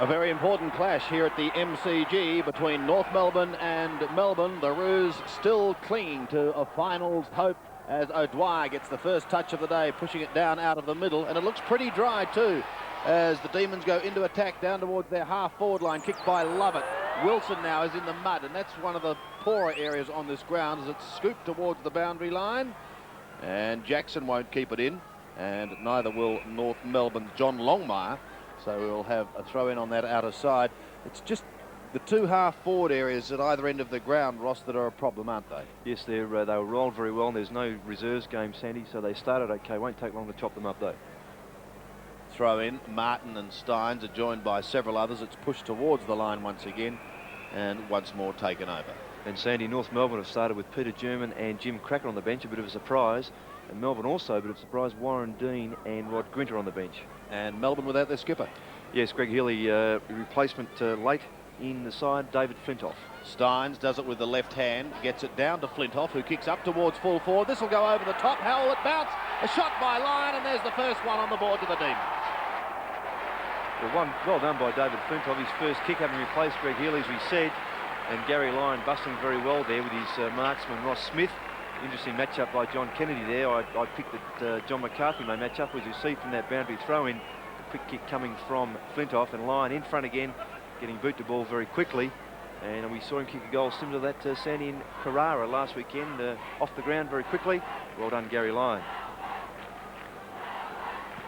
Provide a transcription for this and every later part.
A very important clash here at the MCG between North Melbourne and Melbourne. The Roos still clinging to a finals hope as O'Dwyer gets the first touch of the day, pushing it down out of the middle, and it looks pretty dry too as the Demons go into attack down towards their half-forward line, kicked by Lovett. Wilson now is in the mud, and that's one of the poorer areas on this ground as it's scooped towards the boundary line, and Jackson won't keep it in, and neither will North Melbourne's John Longmire. So we'll have a throw in on that outer side. It's just the two half-forward areas at either end of the ground, Ross, that are a problem, aren't they? Yes, they were rolled very well, and there's no reserves game, Sandy, so they started okay. Won't take long to chop them up, though. Throw in. Martin and Steins are joined by several others. It's pushed towards the line once again, and once more taken over. And Sandy, North Melbourne have started with Peter German and Jim Cracker on the bench, a bit of a surprise. And Melbourne also a bit of a surprise, Warren Dean and Rod Grinter on the bench. And Melbourne without their skipper. Yes, Greg Healy, replacement late in the side, David Flintoff. Steins does it with the left hand, gets it down to Flintoff, who kicks up towards full forward. This will go over the top. How will it bounce? A shot by Lyon, and there's the first one on the board to the Demons. Well done by David Flintoff. His first kick having replaced Greg Healy, as we said. And Gary Lyon busting very well there with his marksman Ross Smith. Interesting matchup by John Kennedy there. I picked that John McCarthy may match up, as you see from that boundary throw-in. A quick kick coming from Flintoff, and Lyon in front again, getting boot to ball very quickly. And we saw him kick a goal similar to that Sandy in Carrara last weekend, off the ground very quickly. Well done, Gary Lyon.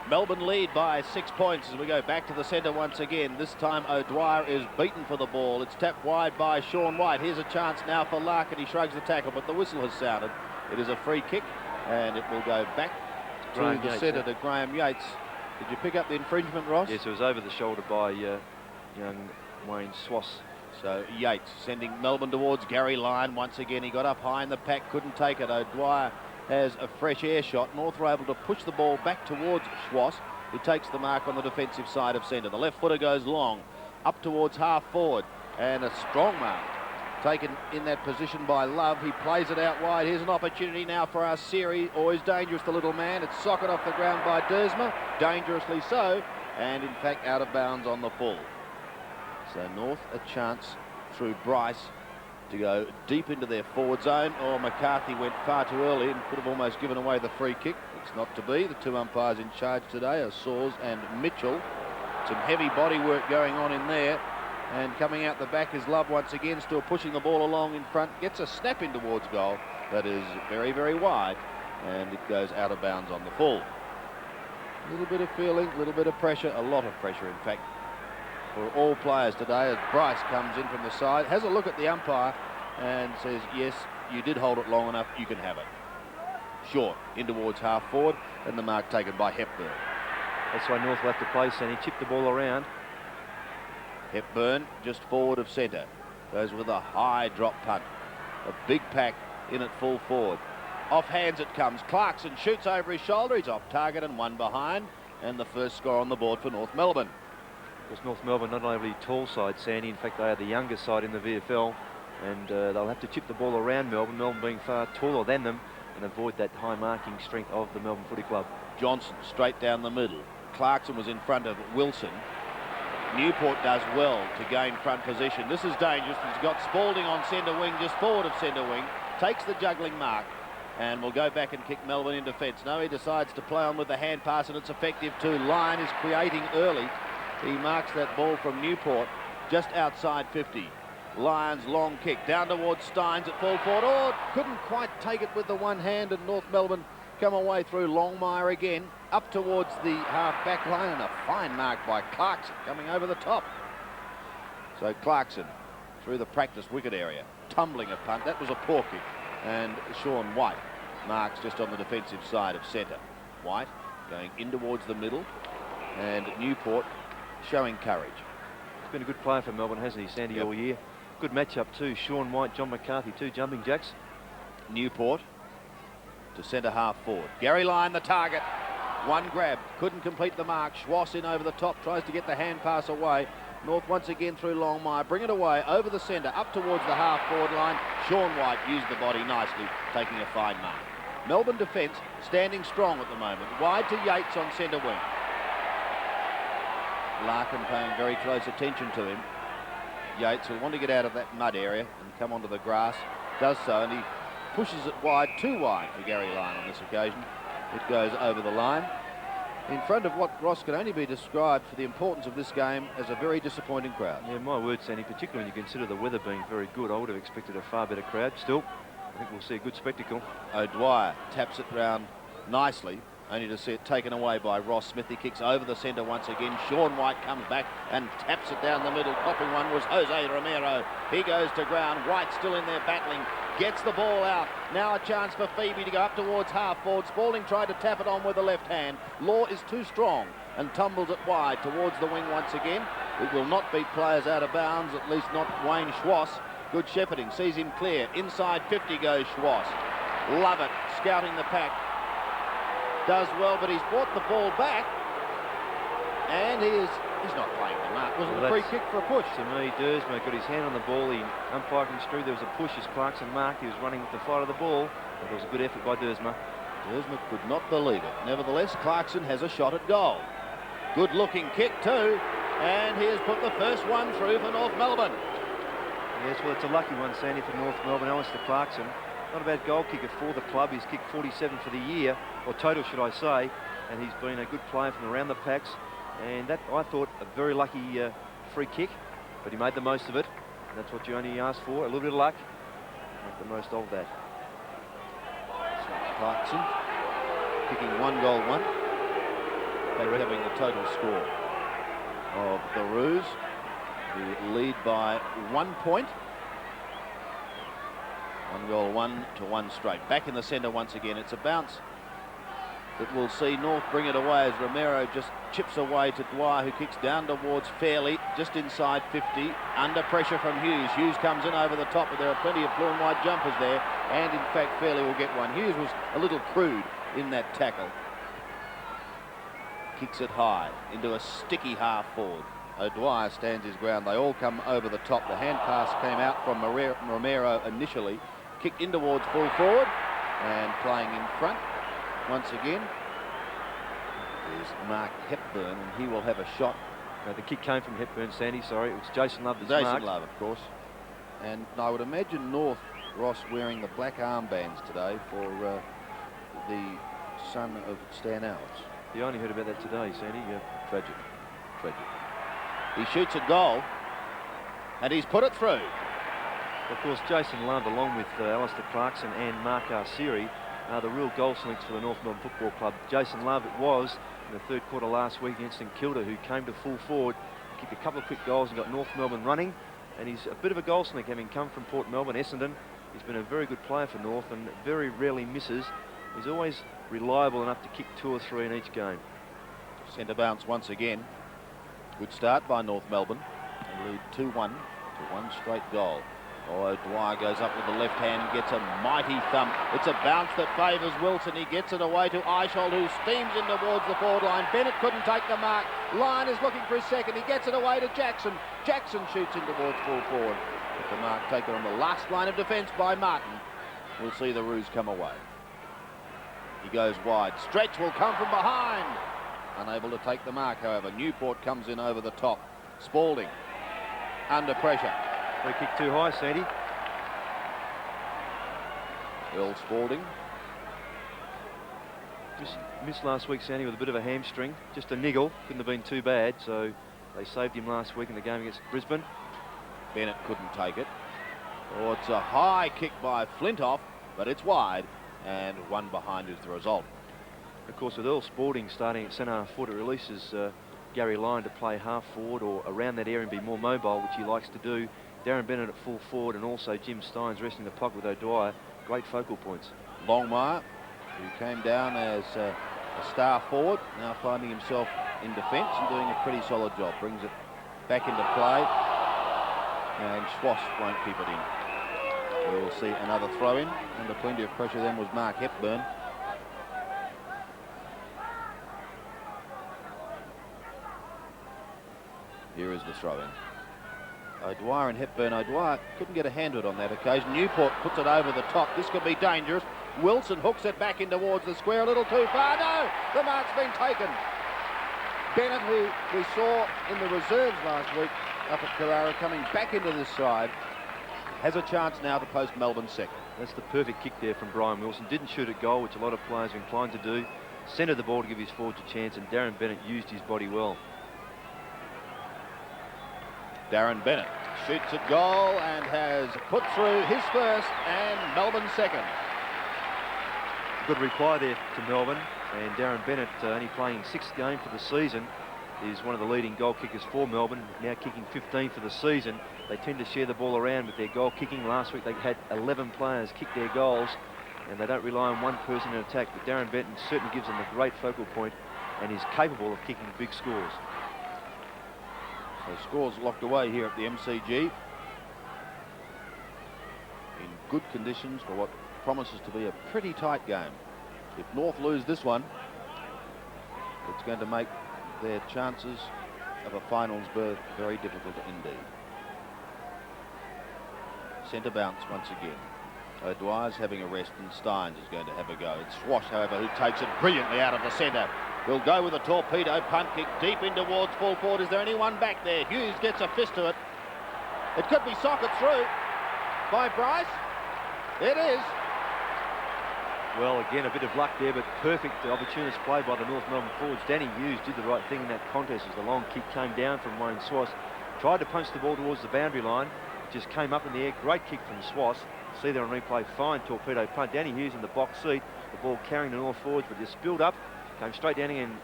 Melbourne lead by 6 points as we go back to the centre once again. This time O'Dwyer is beaten for the ball. It's tapped wide by Sean White. Here's a chance now for Larkin. He shrugs the tackle, but the whistle has sounded. It is a free kick, and it will go back to the centre to Graham Yates. Did you pick up the infringement, Ross? Yes, it was over the shoulder by young Wayne Swass. So Yates sending Melbourne towards Gary Lyon once again. He got up high in the pack, couldn't take it. O'Dwyer has a fresh air shot. North are able to push the ball back towards Schwass, who takes the mark on the defensive side of centre. The left footer goes long, up towards half forward, and a strong mark taken in that position by Love. He plays it out wide. Here's an opportunity now for our Siri. Always dangerous, the little man. It's socket off the ground by Dersma, dangerously so, and in fact out of bounds on the full. So North a chance through Bryce to go deep into their forward zone. Or McCarthy went far too early and could have almost given away the free kick. It's not to be. The two umpires in charge today are Saws and Mitchell. Some heavy body work going on in there. And coming out the back is Love once again, still pushing the ball along in front. Gets a snap in towards goal that is very, very wide. And it goes out of bounds on the full. A little bit of feeling, a little bit of pressure, a lot of pressure in fact, for all players today as Bryce comes in from the side, has a look at the umpire and says, yes, you did hold it long enough, you can have it. Short, in towards half forward, and the mark taken by Hepburn. That's why North left the place, and he chipped the ball around. Hepburn just forward of centre, goes with a high drop punt. A big pack in at full forward. Off hands it comes. Clarkson shoots over his shoulder, he's off target and one behind, and the first score on the board for North Melbourne. Because North Melbourne not only a tall side, Sandy, in fact they are the youngest side in the VFL, and they'll have to chip the ball around Melbourne, Melbourne being far taller than them, and avoid that high marking strength of the Melbourne Footy Club. Johnson straight down the middle. Clarkson was in front of Wilson. Newport does well to gain front position. This is dangerous. He's got Spalding on centre wing, just forward of centre wing, takes the juggling mark, and will go back and kick Melbourne in defence. No, he decides to play on with the hand pass, and it's effective too. Lyon is creating early. He marks that ball from Newport just outside 50. Lyon's long kick down towards Steins at full forward. Oh, couldn't quite take it with the one hand, and North Melbourne come away through. Longmire again up towards the half-back line, and a fine mark by Clarkson coming over the top. So Clarkson through the practice wicket area, tumbling a punt. That was a poor kick, and Sean White marks just on the defensive side of centre. White going in towards the middle, and Newport showing courage. He's been a good player for Melbourne, hasn't he, Sandy, all year? Good matchup too. Sean White, John McCarthy, two jumping jacks. Newport to centre half forward. Gary Lyon the target. One grab, couldn't complete the mark. Schwass in over the top, tries to get the hand pass away. North once again through Longmire, bring it away over the centre, up towards the half forward line. Sean White used the body nicely, taking a fine mark. Melbourne defence standing strong at the moment. Wide to Yates on centre wing. Larkin paying very close attention to him. Yates will want to get out of that mud area and come onto the grass. Does so, and he pushes it wide, too wide for Gary Lyon on this occasion. It goes over the line in front of what, Ross, can only be described for the importance of this game as a very disappointing crowd. Yeah, my word, Sandy, particularly when you consider the weather being very good. I would have expected a far better crowd. Still, I think we'll see a good spectacle. O'Dwyer taps it round nicely, only to see it taken away by Ross Smith. He kicks over the centre once again. Sean White comes back and taps it down the middle. Popping one was Jose Romero. He goes to ground. White still in there battling. Gets the ball out. Now a chance for Phoebe to go up towards half forward. Spalding tried to tap it on with the left hand. Law is too strong and tumbles it wide towards the wing once again. It will not beat players out of bounds, at least not Wayne Schwass. Good shepherding. Sees him clear. Inside 50 goes Schwass. Love it. Scouting the pack. Does well, but he's brought the ball back, and he's not playing the mark. Was it a free kick for a push? To me, Dersma got his hand on the ball. The umpire construed there was a push as Clarkson marked. He was running with the fight of the ball, but it was a good effort by Dersma. Dersma could not believe it. Nevertheless, Clarkson has a shot at goal. Good looking kick too, and he has put the first one through for North Melbourne. Yes, well, it's a lucky one, Sandy, for North Melbourne. Alistair Clarkson, not a bad goal kicker for the club. He's kicked 47 for the year, or total should I say, and he's been a good player from around the packs, and that, I thought, a very lucky free kick, but he made the most of it, and that's what you only ask for, a little bit of luck. Make the most of that. So Clarkson kicking 1 goal 1, they're having the total score of the Roos, who lead by 1 point. 1 goal 1 to 1 straight. Back in the centre once again. It's a bounce that will see North bring it away as Romero just chips away to Dwyer, who kicks down towards Fairley, just inside 50. Under pressure from Hughes. Hughes comes in over the top, but there are plenty of blue and white jumpers there. And in fact, Fairley will get one. Hughes was a little crude in that tackle. Kicks it high into a sticky half forward. O'Dwyer stands his ground. They all come over the top. The hand pass came out from Romero initially. Kicked in towards full forward and playing in front once again is Mark Hepburn, and he will have a shot. The kick came from Hepburn, Sandy, sorry. It was Jason Love that's Jason marked. Love, of course. And I would imagine North, Ross, wearing the black armbands today for the son of Stan Alves. You only heard about that today, Sandy. Tragic. Tragic. He shoots a goal, and he's put it through. Of course, Jason Love, along with Alistair Clarkson and Mark Arsieri, are the real goal slinks for the North Melbourne Football Club. Jason Love, it was in the third quarter last week against St Kilda, who came to full forward, kicked a couple of quick goals and got North Melbourne running. And he's a bit of a goal slink, having come from Port Melbourne, Essendon. He's been a very good player for North and very rarely misses. He's always reliable enough to kick 2 or 3 in each game. Centre bounce once again. Good start by North Melbourne. They lead 2-1 to 1 straight goal. Oh, Dwyer goes up with the left hand, gets a mighty thump. It's a bounce that favours Wilson. He gets it away to Eichhold, who steams in towards the forward line. Bennett couldn't take the mark. Lyon is looking for his second. He gets it away to Jackson. Jackson shoots in towards full forward. But the mark taken on the last line of defence by Martin. We'll see the Roos come away. He goes wide. Stretch will come from behind. Unable to take the mark, however. Newport comes in over the top. Spalding under pressure. Free kick too high, Sandy. Earl Spalding. Just missed last week, Sandy, with a bit of a hamstring. Just a niggle. Couldn't have been too bad, so they saved him last week in the game against Brisbane. Bennett couldn't take it. Oh, it's a high kick by Flintoff, but it's wide, and 1 behind is the result. Of course, with Earl Spalding starting at centre half forward, it releases Gary Lyon to play half forward or around that area and be more mobile, which he likes to do. Darren Bennett at full forward, and also Jim Steins resting the pocket with O'Dwyer. Great focal points. Longmire, who came down as a star forward, now finding himself in defence and doing a pretty solid job. Brings it back into play, and Schwass won't keep it in. We will see another throw in. Under plenty of pressure then was Mark Hepburn. Here is the throw in. O'Dwyer and Hepburn. O'Dwyer couldn't get a hand to it on that occasion. Newport puts it over the top. This could be dangerous. Wilson hooks it back in towards the square. A little too far. No! The mark's been taken. Bennett, who we saw in the reserves last week up at Carrara, coming back into this side, has a chance now to post Melbourne second. That's the perfect kick there from Brian Wilson. Didn't shoot at goal, which a lot of players are inclined to do. Centred the ball to give his forwards a chance, and Darren Bennett used his body well. Darren Bennett shoots at goal and has put through his first and Melbourne second. Good reply there to Melbourne, and Darren Bennett, only playing 6th game for the season, is one of the leading goal kickers for Melbourne, now kicking 15 for the season. They tend to share the ball around with their goal kicking. Last week they had 11 players kick their goals, and they don't rely on one person in attack, but Darren Bennett certainly gives them a great focal point and is capable of kicking big scores. So scores locked away here at the MCG in good conditions for what promises to be a pretty tight game. If North lose this one, it's going to make their chances of a finals berth very difficult indeed. Centre bounce once again. O'Dwyer's having a rest and Steins is going to have a go. It's Swash, however, who takes it brilliantly out of the centre. Will go with a torpedo punt kick deep in towards full forward. Is there anyone back there? Hughes gets a fist to it. It could be socket through by Bryce. It is. Well, again, a bit of luck there, but perfect opportunist play by the North Melbourne forwards. Danny Hughes did the right thing in that contest as the long kick came down from Wayne Swass. Tried to punch the ball towards the boundary line. It just came up in the air. Great kick from Swass. See there on replay, fine torpedo punt. Danny Hughes in the box seat. The ball carrying the North forwards, but just spilled up. Came straight down again.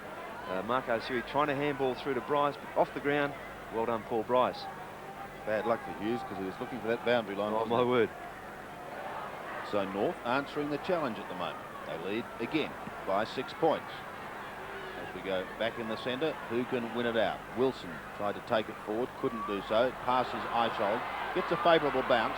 Marco Siri trying to handball through to Bryce, but off the ground. Well done, Paul Bryce. Bad luck for Hughes because he was looking for that boundary line. Oh, my word. So North answering the challenge at the moment. They lead again by 6 points. As we go back in the centre, who can win it out? Wilson tried to take it forward, couldn't do so. It passes Eichhold, gets a favourable bounce,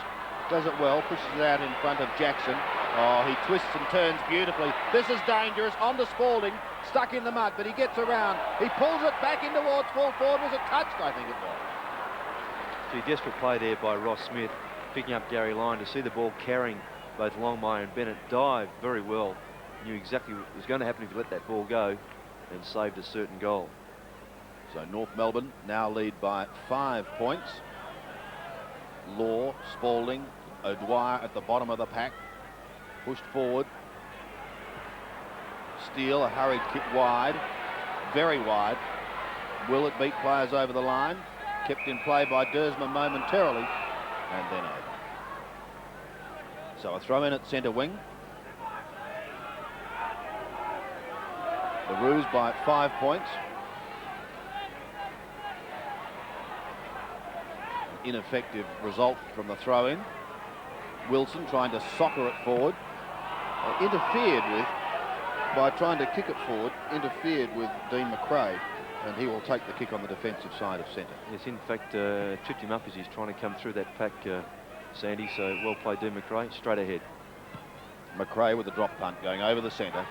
does it well, pushes it out in front of Jackson. Oh, he twists and turns beautifully. This is dangerous. On to Spalding, stuck in the mud, but he gets around. He pulls it back in towards full forward. Was it touched? I think it was. So desperate play there by Ross Smith, picking up Gary Lyon to see the ball carrying both Longmire and Bennett. Dived very well. Knew exactly what was going to happen if you let that ball go, and saved a certain goal. So North Melbourne now lead by 5 points. Law, Spalding, O'Dwyer at the bottom of the pack. Pushed forward. Steele, a hurried kick wide. Very wide. Will it beat players over the line? Kept in play by Dersma momentarily. And then over. So a throw in at centre wing. The Roos by 5 points. Ineffective result from the throw in. Wilson trying to soccer it forward. Interfered with, by trying to kick it forward, interfered with Dean McRae, and he will take the kick on the defensive side of centre. Yes, in fact, tripped him up as he's trying to come through that pack, Sandy, so well played Dean McRae, straight ahead. McRae with a drop punt going over the centre.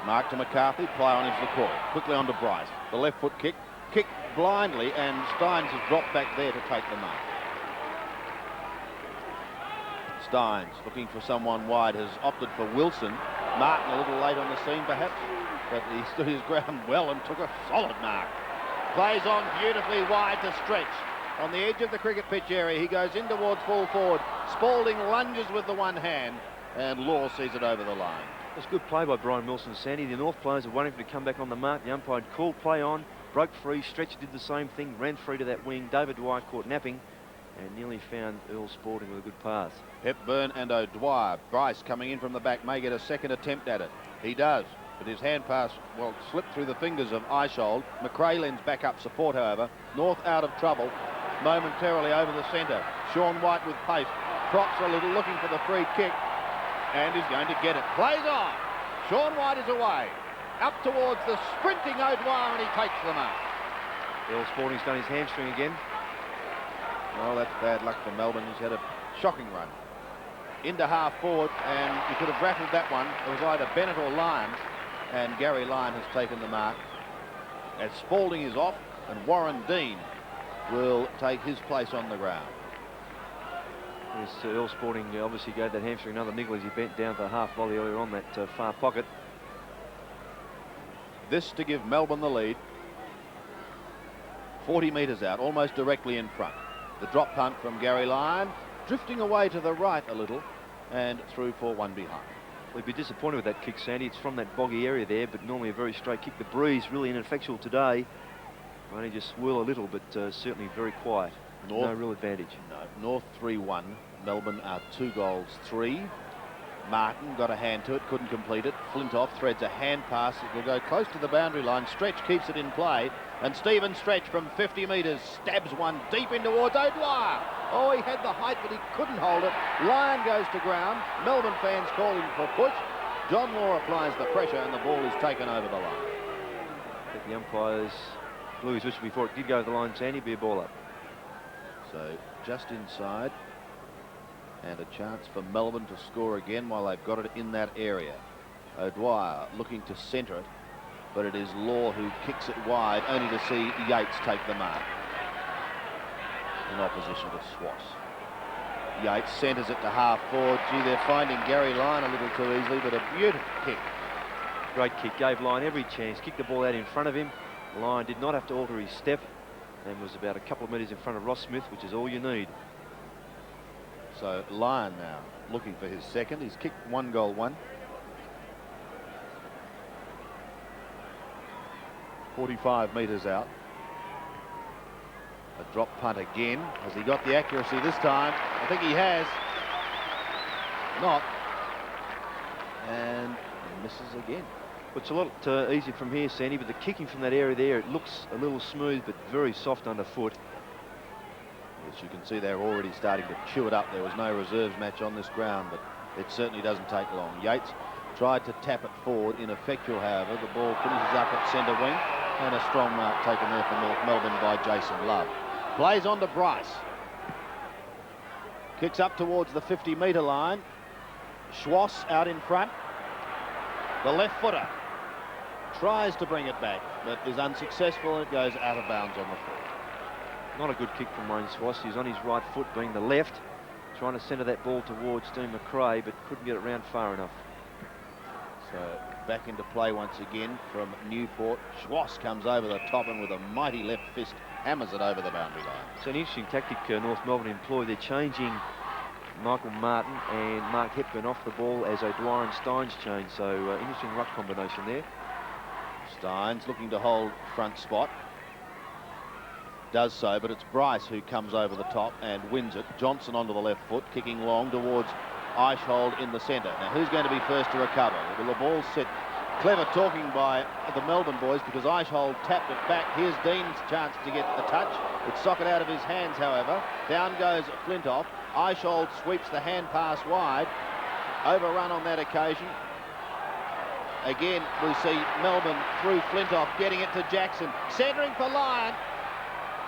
Mark to McCarthy, play on into the court. Quickly on to Bryce. The left foot kick, kicked blindly, and Steins has dropped back there to take the mark. Steins looking for someone wide, has opted for Wilson. Martin a little late on the scene perhaps, but he stood his ground well and took a solid mark. Plays on beautifully wide to Stretch. On the edge of the cricket pitch area, he goes in towards full forward. Spalding lunges with the one hand, and Law sees it over the line. That's good play by Brian Wilson, Sandy. The North players are waiting for him to come back on the mark. The umpire called play on, broke free. Stretch did the same thing, ran free to that wing. David Dwyer caught napping and nearly found Earl Spalding with a good pass. Hepburn and O'Dwyer. Bryce coming in from the back may get a second attempt at it. He does, but his hand pass, well, slipped through the fingers of Eichhold. McRae lends back up support, however. North out of trouble momentarily over the centre. Sean White with pace. Props a little, looking for the free kick, and is going to get it. Plays on. Sean White is away. Up towards the sprinting O'Dwyer, and he takes the mark. Earl Spalding's done his hamstring again. Well, that's bad luck for Melbourne. He's had a shocking run. Into half forward, and he could have rattled that one. It was either Bennett or Lyon, and Gary Lyon has taken the mark. As Spalding is off, and Warren Dean will take his place on the ground. Yes, Earl Spalding obviously gave that hamstring another niggle as he bent down for a half volley earlier on that far pocket. This to give Melbourne the lead. 40 metres out, almost directly in front. The drop punt from Gary Lyon, drifting away to the right a little, and through for one behind. We'd be disappointed with that kick, Sandy. It's from that boggy area there, but normally a very straight kick. The breeze really ineffectual today. Only just swirl a little, but certainly very quiet. North, no real advantage. No. North 3-1. Melbourne are 2 goals 3. Martin got a hand to it, couldn't complete it. Flintoff threads a hand pass. It will go close to the boundary line. Stretch keeps it in play. And Stephen Stretch from 50 metres stabs one deep in towards O'Dwyer. Oh, he had the height, but he couldn't hold it. Lyon goes to ground. Melbourne fans calling for push. John Law applies the pressure, and the ball is taken over the line. I think the umpires blew his whistle before it did go over the line, Sandy. Be a ball up. So just inside. And a chance for Melbourne to score again while they've got it in that area. O'Dwyer looking to centre it, but it is Law who kicks it wide, only to see Yates take the mark in opposition to Swass. Yates centres it to half forward. Gee, they're finding Gary Lyon a little too easily, but a beautiful kick. Great kick, gave Lyon every chance, kicked the ball out in front of him. Lyon did not have to alter his step and was about a couple of metres in front of Ross Smith, which is all you need. So Lyon now looking for his second. He's kicked 1 goal 1. 45 metres out. A drop punt again. Has he got the accuracy this time? I think he has. Not. And he misses again. It's a lot easier from here, Sandy, but the kicking from that area there, it looks a little smooth but very soft underfoot. As you can see, they're already starting to chew it up. There was no reserves match on this ground, but it certainly doesn't take long. Yates tried to tap it forward, ineffectual, however. The ball finishes up at centre wing, and a strong mark taken there for North Melbourne by Jason Love. Plays on to Bryce. Kicks up towards the 50-metre line. Swass out in front. The left footer tries to bring it back, but is unsuccessful, and it goes out of bounds on the foot. Not a good kick from Wayne Swass. He's on his right foot, being the left, trying to centre that ball towards Dean McRae, but couldn't get it round far enough. So back into play once again from Newport. Swass comes over the top and with a mighty left fist hammers it over the boundary line. It's an interesting tactic North Melbourne employ. They're changing Michael Martin and Mark Hepburn off the ball as O'Dwyer and Steins change. So interesting ruck combination there. Steins looking to hold front spot. Does so, but it's Bryce who comes over the top and wins it. Johnson onto the left foot, kicking long towards Eichhold in the centre. Now, who's going to be first to recover? Well, the ball's set. Clever talking by the Melbourne boys, because Eichhold tapped it back. Here's Dean's chance to get a touch. It's socket out of his hands, however. Down goes Flintoff. Eichhold sweeps the hand pass wide. Overrun on that occasion. Again, we see Melbourne through Flintoff, getting it to Jackson. Centering for Lyon.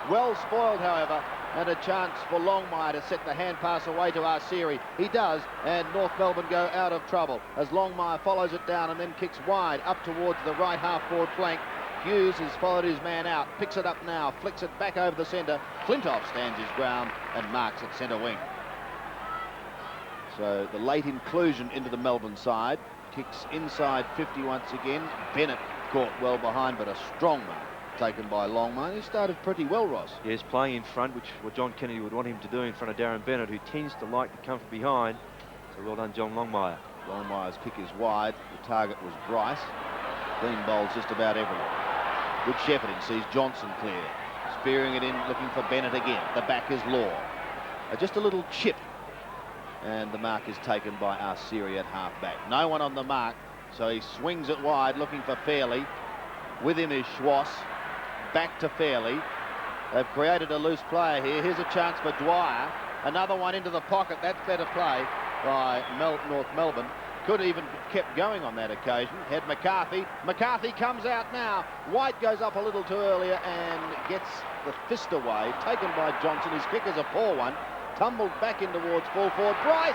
Well spoiled, however, and a chance for Longmire to set the hand pass away to Arceri. He does, and North Melbourne go out of trouble as Longmire follows it down and then kicks wide up towards the right half-forward flank. Hughes has followed his man out, picks it up now, flicks it back over the centre. Flintoff stands his ground and marks at centre wing. So the late inclusion into the Melbourne side. Kicks inside 50 once again. Bennett caught well behind, but a strong mark taken by Longmire. He started pretty well, Ross. Yes, playing in front, which what John Kennedy would want him to do in front of Darren Bennett, who tends to like to come from behind. So well done, John Longmire. Longmire's kick is wide. The target was Bryce. Dean bowls just about everyone. Good shepherding, sees Johnson clear. Spearing it in, looking for Bennett again. The back is Law. Just a little chip. And the mark is taken by Arceri at half-back. No one on the mark, so he swings it wide, looking for Fairley. With him is Swass. Back to Fairley. They've created a loose player here. Here's a chance for Dwyer. Another one into the pocket. That's better play by North Melbourne. Could even have kept going on that occasion. Had McCarthy. McCarthy comes out now. White goes up a little too earlier and gets the fist away. Taken by Johnson. His kick is a poor one. Tumbled back in towards full forward. Bryce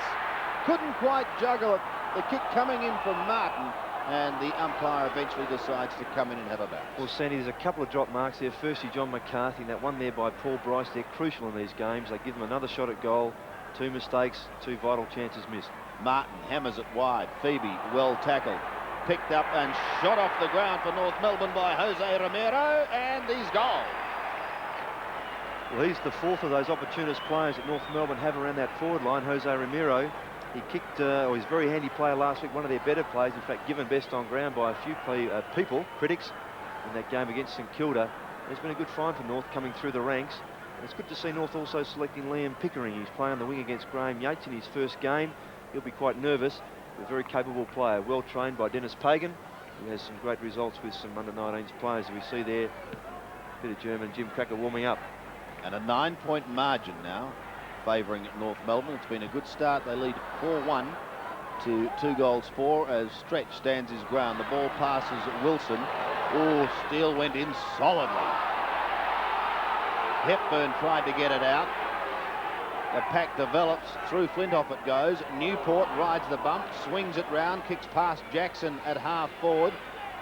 couldn't quite juggle it. The kick coming in from Martin. And the umpire eventually decides to come in and have a bat. Well, Sandy, there's a couple of drop marks there. Firstly, John McCarthy, and that one there by Paul Bryce. They're crucial in these games. They give them another shot at goal. 2 mistakes, 2 vital chances missed. Martin hammers it wide. Phoebe well tackled. picked up and shot off the ground for North Melbourne by Jose Romero, and he's gone. Well, he's the fourth of those opportunist players that North Melbourne have around that forward line. Jose Romero, he kicked, or he's a very handy player last week, one of their better players, in fact given best on ground by a few critics in that game against St Kilda. It's been a good find for North coming through the ranks. And it's good to see North also selecting Liam Pickering. He's playing the wing against Graham Yates in his first game. He'll be quite nervous. A very capable player, well trained by Dennis Pagan, who has some great results with some under-19s players. We see there a bit of German Jim Cracker warming up. And a 9-point margin now favouring North Melbourne. It's been a good start. They lead 4-1 to 2-4 as Stretch stands his ground. The ball passes Wilson. Oh, Steele went in solidly. Hepburn tried to get it out. The pack develops. Through Flintoff it goes. Newport rides the bump, swings it round, kicks past Jackson at half forward.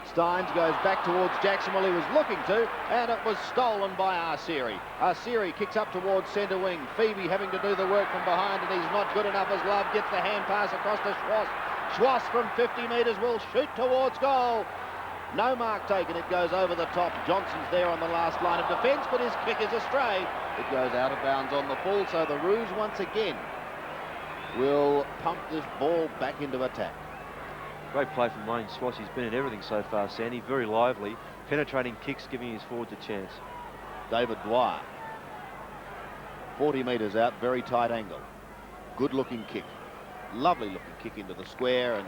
Steins goes back towards Jackson while he was looking to, and it was stolen by Arceri. Arceri kicks up towards centre wing. Phoebe having to do the work from behind, and he's not good enough as Love gets the hand pass across to Schwass. Schwass from 50 metres will shoot towards goal. No mark taken, it goes over the top. Johnson's there on the last line of defence, but his kick is astray. It goes out of bounds on the full, so the Roos once again will pump this ball back into attack. Great play from Wayne Schwass. He's been in everything so far, Sandy. Very lively, penetrating kicks, giving his forwards a chance. David Dwyer, 40 metres out, very tight angle. Good looking kick. Lovely looking kick into the square and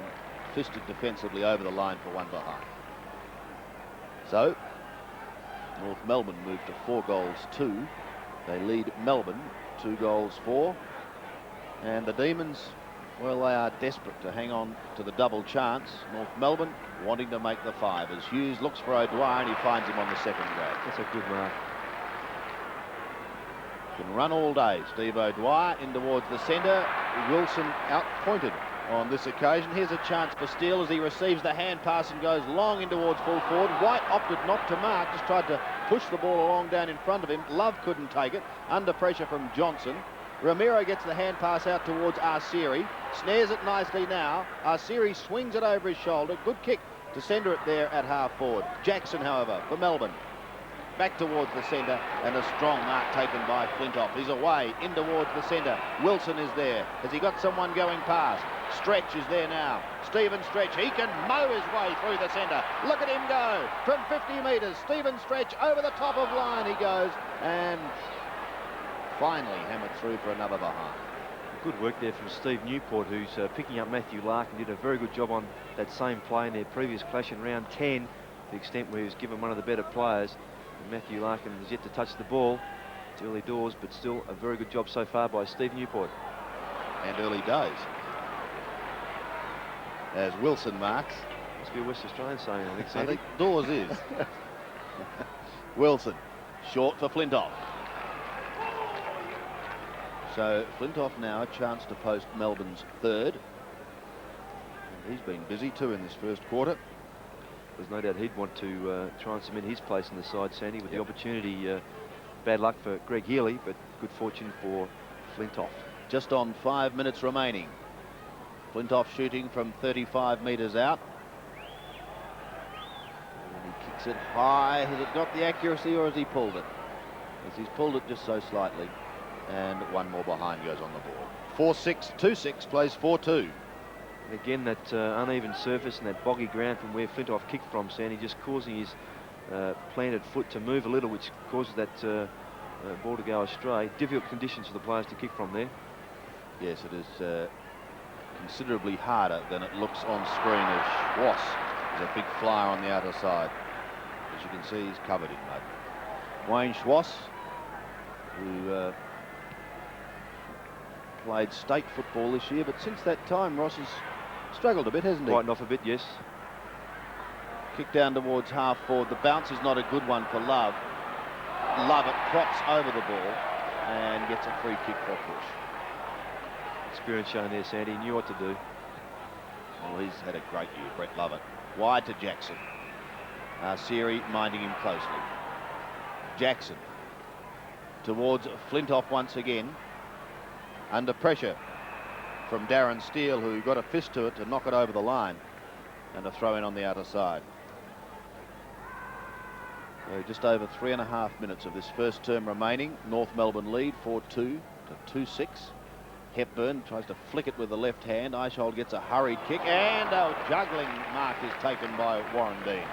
fisted defensively over the line for one behind. So, North Melbourne move to 4-2. They lead Melbourne 2-4. And the Demons, well, they are desperate to hang on to the double chance. North Melbourne wanting to make the 5 as Hughes looks for O'Dwyer and he finds him on the second grade. That's a good mark. Can run all day. Steve O'Dwyer in towards the centre. Wilson outpointed on this occasion. Here's a chance for Steele as he receives the hand pass and goes long in towards full forward. White opted not to mark, just tried to push the ball along down in front of him. Love couldn't take it. Under pressure from Johnson. Romero gets the hand pass out towards Arceri. Snares it nicely now. Arceri swings it over his shoulder. Good kick to centre it there at half forward. Jackson, however, for Melbourne. Back towards the centre, and a strong mark taken by Flintoff. He's away, in towards the centre. Wilson is there. Has he got someone going past? Stretch is there now. Stephen Stretch, he can mow his way through the centre. Look at him go. From 50 metres, Stephen Stretch over the top of line he goes, and finally hammered through for another behind. Good work there from Steve Newport, who's picking up Matthew Larkin. Did a very good job on that same play in their previous clash in round 10, to the extent where he was given one of the better players. Matthew Larkin has yet to touch the ball. It's early doors, but still a very good job so far by Steve Newport. And early days. As Wilson marks. Must be a West Australian saying, I think, I think Dawes is. Wilson, short for Flintoff. So Flintoff now a chance to post Melbourne's third. And he's been busy too in this first quarter. There's no doubt he'd want to try and cement his place in the side, Sandy, with the opportunity. Bad luck for Greg Healy, but good fortune for Flintoff. Just on 5 minutes remaining. Flintoff shooting from 35 metres out. And he kicks it high. Has it got the accuracy or has he pulled it? As he's pulled it just so slightly. And one more behind goes on the ball. 4-6, 2-6, plays 4-2. And again, that uneven surface and that boggy ground from where Flintoff kicked from, Sandy, just causing his planted foot to move a little, which causes that ball to go astray. Difficult conditions for the players to kick from there. Yes, it is considerably harder than it looks on screen, as Schwass is a big flyer on the outer side. As you can see, he's covered in mud. Wayne Schwass, who played state football this year, but since that time Ross has struggled a bit, hasn't he? Quietened off a bit, yes. Kick down towards half forward. The bounce is not a good one for Love. Lovett props over the ball and gets a free kick for a push. Experience shown there, Sandy. He knew what to do. Well, he's had a great year, Brett Lovett. Wide to Jackson. Siri minding him closely. Jackson towards Flintoff once again. Under pressure from Darren Steele, who got a fist to it to knock it over the line. and a throw in on the outer side. So just over 3.5 minutes of this first term remaining. North Melbourne lead 4-2 to 2-6. Hepburn tries to flick it with the left hand. Eichhold gets a hurried kick, and a juggling mark is taken by Warren Dean.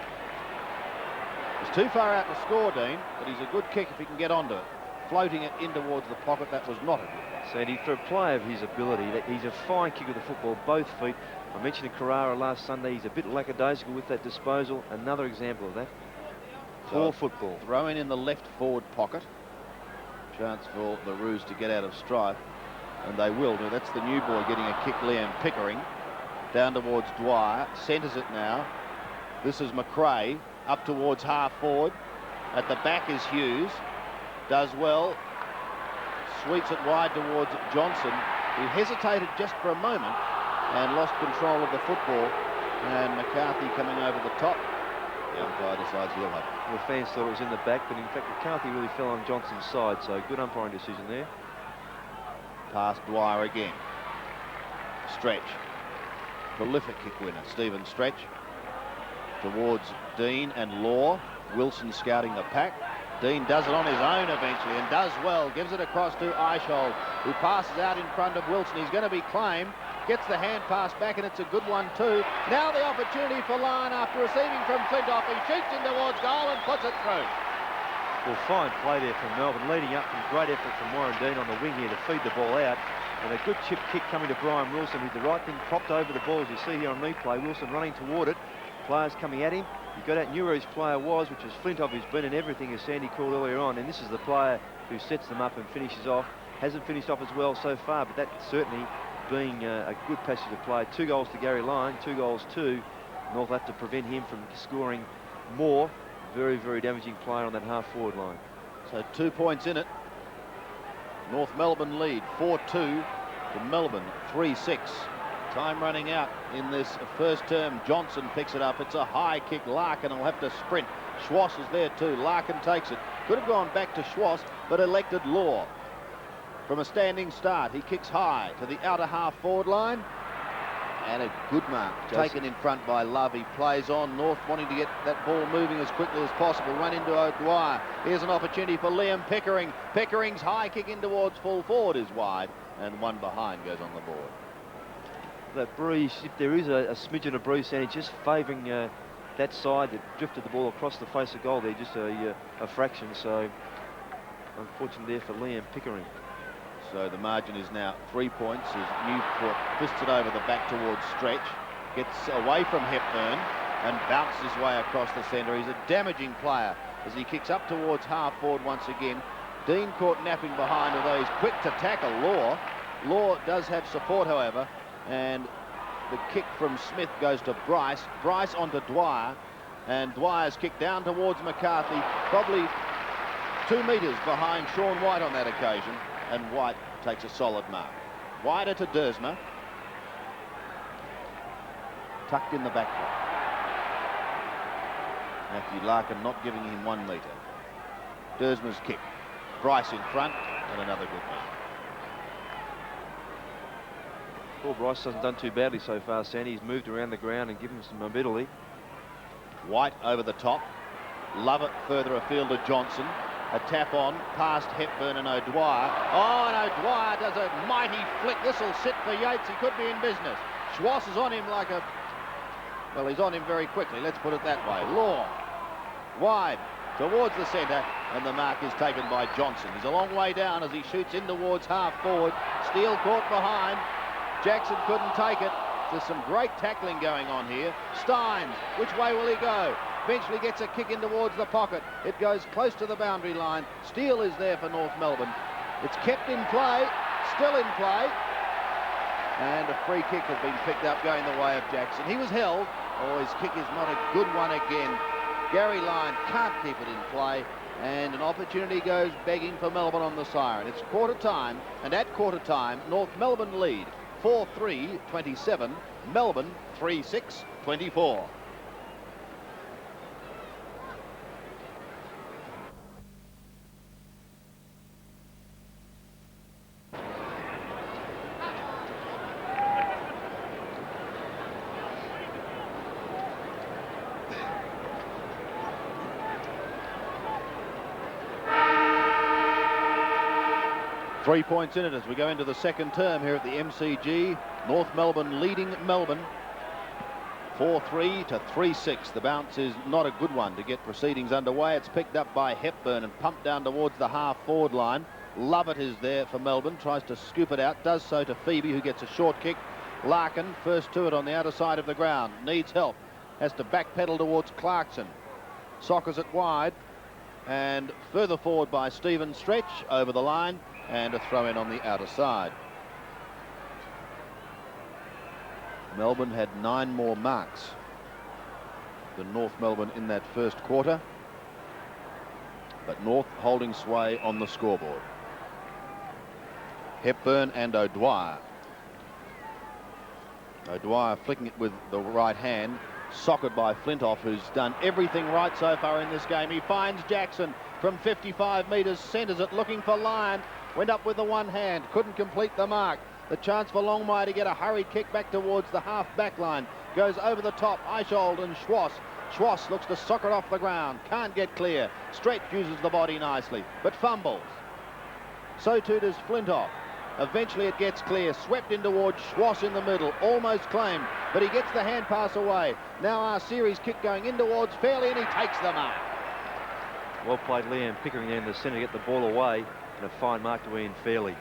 He's too far out to score, Dean, but he's a good kick if he can get onto it. Floating it in towards the pocket, that was not a good one. Sandy, for a player of his ability, he's a fine kick of the football, both feet. I mentioned Carrara last Sunday, he's a bit lackadaisical with that disposal. Another example of that. Poor football. Throw in the left forward pocket. Chance for the Roos to get out of strife, and they will do. That's the new boy getting a kick, Liam Pickering. Down towards Dwyer, centres it now. This is McRae, up towards half forward. At the back is Hughes. Does well. Sweeps it wide towards Johnson, who hesitated just for a moment and lost control of the football. And McCarthy coming over the top. The umpire decides he'll have it. The fans thought it was in the back, but in fact McCarthy really fell on Johnson's side, so good umpiring decision there. Past Dwyer again. Stretch. Prolific kick winner, Stephen Stretch. Towards Dean and Law. Wilson scouting the pack. Dean does it on his own eventually and does well. Gives it across to Eichhold, who passes out in front of Wilson. He's going to be claimed. Gets the hand pass back, and it's a good one too. Now the opportunity for Lyon after receiving from Flintoff. He shoots in towards goal and puts it through. Well, fine play there from Melbourne, leading up from great effort from Warren Dean on the wing here to feed the ball out. And a good chip kick coming to Brian Wilson, who did the right thing, propped over the ball, as you see here on replay. Wilson running toward it. Players coming at him. He got out, knew where his player was, which was Flintoff, who's been in everything, as Sandy called earlier on. And this is the player who sets them up and finishes off. Hasn't finished off as well so far, but that certainly being a good passage of play. 2 goals to Gary Lyon, 2 goals to North. Have to prevent him from scoring more. Very, very damaging player on that half-forward line. So 2 points in it. North Melbourne lead 4-2 to Melbourne 3-6. Time running out in this first term. Johnson picks it up. It's a high kick. Larkin will have to sprint. Schwass is there too. Larkin takes it. Could have gone back to Schwass, but elected Law. From a standing start, he kicks high to the outer half-forward line. And a good mark taken in front by Love. He plays on. North wanting to get that ball moving as quickly as possible. Run into O'Dwyer. Here's an opportunity for Liam Pickering. Pickering's high kick in towards full forward is wide, and one behind goes on the board. That breeze, if there is a smidgen of breeze, Sandy, just favouring that side that drifted the ball across the face of goal there, just a fraction. So unfortunate there for Liam Pickering. So the margin is now 3 points as Newport fists it over the back towards Stretch. Gets away from Hepburn and bounces his way across the centre. He's a damaging player as he kicks up towards half forward once again. Dean caught napping behind, although he's quick to tackle Law. Law does have support, however, and the kick from Smith goes to Bryce. Bryce onto Dwyer, and Dwyer's kick down towards McCarthy, probably 2 metres behind Sean White on that occasion, and White takes a solid mark. Wider to Dersma. Tucked in the back line. Matthew Larkin not giving him 1 metre. Dersma's kick. Bryce in front, and another good mark. Well, Bryce hasn't done too badly so far, Sandy. He's moved around the ground and given him some mobility. White over the top. Love it further afield to Johnson. A tap on past Hepburn and O'Dwyer. Oh, and O'Dwyer does a mighty flick. This will sit for Yates. He could be in business. Schwass is on him like a... Well, he's on him very quickly. Let's put it that way. Law. Wide towards the centre, and the mark is taken by Johnson. He's a long way down as he shoots in towards half forward. Steele caught behind. Jackson couldn't take it. There's some great tackling going on here. Steins, which way will he go? Eventually gets a kick in towards the pocket. It goes close to the boundary line. Steele is there for North Melbourne. It's kept in play, still in play. And a free kick has been picked up going the way of Jackson. He was held. Oh, his kick is not a good one again. Gary Lyon can't keep it in play. And an opportunity goes begging for Melbourne on the siren. It's quarter time, and at quarter time, North Melbourne lead 4-3-27, Melbourne 3-6-24. 3 points in it as we go into the second term here at the MCG. North Melbourne leading Melbourne 4-3 to 3-6. The bounce is not a good one to get proceedings underway. It's picked up by Hepburn and pumped down towards the half-forward line. Lovett is there for Melbourne, tries to scoop it out, does so to Phoebe, who gets a short kick. Larkin, first to it on the outer side of the ground, needs help, has to backpedal towards Clarkson. Sockers it wide, and further forward by Stephen Stretch over the line, and a throw in on the outer side. Melbourne had 9 more marks than North Melbourne in that first quarter, but North holding sway on the scoreboard. Hepburn and O'Dwyer. O'Dwyer flicking it with the right hand, socked by Flintoff, who's done everything right so far in this game. He finds Jackson from 55 metres, centres it, looking for Lyon. Went up with the one hand, couldn't complete the mark. The chance for Longmire to get a hurried kick back towards the half-back line. Goes over the top, Eichhold and Schwass. Schwass looks to sock it off the ground, can't get clear. Stretch uses the body nicely, but fumbles. So too does Flintoff. Eventually it gets clear, swept in towards Schwass in the middle, almost claimed, but he gets the hand pass away. Now our series kick going in towards Fairley, and he takes the mark. Well played, Liam Pickering there in the centre to get the ball away, and a fine mark to Ian Fairley.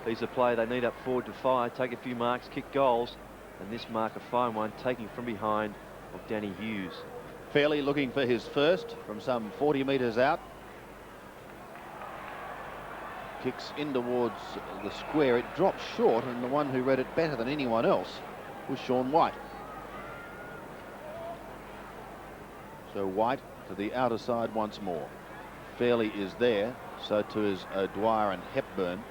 He's a player they need up forward to fire, take a few marks, kick goals, and this mark a fine one, taking from behind of Danny Hughes. Fairley looking for his first from some 40 metres out. Kicks in towards the square. It drops short, and the one who read it better than anyone else was Sean White. So White to the outer side once more. Fairley is there, so too is O'Dwyer and Hepburn.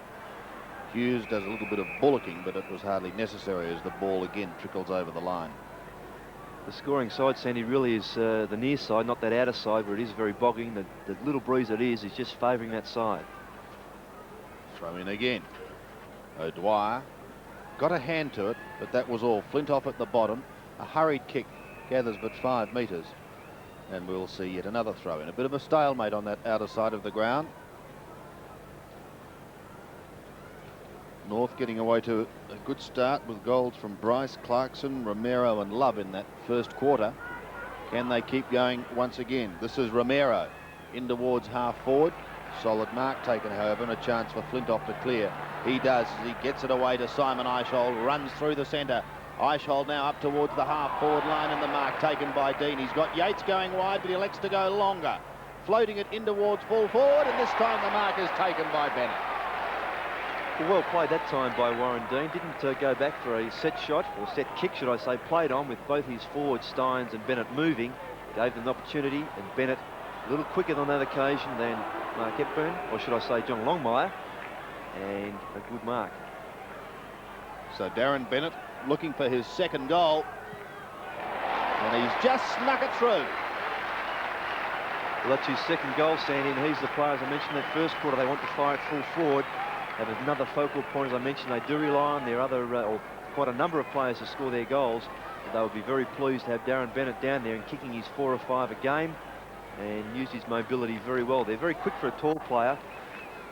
Hughes does a little bit of bullocking, but it was hardly necessary as the ball again trickles over the line. The scoring side, Sandy, really is the near side, not that outer side where it is very bogging. The little breeze it is just favouring that side. Throw in again. O'Dwyer got a hand to it, but that was all. Flintoff at the bottom. A hurried kick gathers but 5 metres. And we'll see yet another throw in. A bit of a stalemate on that outer side of the ground. North getting away to a good start with goals from Bryce, Clarkson, Romero and Love in that first quarter. Can they keep going once again? This is Romero in towards half forward. Solid mark taken, however, and a chance for Flintoff to clear. He does as he gets it away to Simon Eichhold, runs through the centre. Eichhold now up towards the half-forward line, and the mark taken by Dean. He's got Yates going wide, but he elects to go longer. Floating it in towards full forward, and this time the mark is taken by Bennett. Well played that time by Warren Dean. Didn't go back for a set shot, or set kick, should I say. Played on with both his forwards, Steins and Bennett, moving. Gave them the opportunity, and Bennett a little quicker on that occasion than Mark Hepburn, or should I say John Longmire, and a good mark. So Darren Bennett looking for his second goal, and he's just snuck it through. Well, that's his second goal, Sandy, and he's the player, as I mentioned, that first quarter they want to fire it full forward. Have another focal point, as I mentioned. They do rely on their other, or quite a number of players to score their goals. But they would be very pleased to have Darren Bennett down there and kicking his 4 or 5 a game, and use his mobility very well. They're very quick for a tall player,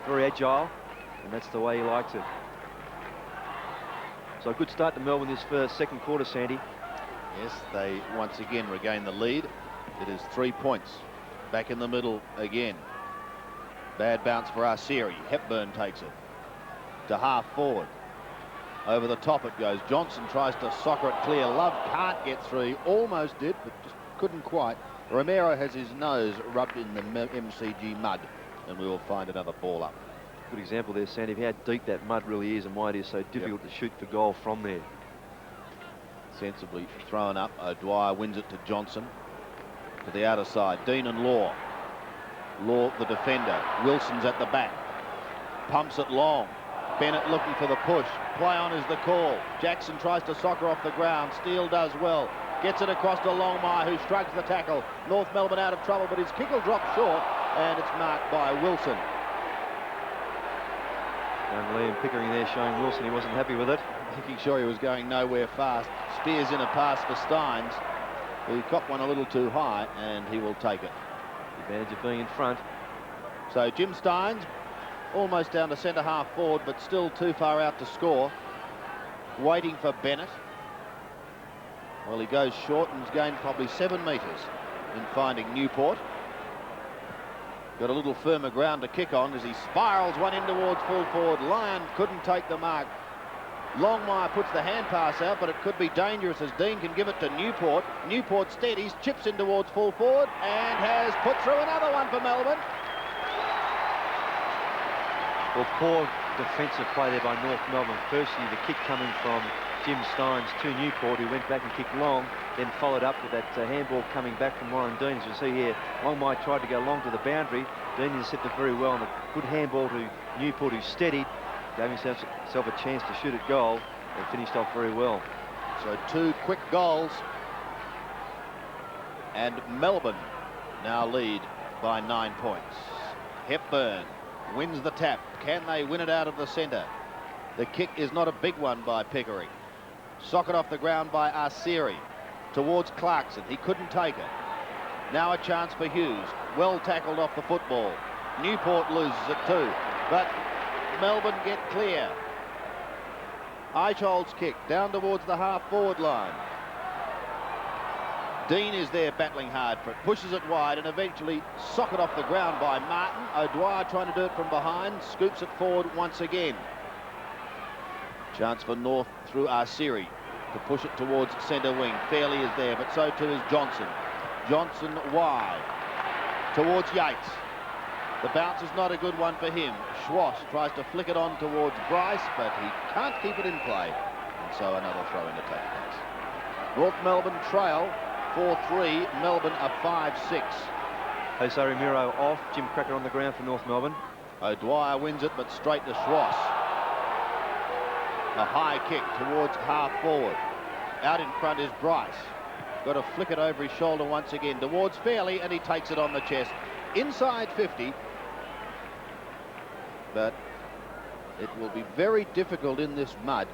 very agile, and that's the way he likes it. So a good start to Melbourne this first second quarter, Sandy. Yes, they once again regain the lead. It is 3 points. Back in the middle again. Bad bounce for Arceri. Hepburn takes it to half forward. Over the top it goes. Johnson tries to soccer it clear. Love can't get through. He almost did, but just couldn't quite. Romero has his nose rubbed in the MCG mud, and we will find another ball up. Good example there, Sandy, of how deep that mud really is and why it is so difficult to shoot for goal from there. Sensibly thrown up. O'Dwyer wins it to Johnson. To the outer side. Dean and Law. Law, the defender. Wilson's at the back. Pumps it long. Bennett looking for the push. Play on is the call. Jackson tries to soccer off the ground. Steele does well. Gets it across to Longmire, who shrugs the tackle. North Melbourne out of trouble, but his kick will drop short, and it's marked by Wilson. And Liam Pickering there showing Wilson he wasn't happy with it. Making sure he was going nowhere fast. Spears in a pass for Steins. He copped one a little too high, and he will take it. The advantage of being in front. So Jim Steins almost down to centre half forward, but still too far out to score. Waiting for Bennett. Well, he goes short and has gained probably 7 metres in finding Newport. Got a little firmer ground to kick on as he spirals one in towards full forward. Lyon couldn't take the mark. Longmire puts the hand pass out, but it could be dangerous as Dean can give it to Newport. Newport steadies, chips in towards full forward and has put through another one for Melbourne. Well, poor defensive play there by North Melbourne. Firstly, the kick coming from Jim Steins to Newport, who went back and kicked long, then followed up with that handball coming back from Warren Dean. As you see here, Longmire tried to go long to the boundary. Dean intercepted very well, and a good handball to Newport, who steadied, gave himself a chance to shoot at goal, and finished off very well. So 2 quick goals, and Melbourne now lead by 9 points. Hepburn wins the tap. Can they win it out of the centre? The kick is not a big one by Pickering. Socket off the ground by Arceri towards Clarkson. He couldn't take it. Now a chance for Hughes. Well tackled off the football. Newport loses it too, but Melbourne get clear. Eichhold's kick down towards the half-forward line. Dean is there battling hard for it, pushes it wide and eventually socket off the ground by Martin. O'Dwyer trying to do it from behind, scoops it forward once again. Chance for North through Arceri to push it towards centre wing. Fairley is there, but so too is Johnson. Johnson wide towards Yates. The bounce is not a good one for him. Schwass tries to flick it on towards Bryce, but he can't keep it in play. And so another throw in to take place. North Melbourne trail 4-3. Melbourne are 5-6. Jose Ramiro off. Jim Cracker on the ground for North Melbourne. O'Dwyer wins it, but straight to Schwass. A high kick towards half forward. Out in front is Bryce. Got to flick it over his shoulder once again towards Fairley, and he takes it on the chest. Inside 50. But it will be very difficult in this mud,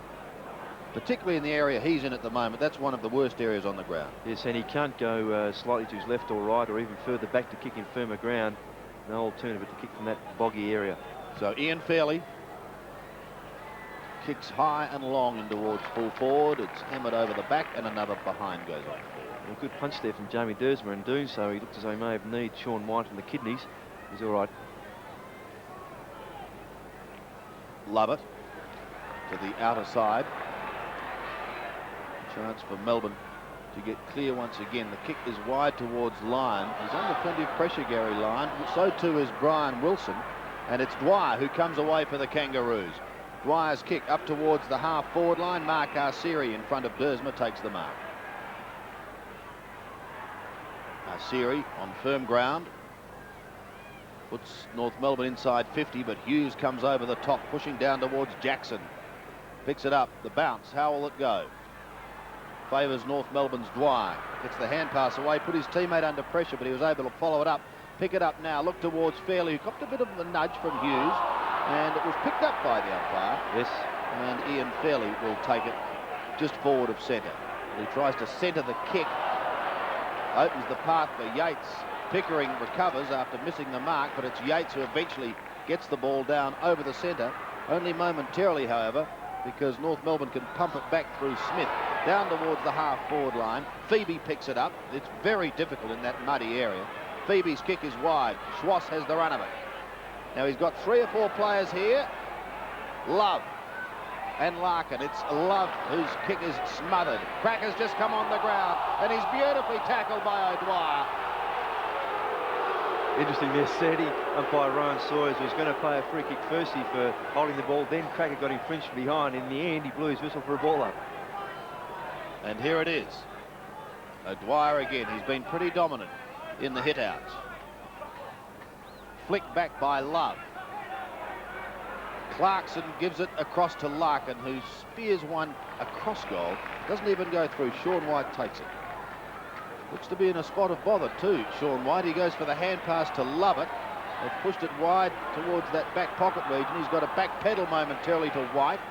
particularly in the area he's in at the moment. That's one of the worst areas on the ground. Yes, and he can't go slightly to his left or right or even further back to kick in firmer ground. No alternative but to kick from that boggy area. So Ian Fairley kicks high and long in towards full forward. It's hammered over the back and another behind goes on. A good punch there from Jamie Dersmer. In doing so, he looked as though he may have kneed Sean White in the kidneys. He's all right. Lovett to the outer side. Chance for Melbourne to get clear once again. The kick is wide towards Lyon. He's under plenty of pressure, Gary Lyon. So too is Brian Wilson. And it's Dwyer who comes away for the Kangaroos. Dwyer's kick up towards the half-forward line. Mark Arceri in front of Dersmer takes the mark. Arceri on firm ground. Puts North Melbourne inside 50, but Hughes comes over the top, pushing down towards Jackson. Picks it up. The bounce. How will it go? Favours North Melbourne's Dwyer. Gets the hand pass away, put his teammate under pressure, but he was able to follow it up. Pick it up now. Look towards Fairley, who got a bit of a nudge from Hughes, and it was picked up by the umpire. Yes. And Ian Fairley will take it just forward of centre. He tries to centre the kick. Opens the path for Yates. Pickering recovers after missing the mark, but it's Yates who eventually gets the ball down over the centre. Only momentarily, however, because North Melbourne can pump it back through Smith down towards the half-forward line. Phoebe picks it up. It's very difficult in that muddy area. Phoebe's kick is wide. Schwass has the run of it. Now he's got 3 or 4 players here. Love and Larkin. It's Love whose kick is smothered. Cracker's just come on the ground, and he's beautifully tackled by O'Dwyer. Interesting there, Sandy. Umpire Ryan Sawyers was going to play a free kick firstly for holding the ball. Then Cracker got him fringed from behind. In the end, he blew his whistle for a ball up. And here it is. O'Dwyer again. He's been pretty dominant in the hit-outs. Flicked back by Love. Clarkson gives it across to Larkin, who spears one across goal. Doesn't even go through. Sean White takes it. Looks to be in a spot of bother too, Sean White. He goes for the hand pass to Lovett. They've pushed it wide towards that back pocket region. He's got a back pedal momentarily to White,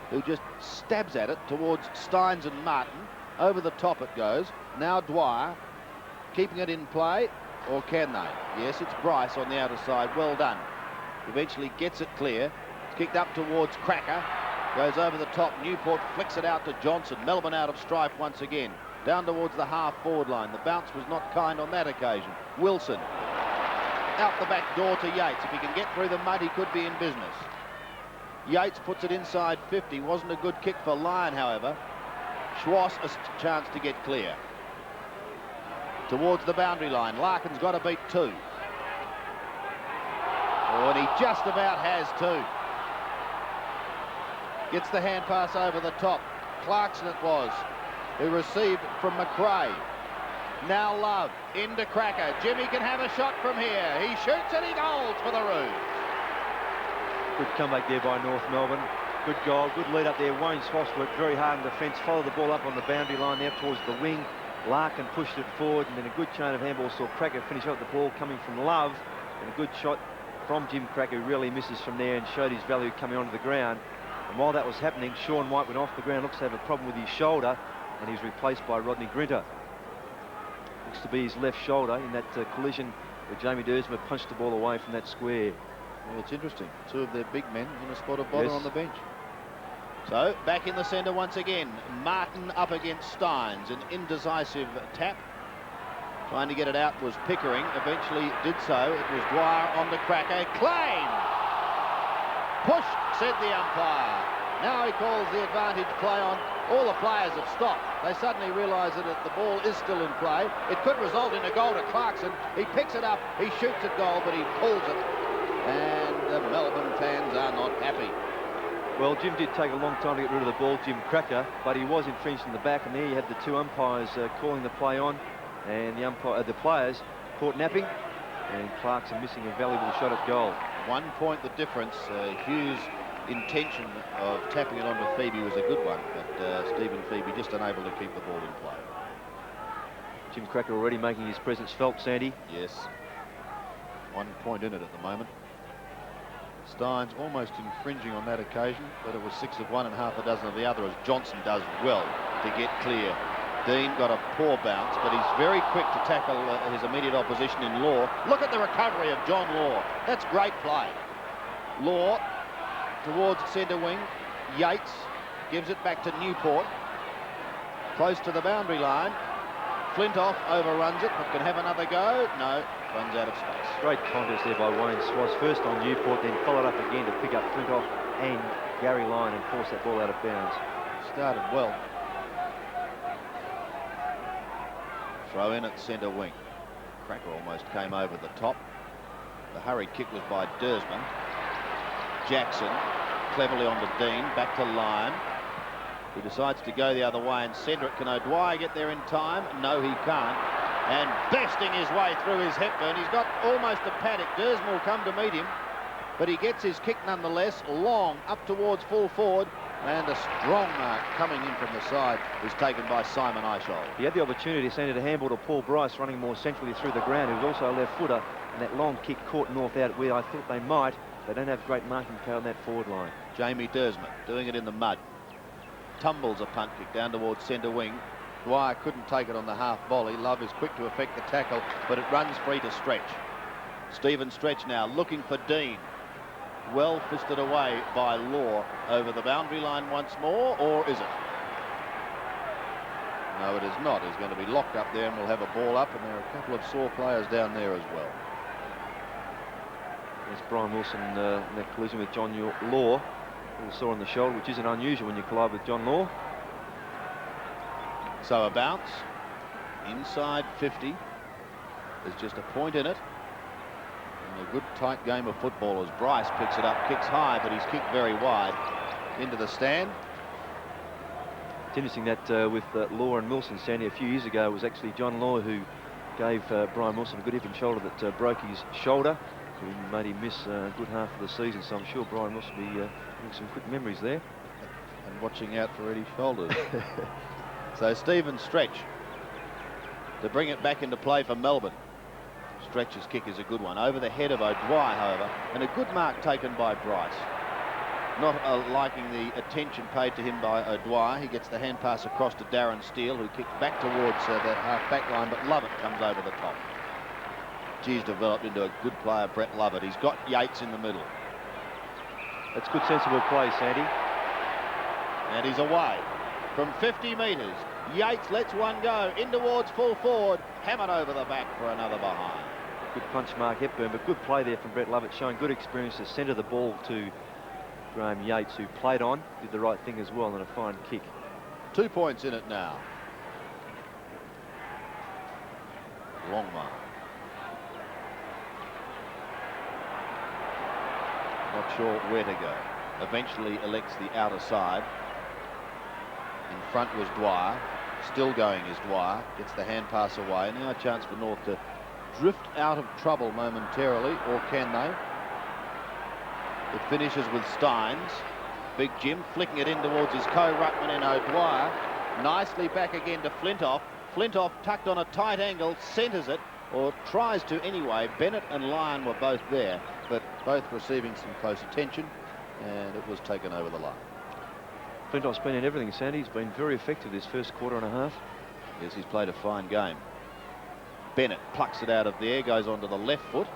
who just stabs at it towards Steins and Martin. Over the top it goes. Now Dwyer keeping it in play, or can they? Yes, it's Bryce on the outer side. Well done. Eventually gets it clear. It's kicked up towards Cracker. Goes over the top. Newport flicks it out to Johnson. Melbourne out of strife once again. Down towards the half-forward line. The bounce was not kind on that occasion. Wilson out the back door to Yates. If he can get through the mud, he could be in business. Yates puts it inside 50. Wasn't a good kick for Lyon, however. Schwass a chance to get clear. Towards the boundary line. Larkin's got to beat 2. Oh, and he just about has 2. Gets the hand pass over the top. Clarkson it was, who received from McRae. Now Love into Cracker. Jimmy can have a shot from here. He shoots and he goals for the Roos. Good comeback there by North Melbourne. Good goal, good lead up there. Wayne Schwass worked very hard in defence, followed the ball up on the boundary line there towards the wing. Larkin pushed it forward, and then a good chain of handballs saw Cracker finish up the ball coming from Love, and a good shot from Jim Cracker, who really misses from there and showed his value coming onto the ground. And while that was happening, Sean White went off the ground, looks to have a problem with his shoulder, and he's replaced by Rodney Grinter. Looks to be his left shoulder in that collision where Jamie Dersma punched the ball away from that square. Yeah, it's interesting. 2 of their big men in a spot of bother on the bench. So, back in the centre once again. Martin up against Steins. An indecisive tap. Trying to get it out was Pickering. Eventually did so. It was Dwyer on the Cracker. Claim! Push, said the umpire. Now he calls the advantage play on. All the players have stopped. They suddenly realise that the ball is still in play. It could result in a goal to Clarkson. He picks it up. He shoots at goal, but he pulls it. And the Melbourne fans are not happy. Well, Jim did take a long time to get rid of the ball, Jim Cracker, but he was infringed in the back, and there you had the 2 umpires calling the play on, and the players caught napping, and Clarkson missing a valuable shot at goal. 1 point the difference. Hughes' intention of tapping it onto Phoebe was a good one, but Stephen Phoebe just unable to keep the ball in play. Jim Cracker already making his presence felt, Sandy. Yes. 1 point in it at the moment. Steins almost infringing on that occasion, but it was 6 of one and half a dozen of the other, as Johnson does well to get clear. Dean got a poor bounce, but he's very quick to tackle his immediate opposition in Law. Look at the recovery of John Law. That's great play. Law towards centre wing. Yates gives it back to Newport. Close to the boundary line. Flintoff overruns it, but can have another go. No, runs out of space. Great contest there by Wayne Schwass. First on Newport, then followed up again to pick up Flintoff and Gary Lyon and force that ball out of bounds. Started well. Throw in at centre wing. Cracker almost came over the top. The hurried kick was by Dersman. Jackson cleverly on to Dean, back to Lyon, who decides to go the other way and centre it. Can O'Dwyer get there in time? No, he can't. And besting his way through his Hepburn. He's got almost a paddock. Dersman will come to meet him, but he gets his kick nonetheless. Long up towards full forward, and a strong mark coming in from the side is taken by Simon Eishold. He had the opportunity to send it a handball to Paul Bryce, running more centrally through the ground, who was also a left footer, and that long kick caught North out where I thought they might. They don't have great marking power on that forward line. Jamie Dersman doing it in the mud. Tumbles a punt kick down towards centre wing. Dwyer couldn't take it on the half volley. Love is quick to effect the tackle, but it runs free to Stretch. Stephen Stretch now looking for Dean. Well fisted away by Law over the boundary line once more, or is it? No, it is not. He's going to be locked up there, and we'll have a ball up, and there are a couple of sore players down there as well. There's Brian Wilson in that collision with John Law. A little sore on the shoulder, which isn't unusual when you collide with John Law. So a bounce inside 50. There's just a point in it. And a good tight game of football as Bryce picks it up, kicks high, but he's kicked very wide into the stand. It's interesting that with Law and Wilson, Sandy, a few years ago, it was actually John Law who gave Brian Wilson a good hip and shoulder that broke his shoulder. Who made him miss a good half of the season, so I'm sure Brian must be having some quick memories there. And watching out for Eddie's shoulders. So Stephen Stretch to bring it back into play for Melbourne. Stretch's kick is a good one. Over the head of O'Dwyer, however, and a good mark taken by Bryce. Not liking the attention paid to him by O'Dwyer. He gets the hand pass across to Darren Steele, who kicks back towards the half-back line, but Lovett comes over the top. He's developed into a good player, Brett Lovett. He's got Yates in the middle. That's good, sensible play, Sandy. And he's away from 50 metres. Yates lets one go in towards full forward. Hammered over the back for another behind. Good punch, Mark Hepburn, but good play there from Brett Lovett, showing good experience to centre the ball to Graham Yates, who played on, did the right thing as well, and a fine kick. 2 points in it now. Long mark. Not sure where to go. Eventually elects the outer side. In front was Dwyer. Still going is Dwyer. Gets the hand pass away. Now a chance for North to drift out of trouble momentarily, or can they? It finishes with Steins. Big Jim flicking it in towards his co-ruckman in O'Dwyer. Nicely back again to Flintoff. Flintoff tucked on a tight angle, centres it, or tries to anyway. Bennett and Lyon were both there, but both receiving some close attention, and it was taken over the line. Flintoff's been in everything, Sandy. He's been very effective this first quarter and a half. Yes, he's played a fine game. Bennett plucks it out of the air, goes onto the left foot.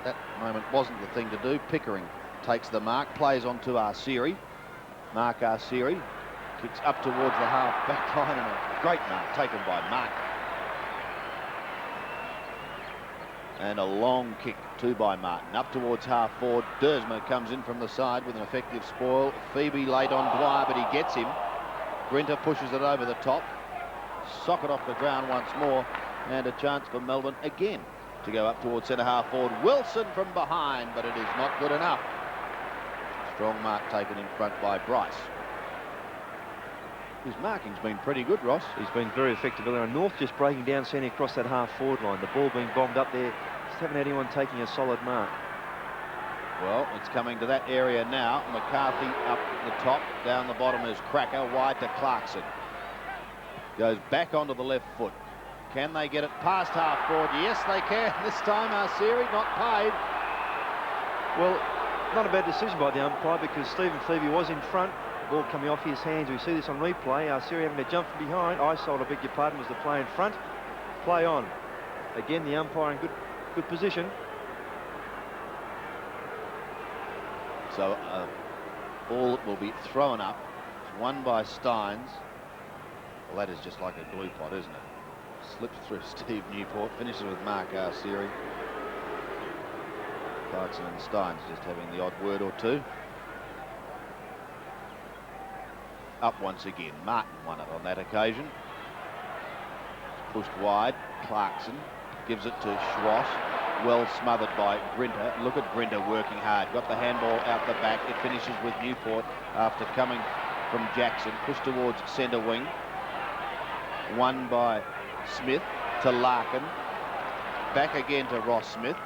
That moment wasn't the thing to do. Pickering takes the mark, plays on to Arsieri. Mark Arsieri kicks up towards the half back line, and a great mark taken by Mark. And a long kick too by Martin. Up towards half forward. Dersma comes in from the side with an effective spoil. Phoebe late on Dwyer, but he gets him. Grinter pushes it over the top. Socket off the ground once more, and a chance for Melbourne again to go up towards centre half forward. Wilson from behind, but it is not good enough. Strong mark taken in front by Bryce. His marking's been pretty good, Ross. He's been very effective earlier. North just breaking down, sending across that half forward line. The ball being bombed up there. Just haven't had anyone taking a solid mark. Well, it's coming to that area now. McCarthy up the top. Down the bottom is Cracker. Wide to Clarkson. Goes back onto the left foot. Can they get it past half forward? Yes, they can. This time Arsieri not paid. Well, not a bad decision by the umpire, because Stephen Phoebe was in front. The ball coming off his hands. We see this on replay. Arsieri having to jump from behind. Isold, I beg your pardon, was the play in front. Play on. Again, the umpire in good position. So ball that will be thrown up. It's won by Steins. Well, that is just like a glue pot, isn't it? Slips through Steve Newport, finishes with Mark Arsieri. Clarkson and Steins just having the odd word or two. Up once again. Martin won it on that occasion. Pushed wide. Clarkson gives it to Schwass. Well smothered by Grinter. Look at Grinter working hard. Got the handball out the back. It finishes with Newport after coming from Jackson. Pushed towards centre wing. Won by Smith to Larkin. Back again to Ross Smith.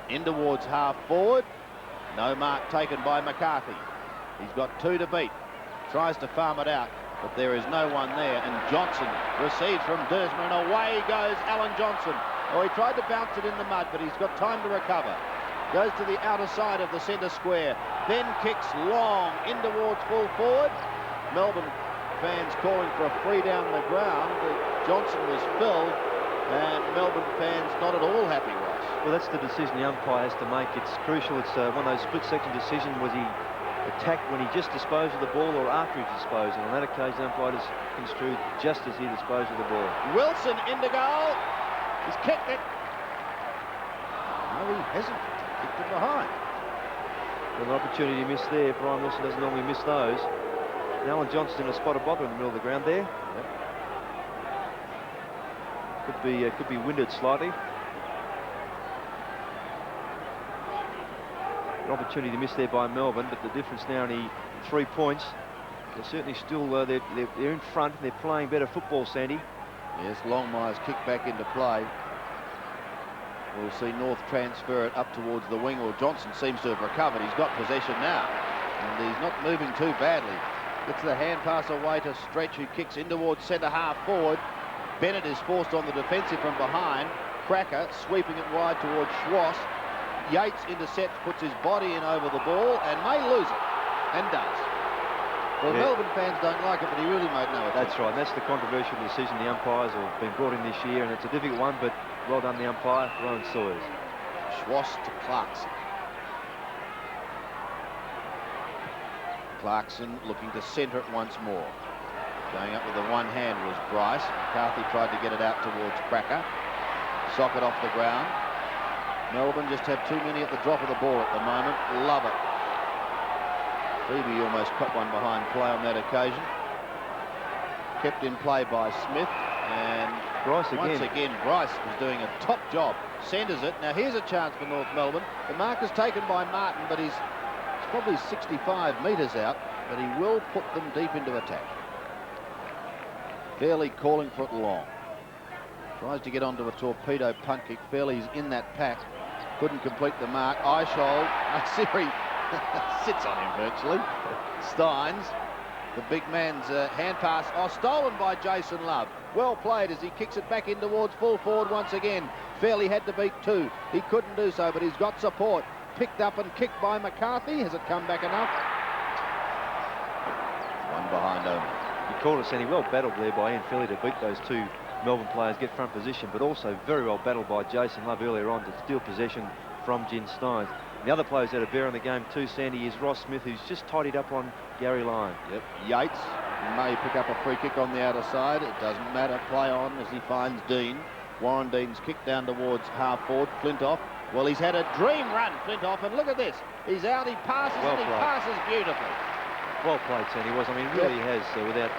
In towards half forward. No mark taken by McCarthy. He's got two to beat. Tries to farm it out, but there is no one there. And Johnson receives from Dersma, and away goes Alan Johnson. Oh, he tried to bounce it in the mud, but he's got time to recover. Goes to the outer side of the centre square. Then kicks long in towards full forward. Melbourne fans calling for a free down the ground. Johnson was filled, and Melbourne fans not at all happy, Ross. Well, that's the decision the umpire has to make. It's crucial. It's one of those split-second decisions. Was he attacked when he just disposed of the ball, or after he disposed? And on that occasion, the umpire is construed just as he disposed of the ball. Wilson into goal. He's kicked it. No, he hasn't. Kicked it behind. Well, an opportunity missed there. Brian Wilson doesn't normally miss those. And Alan Johnson in a spot of bother in the middle of the ground there. Yep. Could be winded slightly. An opportunity missed there by Melbourne, but the difference now only 3 points. They're certainly still they're in front, and they're playing better football, Sandy. Yes, Longmire's kicked back into play. We'll see North transfer it up towards the wing. Well, Johnson seems to have recovered. He's got possession now, and he's not moving too badly. Gets the hand pass away to Stretch, who kicks in towards centre half forward. Bennett is forced on the defensive from behind. Cracker sweeping it wide towards Schwass. Yates intercepts, puts his body in over the ball, and may lose it, and does. Well, yeah. Melbourne fans don't like it, but he really made no attempt. That's right, and that's the controversial decision. The umpires have been brought in this year, and it's a difficult one, but Well done, the umpire, Rowan Sawyers. Schwass to Clarkson. Clarkson looking to centre it once more. Going up with the one hand was Bryce. McCarthy tried to get it out towards Cracker. Socket off the ground. Melbourne just have too many at the drop of the ball at the moment. Love it. Phoebe almost got one behind play on that occasion. Kept in play by Smith, and Bryce once again Bryce is doing a top job. Centres it. Now here's a chance for North Melbourne. The mark is taken by Martin, but he's probably 65 metres out, but he will put them deep into attack. Fairley calling for it long. Tries to get onto a torpedo punt kick. Fairley's in that pack. Couldn't complete the mark. Eishold, Siri sits on him virtually. Steins, the big man's hand pass. Oh, stolen by Jason Love. Well played as he kicks it back in towards full forward once again. Fairley had to beat two. He couldn't do so, but he's got support. Picked up and kicked by McCarthy. Has it come back enough? One behind Omen. You called it, Sandy. Well battled there by Ian Fairley to beat those two Melbourne players, get front position, but also very well battled by Jason Love earlier on to steal possession from Jin Steins. And the other players that are bear on the game too, Sandy, is Ross Smith, who's just tidied up on Gary Lyon. Yep. Yates may pick up a free kick on the outer side. It doesn't matter. Play on as he finds Dean. Warren Dean's kick down towards half forward. Flintoff. Well, he's had a dream run, Flintoff, and look at this. He's out, he passes, well and he passes beautifully. Well played, Sandy was. I mean, really has, without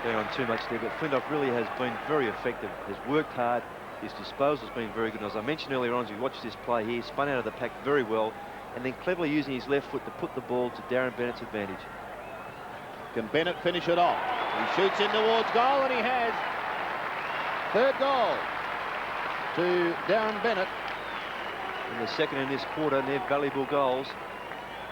going on too much there, but Flintoff really has been very effective, has worked hard. His disposal's been very good. And as I mentioned earlier on, as we watched this play here, spun out of the pack very well, and then cleverly using his left foot to put the ball to Darren Bennett's advantage. Can Bennett finish it off? He shoots in towards goal, and he has. Third goal to Darren Bennett. In the second in this quarter, and they're valuable goals,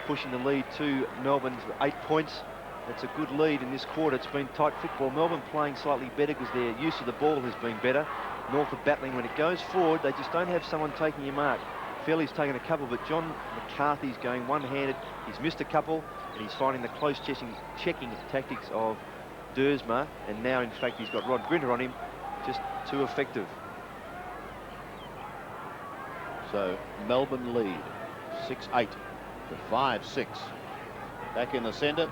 pushing the lead to Melbourne for 8 points. That's a good lead in this quarter. It's been tight football. Melbourne playing slightly better because their use of the ball has been better. North are battling. When it goes forward, they just don't have someone taking your mark. Fairley's taken a couple, but John McCarthy's going one-handed. He's missed a couple, and he's finding the close checking tactics of Dersma, and now, in fact, he's got Rod Grinter on him, just too effective. So Melbourne lead 6-8 to 5-6. Back in the centre.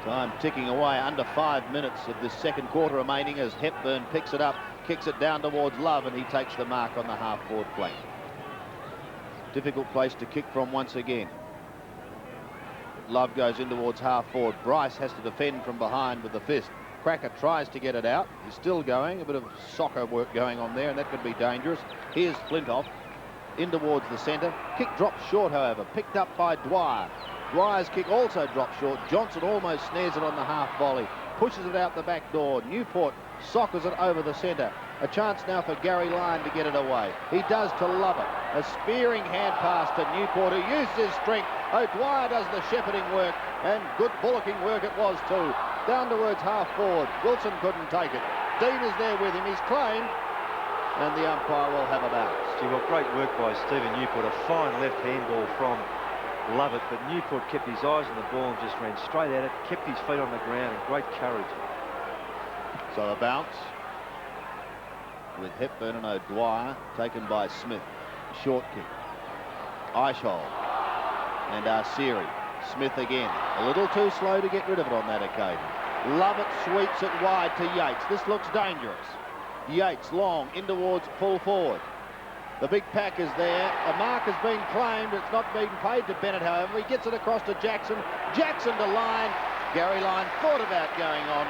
Time ticking away, under 5 minutes of this second quarter remaining as Hepburn picks it up, kicks it down towards Love, and he takes the mark on the half-forward flank. Difficult place to kick from once again. Love goes in towards half-forward. Bryce has to defend from behind with the fist. Cracker tries to get it out. He's still going. A bit of soccer work going on there, and that could be dangerous. Here's Flintoff in towards the centre. Kick drops short, however, picked up by Dwyer. Dwyer's kick also drops short. Johnson almost snares it on the half volley. Pushes it out the back door. Newport soccers it over the centre. A chance now for Gary Lyon to get it away. He does to Lovett. A spearing hand pass to Newport, who uses his strength. O'Dwyer does the shepherding work, and good bullocking work it was too. Down towards half forward. Wilson couldn't take it. Dean is there with him. He's claimed, and the umpire will have a bounce. Gee, well, great work by Stephen Newport. A fine left handball from Lovett, but Newport kept his eyes on the ball and just ran straight at it, kept his feet on the ground, and great courage. So a bounce with Hepburn and O'Dwyer, taken by Smith. Short kick. Eishold and Arceri. Smith again. A little too slow to get rid of it on that occasion. Lovett sweeps it wide to Yates. This looks dangerous. Yates long in towards full forward. The big pack is there. A mark has been claimed. It's not being paid to Bennett, however. He gets it across to Jackson. Jackson to Lyon. Gary Lyon thought about going on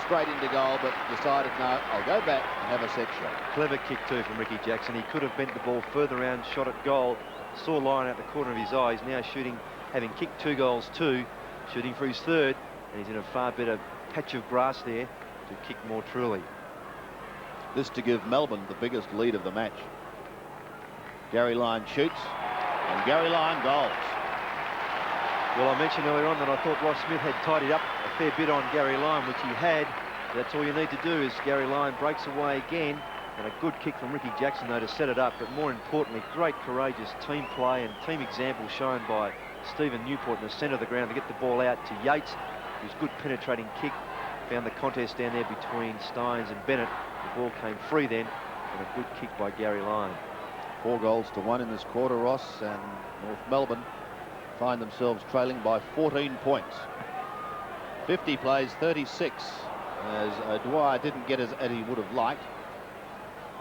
straight into goal, but decided, no, I'll go back and have a set shot. Clever kick too from Ricky Jackson. He could have bent the ball further around, shot at goal. Saw Lyon out the corner of his eye. He's now shooting, having kicked 2 goals too, shooting for his third, and he's in a far better patch of grass there to kick more truly. This to give Melbourne the biggest lead of the match. Gary Lyon shoots, and Gary Lyon goals. Well, I mentioned earlier on that I thought Ross Smith had tidied up a fair bit on Gary Lyon, which he had. That's all you need to do is Gary Lyon breaks away again, and a good kick from Ricky Jackson, though, to set it up. But more importantly, great courageous team play and team example shown by Stephen Newport in the centre of the ground to get the ball out to Yates, whose good penetrating kick found the contest down there between Steins and Bennett. The ball came free then And a good kick by Gary Lyon. 4 goals to 1 in this quarter, Ross, and North Melbourne find themselves trailing by 14 points. 50 plays 36, as Dwyer didn't get as he would have liked.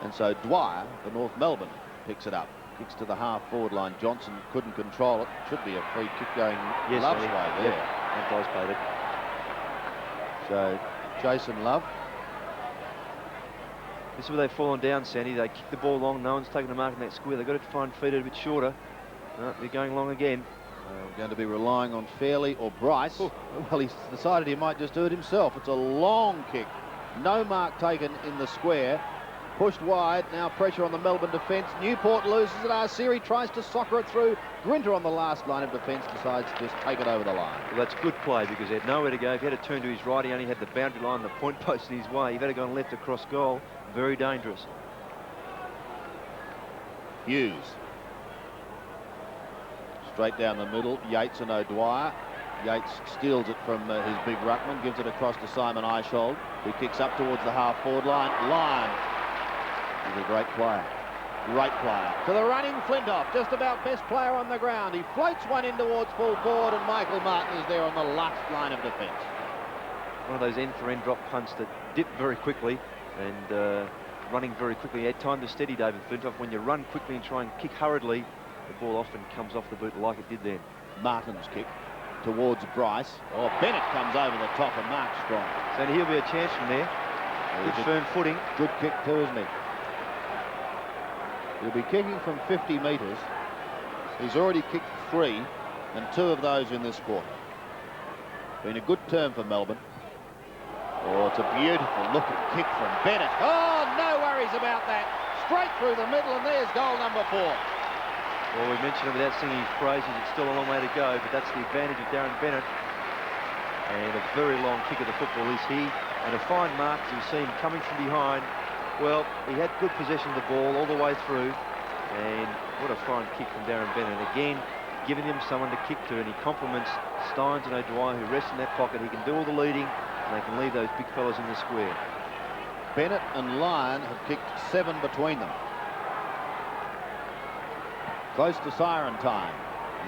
And so Dwyer, for North Melbourne, picks it up. Kicks to the half-forward line. Johnson couldn't control it. Should be a free kick going Love's way there. Yeah, and Doz played it. So Jason Love. This is where they've fallen down, Sandy. They kick the ball long. No one's taking the mark in that square. They've got to find feet a bit shorter. They're going long again. We're going to be relying on Fairley or Bryce. Ooh. Well, he's decided he might just do it himself. It's a long kick. No mark taken in the square. Pushed wide. Now pressure on the Melbourne defence. Newport loses it. Arsiri tries to soccer it through. Grinter on the last line of defence decides to just take it over the line. Well, that's good play because he had nowhere to go. If he had to turn to his right, he only had the boundary line, the point post in his way. If he had gone left across goal, very dangerous. Hughes. Straight down the middle. Yates and O'Dwyer. Yates steals it from his big ruckman, gives it across to Simon Eishold, who kicks up towards the half-forward line. Lyon. He's a great player. Great player. To the running Flintoff, just about best player on the ground. He floats one in towards full forward, and Michael Martin is there on the last line of defence. One of those end-for-end drop punts that dip very quickly and running very quickly. He had time to steady David Flintoff. When you run quickly and try and kick hurriedly, the ball often comes off the boot like it did then. Martin's kick towards Bryce. Oh, Bennett comes over the top and marks strong. So he'll be a chance from there. Good firm footing. Good kick too, isn't he? He'll be kicking from 50 metres. He's already kicked 3, and 2 of those in this quarter. Been a good term for Melbourne. Oh, it's a beautiful looking kick from Bennett. Oh, no worries about that. Straight through the middle, and there's goal number 4. Well, we mentioned it without singing his praises. It's still a long way to go, but that's the advantage of Darren Bennett. And a very long kick of the football is he. And a fine mark, as you see him coming from behind. Well, he had good possession of the ball all the way through. And what a fine kick from Darren Bennett. Again, giving him someone to kick to, and he compliments Steins and O'Dwyer, who rest in that pocket. He can do all the leading, and they can leave those big fellas in the square. Bennett and Lyon have kicked 7 between them. Close to siren time.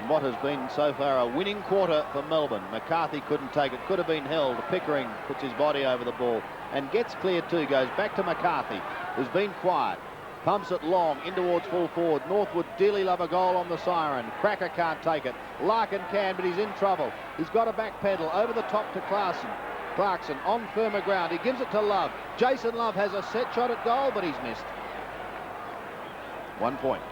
In what has been so far a winning quarter for Melbourne. McCarthy couldn't take it, could have been held. Pickering puts his body over the ball and gets clear too. Goes back to McCarthy, who's been quiet. Pumps it long in towards full forward. Northwood dearly love a goal on the siren. Cracker can't take it. Larkin can, but he's in trouble. He's got a back pedal over the top to Clarkson on firmer ground. He gives it to Love. Jason Love has a set shot at goal, but he's missed. 1 point.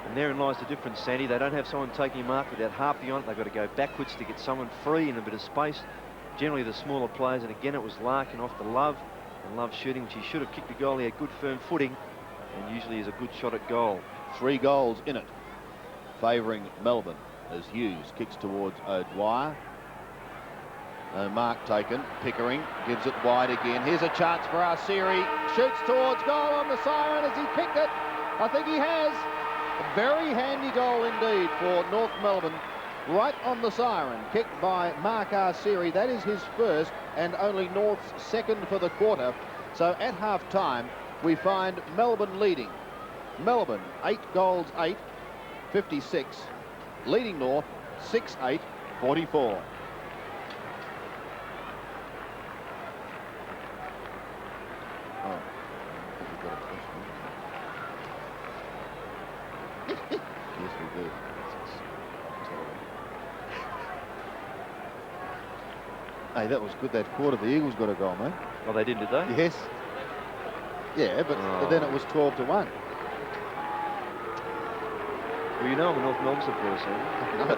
And therein lies the difference, Sandy. They don't have someone taking a mark without half beyond it. They've got to go backwards to get someone free in a bit of space. Generally the smaller players, and again it was Larkin off to Love, and Love shooting, which he should have kicked the goal. He had good firm footing, and usually is a good shot at goal. 3 goals in it, favouring Melbourne, as Hughes kicks towards O'Dwyer. No mark taken. Pickering gives it wide again. Here's a chance for Arsiri. Shoots towards goal on the siren. Has he kicked it? I think he has. A very handy goal indeed for North Melbourne. Right on the siren. Kicked by Mark Arsiri. That is his first and only North's second for the quarter. So at half-time, we find Melbourne leading. Melbourne, 8 goals, 8, 56. Leading North, 6-8, 44. Oh, we've got a question. Yes, we do. Hey, that was good, that quarter. The Eagles got a goal, mate. Oh, they did they? Yes. Yeah, but then it was 12-1. Well, you know I'm a North Melbourne supporter, so. A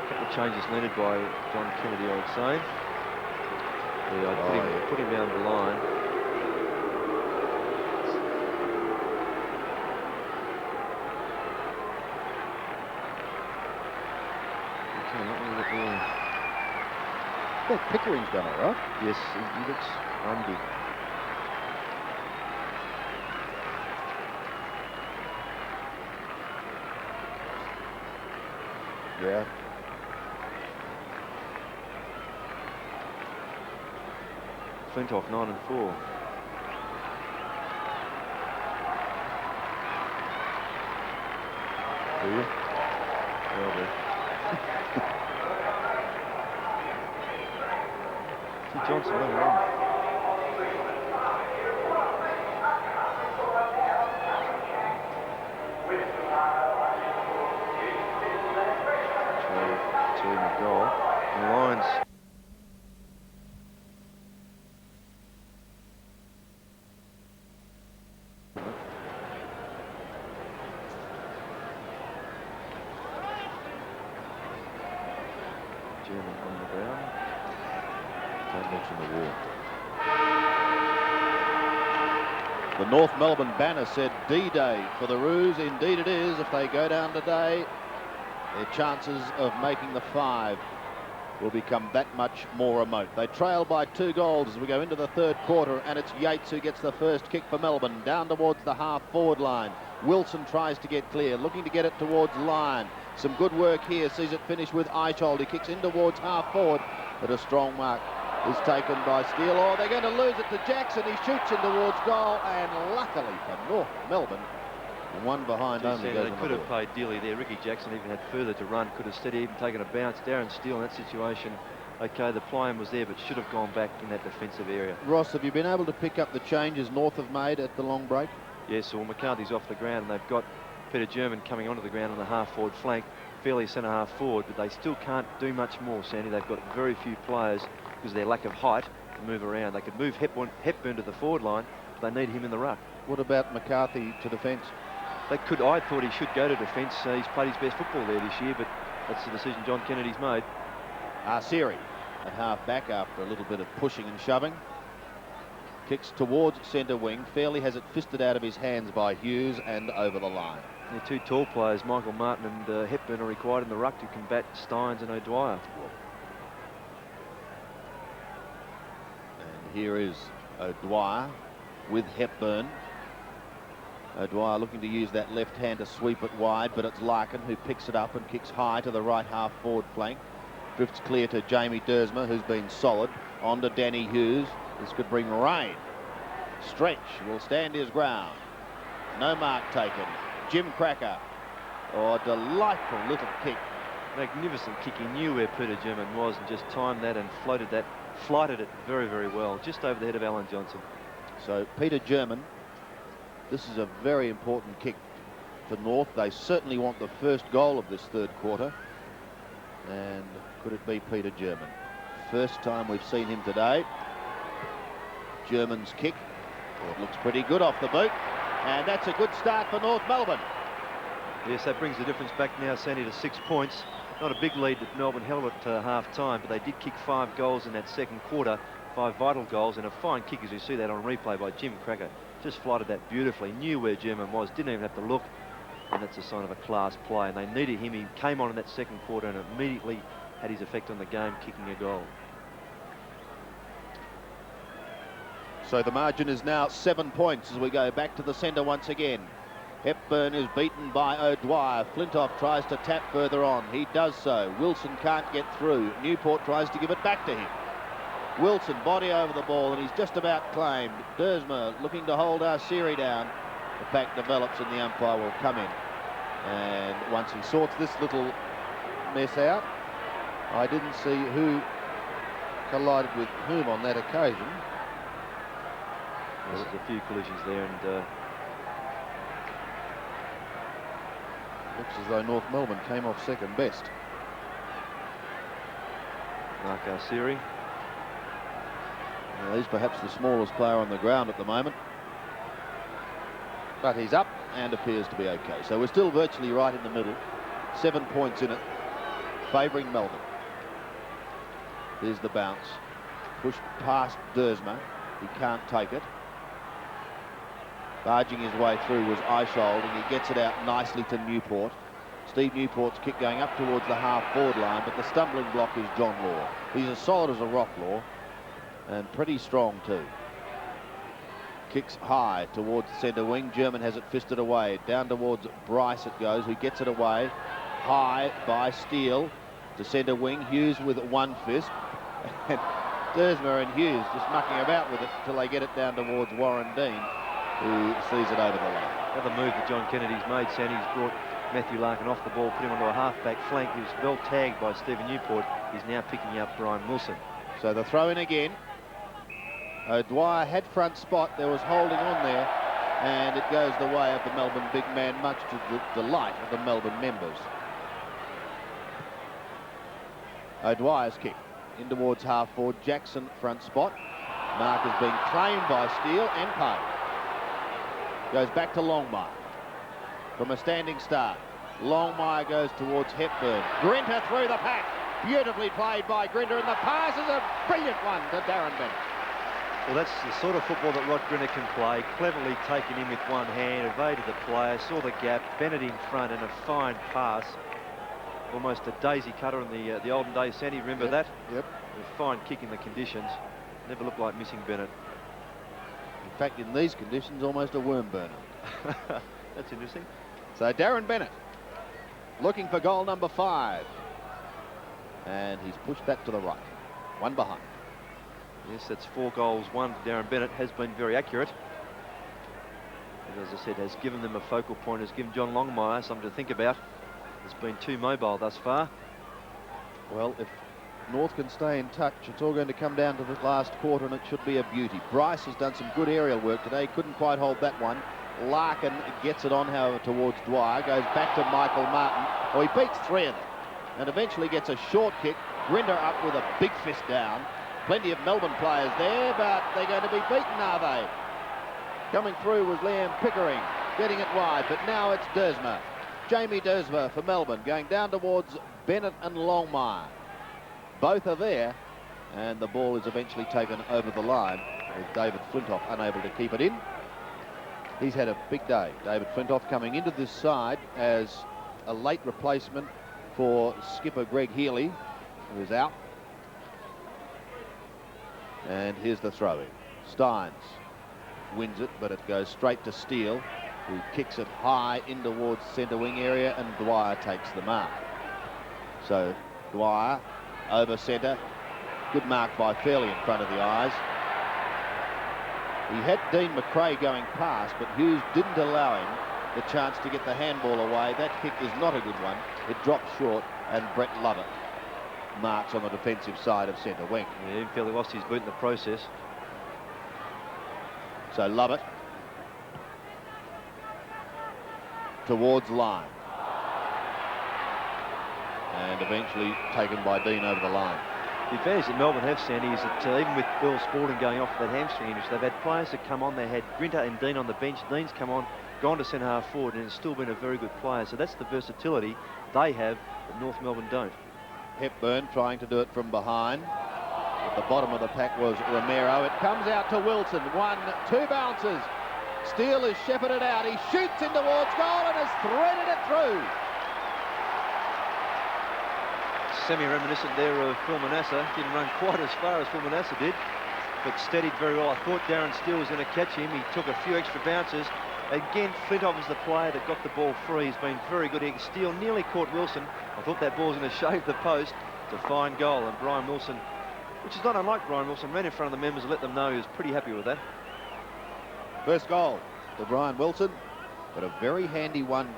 couple of changes needed by John Kennedy, I would say. Yeah, I'd put him down the line. Yeah, Pickering's done all right. Yes, he looks unbig. Yeah. Flintoff 9 and 4. Do you? Well, T. Johnson, number 1. To the goal. The Lions. German on the ground. Don't mention the war. The North Melbourne banner said D-Day for the Roos. Indeed it is. If they go down today, their chances of making the 5 will become that much more remote. They trail by 2 goals as we go into the 3rd quarter, and it's Yates who gets the first kick for Melbourne, down towards the half-forward line. Wilson tries to get clear, looking to get it towards Lyon. Some good work here, sees it finish with Eichhold. He kicks in towards half-forward, but a strong mark is taken by Steele. Oh, they're going to lose it to Jackson. He shoots in towards goal, and luckily for North Melbourne, one behind only goes They could have played dearly there. Ricky Jackson even had further to run, could have steady, even taken a bounce. Darren Steele in that situation, okay, the ply-in was there, but should have gone back in that defensive area. Ross, have you been able to pick up the changes North have made at the long break? Yes, well, McCarthy's off the ground, and they've got Peter German coming onto the ground on the half-forward flank, fairly centre-half forward, but they still can't do much more, Sandy. They've got very few players because of their lack of height to move around. They could move Hepburn to the forward line, but they need him in the ruck. What about McCarthy to defence? They could. I thought he should go to defence. He's played his best football there this year, but that's the decision John Kennedy's made. Siri at half-back after a little bit of pushing and shoving. Kicks towards centre wing. Fairley has it fisted out of his hands by Hughes and over the line. The 2 tall players, Michael Martin and Hepburn, are required in the ruck to combat Steins and O'Dwyer. And here is O'Dwyer with Hepburn. O'Dwyer looking to use that left hand to sweep it wide, but it's Larkin who picks it up and kicks high to the right half forward flank. Drifts clear to Jamie Dersma, who's been solid. On to Danny Hughes. This could bring rain. Stretch will stand his ground. No mark taken. Jim Cracker. Oh, delightful little kick. Magnificent kick. He knew where Peter German was and just timed that and flighted it very, very well, just over the head of Alan Johnson. So Peter German, this is a very important kick for North. They certainly want the first goal of this 3rd quarter. And could it be Peter German? First time we've seen him today. German's kick. Oh, it looks pretty good off the boot. And that's a good start for North Melbourne. Yes, that brings the difference back now, Sandy, to 6 points. Not a big lead that Melbourne held at half-time, but they did kick 5 goals in that 2nd quarter. 5 vital goals, and a fine kick, as you see that on replay by Jim Cracker. Just flighted that beautifully, knew where German was, didn't even have to look, and that's a sign of a class play. And they needed him. He came on in that 2nd quarter and immediately had his effect on the game, kicking a goal. So the margin is now 7 points as we go back to the centre once again. Hepburn is beaten by O'Dwyer. Flintoff tries to tap further on. He does so. Wilson can't get through. Newport tries to give it back to him. Wilson body over the ball, and he's just about claimed. Dersma looking to hold Siri down. The pack develops and the umpire will come in. And once he sorts this little mess out, I didn't see who collided with whom on that occasion. There's a few collisions there, and looks as though North Melbourne came off second best. Mark Siri. Well, he's perhaps the smallest player on the ground at the moment, but he's up and appears to be okay. So we're still virtually right in the middle. 7 points in it, favouring Melbourne. There's the bounce. Pushed past Dersma. He can't take it. Barging his way through was Eichhold, and he gets it out nicely to Newport. Steve Newport's kick going up towards the half-forward line, but the stumbling block is John Law. He's as solid as a rock, Law, and pretty strong too. Kicks high towards the centre wing. German has it fisted away. Down towards Bryce it goes, who gets it away. High by Steele to centre wing. Hughes with one fist. And Dersmer and Hughes just mucking about with it until they get it down towards Warren Dean, who sees it over the line. Another move that John Kennedy's made, Sandy. He's brought Matthew Larkin off the ball, put him onto a half-back flank. He was well tagged by Stephen Newport. He's now picking up Brian Wilson. So the throw in again. O'Dwyer had front spot. There was holding on there, and it goes the way of the Melbourne big man, much to the delight of the Melbourne members. O'Dwyer's kick in towards half forward. Jackson front spot. Mark has been claimed by Steele and paid. Goes back to Longmire from a standing start. Longmire goes towards Hepburn. Grinter through the pack. Beautifully played by Grinter, and the pass is a brilliant one to Darren Bennett. Well, that's the sort of football that Rod Grinter can play. Cleverly taken in with one hand, evaded the player, saw the gap, Bennett in front, and a fine pass. Almost a daisy cutter in the olden days. Sandy, remember that? Yep. A fine kick in the conditions. Never looked like missing Bennett. In fact, in these conditions, almost a worm burner. That's interesting. So Darren Bennett looking for goal number 5. And he's pushed that to the right. One behind. Yes, that's 4 goals. 1 for Darren Bennett. Has been very accurate. And as I said, has given them a focal point, has given John Longmire something to think about. Has been too mobile thus far. Well, if North can stay in touch, it's all going to come down to the last quarter, and it should be a beauty. Bryce has done some good aerial work today. Couldn't quite hold that one. Larkin gets it on, however, towards Dwyer. Goes back to Michael Martin. Oh, he beats 3 of them. And eventually gets a short kick. Grinter up with a big fist down. Plenty of Melbourne players there, but they're going to be beaten, are they? Coming through was Liam Pickering, getting it wide, but now it's Dersmer. Jamie Dersmer for Melbourne, going down towards Bennett and Longmire. Both are there, and the ball is eventually taken over the line with David Flintoff unable to keep it in. He's had a big day. David Flintoff coming into this side as a late replacement for skipper Greg Healy, who is out. And here's the throw-in. Steins wins it, but it goes straight to Steele, who kicks it high in towards centre wing area, and Dwyer takes the mark. So Dwyer over centre. Good mark by Fairley in front of the eyes. He had Dean McRae going past, but Hughes didn't allow him the chance to get the handball away. That kick is not a good one. It drops short, and Brett Lovett marks on the defensive side of centre wing. Yeah, Fairley lost his boot in the process. So Lovett towards line. And eventually taken by Dean over the line. The advantage that Melbourne have, Sandy, is that even with Earl Spalding going off that hamstring injury, they've had players that come on. They had Grinter and Dean on the bench. Dean's come on, gone to centre half forward, and has still been a very good player. So that's the versatility they have that North Melbourne don't. Hepburn trying to do it from behind. At the bottom of the pack was Romero. It comes out to Wilson. 1, 2 bounces. Steele is shepherded out. He shoots in towards goal and has threaded it through. Semi-reminiscent there of Phil Manasseh. Didn't run quite as far as Phil Manasseh did, but steadied very well. I thought Darren Steele was going to catch him. He took a few extra bounces. Again, Flintoff was the player that got the ball free. He's been very good. Steele nearly caught Wilson. I thought that ball was going to shave the post. It's a fine goal, and Brian Wilson, which is not unlike Brian Wilson, ran in front of the members and let them know he was pretty happy with that. First goal to Brian Wilson, but a very handy one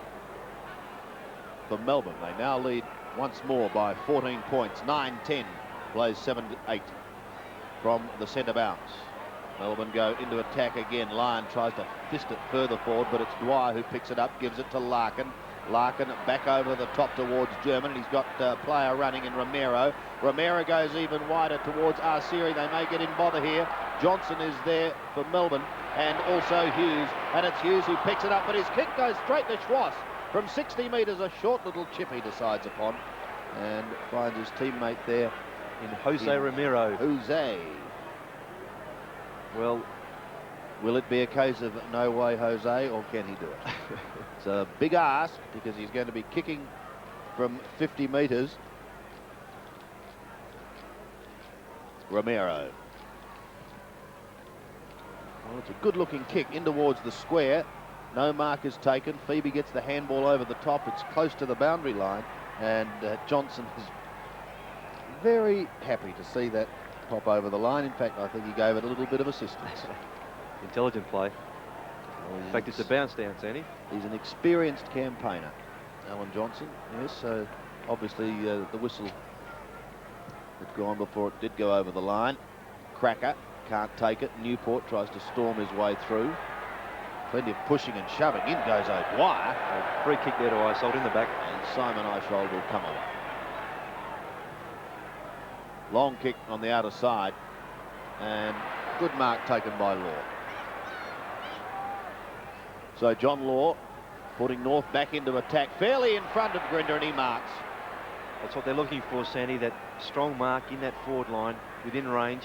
for Melbourne. They now lead once more by 14 points. 9-10, plays 7-8 from the centre bounce. Melbourne go into attack again. Lyon tries to fist it further forward, but it's Dwyer who picks it up, gives it to Larkin. Larkin back over the top towards German. He's got a player running in Romero. Romero goes even wider towards Arceri. They may get in bother here. Johnson is there for Melbourne, and also Hughes. And it's Hughes who picks it up, but his kick goes straight to Schwass. From 60 metres, a short little chip he decides upon, and finds his teammate there in Jose Romero. Jose. Well, will it be a case of no way Jose, or can he do it? It's a big ask, because he's going to be kicking from 50 metres. Romero. Well, it's a good looking kick in towards the square. No mark is taken. Phoebe gets the handball over the top. It's close to the boundary line, and Johnson is very happy to see that pop over the line. In fact, I think he gave it a little bit of assistance. Intelligent play. Well, In fact, it's a bounce down, Sandy. He's an experienced campaigner, Alan Johnson. Yes, so obviously the whistle had gone before it did go over the line. Cracker can't take it. Newport tries to storm his way through. Plenty of pushing and shoving. In goes O'Dwyer. A free kick there to Isold in the back. And Simon Eishold will come on. Long kick on the outer side. And good mark taken by Law. So John Law putting North back into attack. Fairly in front of Grinder, and he marks. That's what they're looking for, Sandy. That strong mark in that forward line, within range.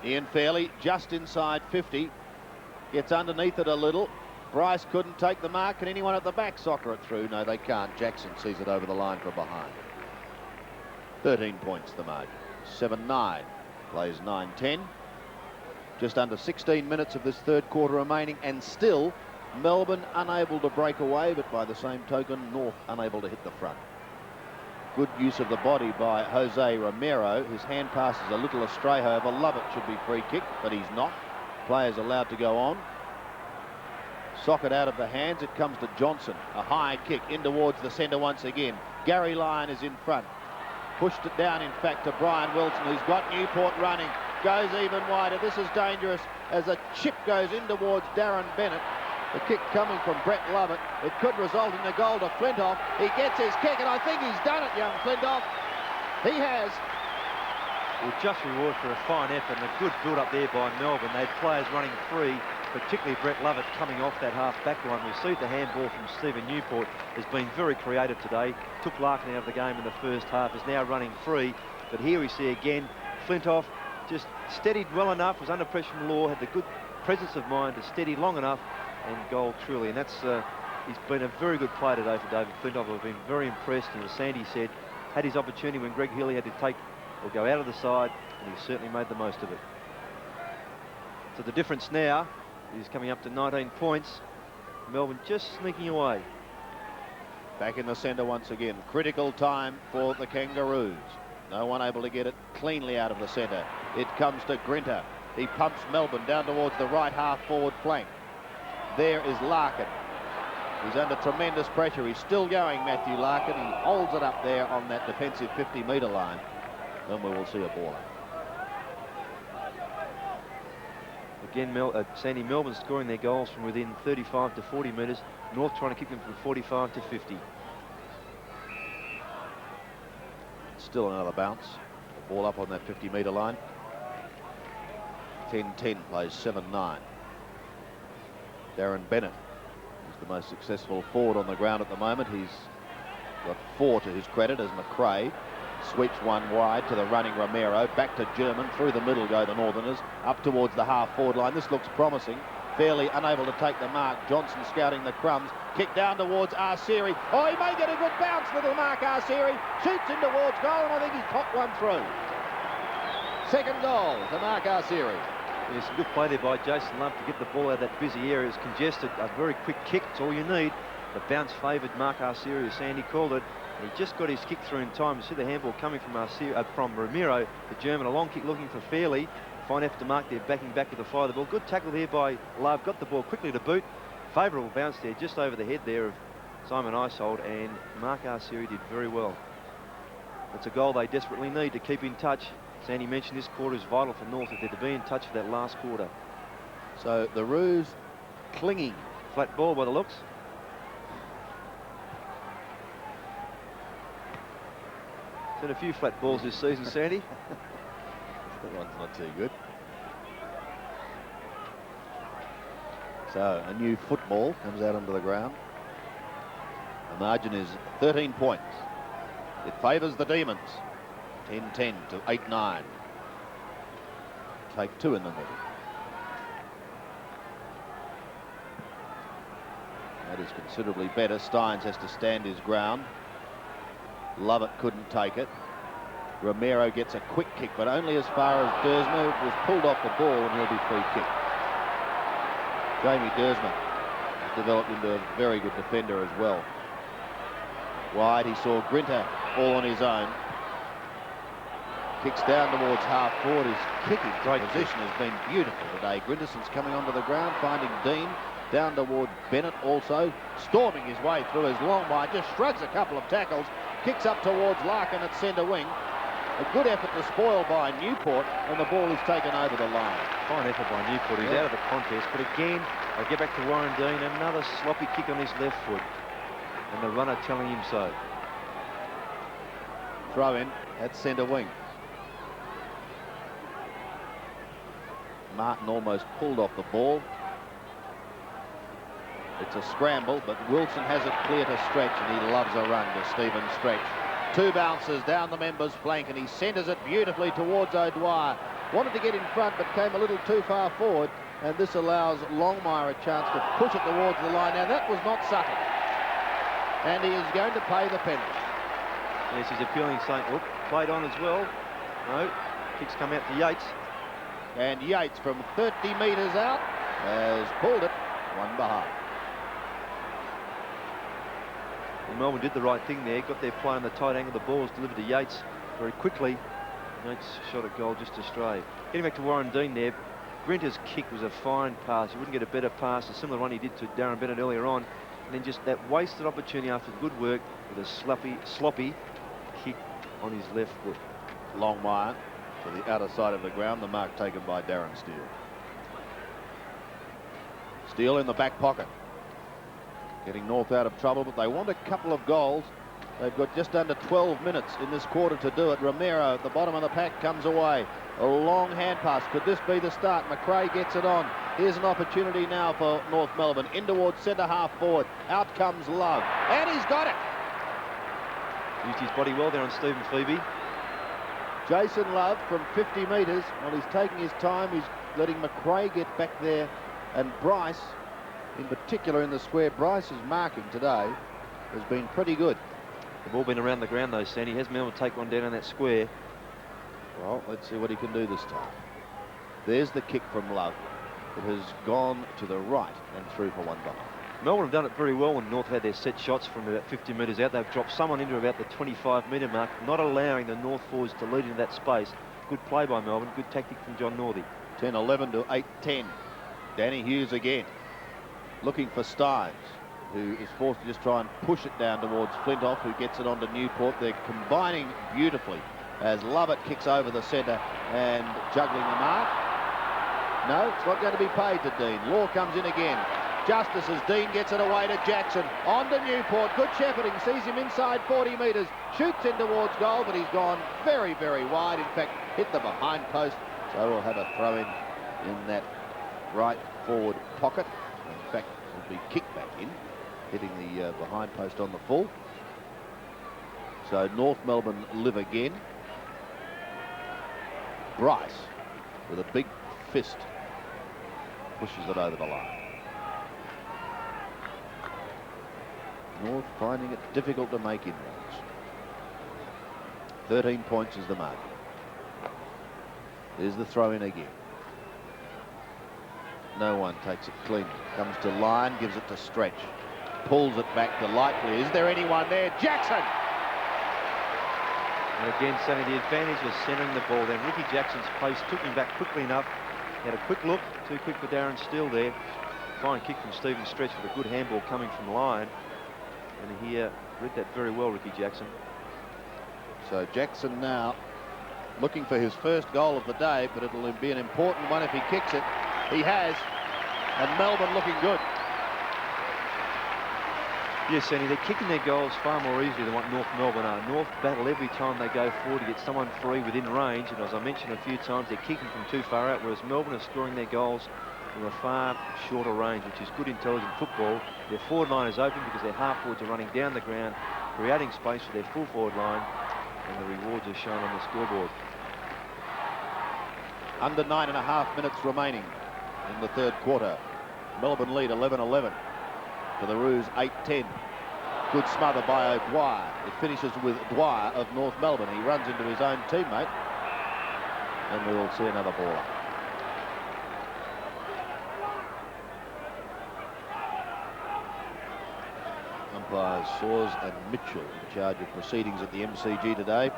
Ian Fairley just inside 50. Gets underneath it a little. Bryce couldn't take the mark. Can anyone at the back soccer it through? No, they can't. Jackson sees it over the line from behind. 13 points the margin. 7-9. Plays 9-10. Just under 16 minutes of this third quarter remaining, and still Melbourne unable to break away, but by the same token, North unable to hit the front. Good use of the body by Jose Romero. His hand pass is a little astray, however. Lovett should be free kick, but he's not. Players allowed to go on. Socket out of the hands. It comes to Johnson. A high kick in towards the centre once again. Gary Lyon is in front. Pushed it down, in fact, to Brian Wilson, who's got Newport running. Goes even wider. This is dangerous as a chip goes in towards Darren Bennett. The kick coming from Brett Lovett. It could result in a goal to Flintoff. He gets his kick, and I think he's done it, young Flintoff. He has. Well, just reward for a fine effort and a good build-up there by Melbourne. They had players running free, particularly Brett Lovett coming off that half-back line. We see the handball from Stephen Newport has been very creative today. Took Larkin out of the game in the first half, is now running free. But here we see again, Flintoff just steadied well enough, was under pressure from Law, had the good presence of mind to steady long enough, and goal truly. And that's he's been a very good player today for David Flintoff. I've been very impressed, and as Sandy said, had his opportunity when Greg Healy had to take or go out of the side, and he certainly made the most of it. So the difference now is coming up to 19 points. Melbourne just sneaking away. Back in the centre once again. Critical time for the Kangaroos. No one able to get it cleanly out of the centre. It comes to Grinter. He pumps Melbourne down towards the right half forward flank. There is Larkin. He's under tremendous pressure. He's still going, Matthew Larkin. He holds it up there on that defensive 50-metre line. Then we will see a baller. Again, Sandy, Melbourne scoring their goals from within 35 to 40 metres. North trying to kick them from 45 to 50. Still another bounce. Ball up on that 50-metre line. 10-10 plays 7-9. Darren Bennett is the most successful forward on the ground at the moment. He's got 4 to his credit as McRae sweeps one wide to the running Romero. Back to German. Through the middle go the Northerners. Up towards the half-forward line. This looks promising. Fairly unable to take the mark. Johnson scouting the crumbs. Kick down towards Arsieri. Oh, he may get a good bounce, little Mark Arsieri. Shoots in towards goal, and I think he's popped one through. Second goal to Mark Arsieri. There's some good play there by Jason Love to get the ball out of that busy area. It's congested. A very quick kick. It's all you need. The bounce favoured Mark Arsieri, as Sandy called it. And he just got his kick through in time. You see the handball coming from from Romero, the German. A long kick looking for Fairley. Fine effort to mark there, backing back with the fire of the ball. Good tackle here by Love. Got the ball quickly to boot. Favourable bounce there, just over the head there of Simon Isold, and Mark Arsieri did very well. It's a goal they desperately need to keep in touch. Sandy mentioned this quarter is vital for North if they're to be in touch for that last quarter. So the Roos clinging. Flat ball by the looks. Seen a few flat balls this season, Sandy. That one's not too good. So a new football comes out onto the ground. The margin is 13 points. It favours the Demons. 10-10 to 8-9. Take 2 in the middle. That is considerably better. Steins has to stand his ground. Lovett couldn't take it. Romero gets a quick kick, but only as far as Dersma. Was pulled off the ball, and he'll be free kick. Jamie Dersma has developed into a very good defender as well. Wide, he saw Grinter all on his own. Kicks down towards half forward. His kicking Great position has been beautiful today. Grinderson's coming onto the ground, finding Dean. Down toward Bennett also, storming his way through his long wide, just shrugs a couple of tackles, kicks up towards Larkin at centre wing. A good effort to spoil by Newport, and the ball is taken over the line. Fine effort by Newport. He's out of the contest, but again, I get back to Warren Dean, another sloppy kick on his left foot, and the runner telling him so. Throw in at centre wing. Martin almost pulled off the ball. It's a scramble, but Wilson has it clear to Stretch, and he loves a run to Stephen Stretch. 2 bounces down the member's flank, and he centres it beautifully towards O'Dwyer. Wanted to get in front, but came a little too far forward, and this allows Longmire a chance to push it towards the line. Now, that was not subtle, and he is going to pay the penalty. Yes, he's appealing, saying, "Whoop, played on as well." No, kicks come out to Yates. And Yates from 30 metres out has pulled it one behind. Well, Melbourne did the right thing there, got their play on the tight angle. The ball was delivered to Yates very quickly. Yates shot a goal just astray. Getting back to Warren Dean there, Grinter's kick was a fine pass. You wouldn't get a better pass, a similar one he did to Darren Bennett earlier on. And then just that wasted opportunity after good work with a sloppy kick on his left foot. Longmire to the outer side of the ground, the mark taken by Darren Steele. Steele in the back pocket. Getting North out of trouble, but they want a couple of goals. They've got just under 12 minutes in this quarter to do it. Romero at the bottom of the pack comes away. A long hand pass. Could this be the start? McRae gets it on. Here's an opportunity now for North Melbourne. In towards centre half forward. Out comes Love. And he's got it. Used his body well there on Stephen Phoebe. Jason Love from 50 metres. Well, he's taking his time. He's letting McRae get back there. And Bryce, in particular in the square, Bryce's marking today has been pretty good. The ball been around the ground though, Sandy. Has been able to take one down in that square. Well, let's see what he can do this time. There's the kick from Love. It has gone to the right and through for one goal. Melbourne have done it very well when North had their set shots from about 50 metres out. They've dropped someone into about the 25-metre mark, not allowing the North forwards to lead into that space. Good play by Melbourne. Good tactic from John Northey. 10-11 to 8-10. Danny Hughes again, looking for Stynes, who is forced to just try and push it down towards Flintoff, who gets it onto Newport. They're combining beautifully as Lovett kicks over the centre and juggling the mark. No, it's not going to be paid to Dean. Law comes in again. Justice as Dean gets it away to Jackson. On to Newport. Good shepherding. Sees him inside 40 metres. Shoots in towards goal, but he's gone very, very wide. In fact, hit the behind post. So we'll have a throw in that right forward pocket. In fact, will be kicked back in, hitting the behind post on the full. So North Melbourne live again. Bryce with a big fist pushes it over the line. North finding it difficult to make inroads. 13 points is the mark. There's the throw in again. No one takes it clean. Comes to line, gives it to Stretch. Pulls it back to Lightly. Is there anyone there? Jackson! And again, Sonny, the advantage was centering the ball. Then Ricky Jackson's pace took him back quickly enough. He had a quick look, too quick for Darren Steele there. Fine kick from Stephen Stretch with a good handball coming from line. And he read that very well, Ricky Jackson. So Jackson now looking for his first goal of the day, but it'll be an important one if he kicks it. He has, and Melbourne looking good. Yes, Sandy, they're kicking their goals far more easily than what North Melbourne are. North battle every time they go forward to get someone free within range, and as I mentioned a few times, they're kicking from too far out, whereas Melbourne are scoring their goals from a far shorter range, which is good intelligent football. Their forward line is open because their half forwards are running down the ground, creating space for their full forward line, and the rewards are shown on the scoreboard. Under 9.5 minutes remaining in the third quarter. Melbourne lead 11-11. For the Roos, 8-10. Good smother by O'Dwyer. It finishes with Dwyer of North Melbourne. He runs into his own teammate. And we will see another ball up. Umpires Saws and Mitchell in charge of proceedings at the MCG today.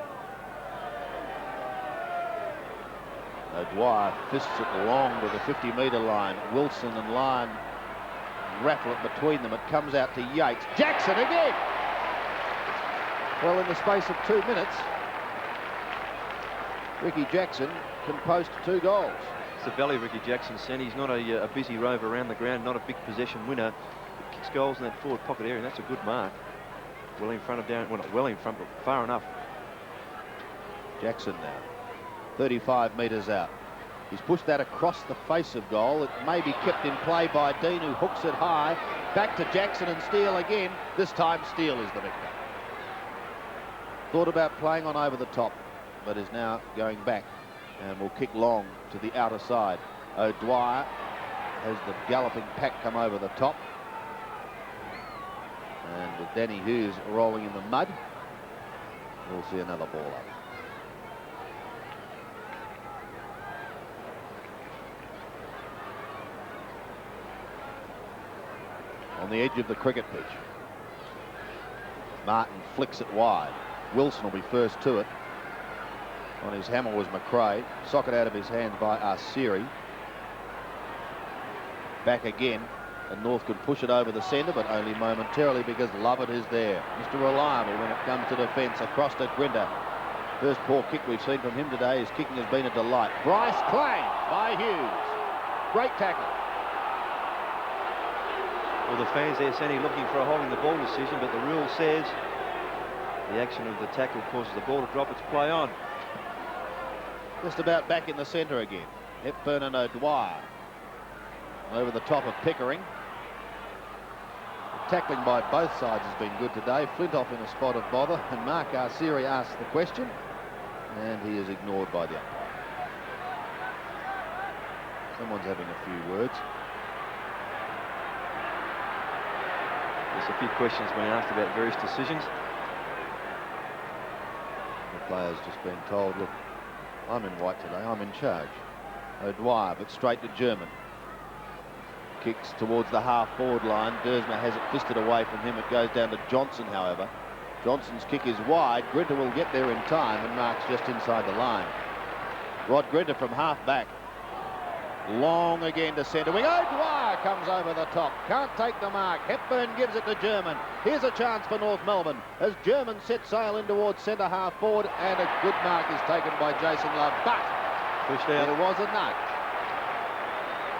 O'Dwyer fists it long to the 50-metre line. Wilson and Lyon rattle it between them. It comes out to Yates. Jackson again! Well, in the space of 2 minutes, Ricky Jackson can post 2 goals. It's the value of Ricky Jackson, Sen. He's not a busy rover around the ground, not a big possession winner. He kicks goals in that forward pocket area, and that's a good mark. Well in front of Darren, well, not well in front, but far enough. Jackson now, 35 metres out. He's pushed that across the face of goal. It may be kept in play by Dean, who hooks it high. Back to Jackson and Steele again. This time Steele is the victor. Thought about playing on over the top, but is now going back and will kick long to the outer side. O'Dwyer has the galloping pack come over the top. And with Danny Hughes rolling in the mud, we'll see another ball up. On the edge of the cricket pitch, Martin flicks it wide. Wilson will be first to it. On his hammer was McRae. Socket out of his hands by Arceri. Back again, and North could push it over the centre, but only momentarily because Lovett is there. Mr. Reliable when it comes to defence. Across to Grinder. First poor kick we've seen from him today. His kicking has been a delight. Bryce claimed by Hughes. Great tackle. Well, the fans there, Sandy, looking for a holding the ball decision, but the rule says the action of the tackle causes the ball to drop its play on. Just about back in the centre again. Hepburn and O'Dwyer over the top of Pickering. The tackling by both sides has been good today. Flintoff in a spot of bother, and Mark Arceri asks the question, and he is ignored by the umpire. Someone's having a few words. There's a few questions being asked about various decisions. The player's just been told, look, I'm in white today, I'm in charge. O'Dwyer, but straight to German. Kicks towards the half-forward line. Dersma has it fisted away from him. It goes down to Johnson, however. Johnson's kick is wide. Grinter will get there in time and marks just inside the line. Rod Grinter from half-back. Long again to centre wing. O'Dwyer comes over the top. Can't take the mark. Hepburn gives it to German. Here's a chance for North Melbourne as German sets sail in towards centre half forward, and a good mark is taken by Jason Love. But pushed out. There was a nut.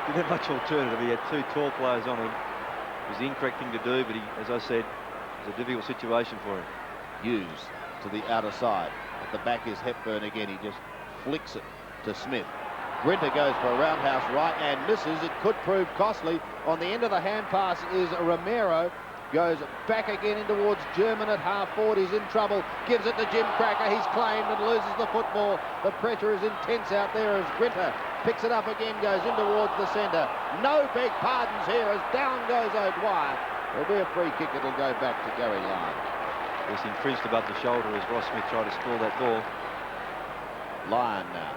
Didn't have much alternative. He had 2 tall players on him. It was the incorrect thing to do, but he, as I said, it was a difficult situation for him. Hughes to the outer side. At the back is Hepburn again. He just flicks it to Smith. Grinter goes for a roundhouse right and misses. It could prove costly. On the end of the hand pass is Romero. Goes back again in towards German at half forward. He's in trouble. Gives it to Jim Cracker. He's claimed and loses the football. The pressure is intense out there as Grinter picks it up again, goes in towards the centre. No big pardons here as down goes O'Dwyer. There'll be a free kick. It'll go back to Gary Lyon. He's infringed above the shoulder as Ross Smith tried to score that ball. Lyon now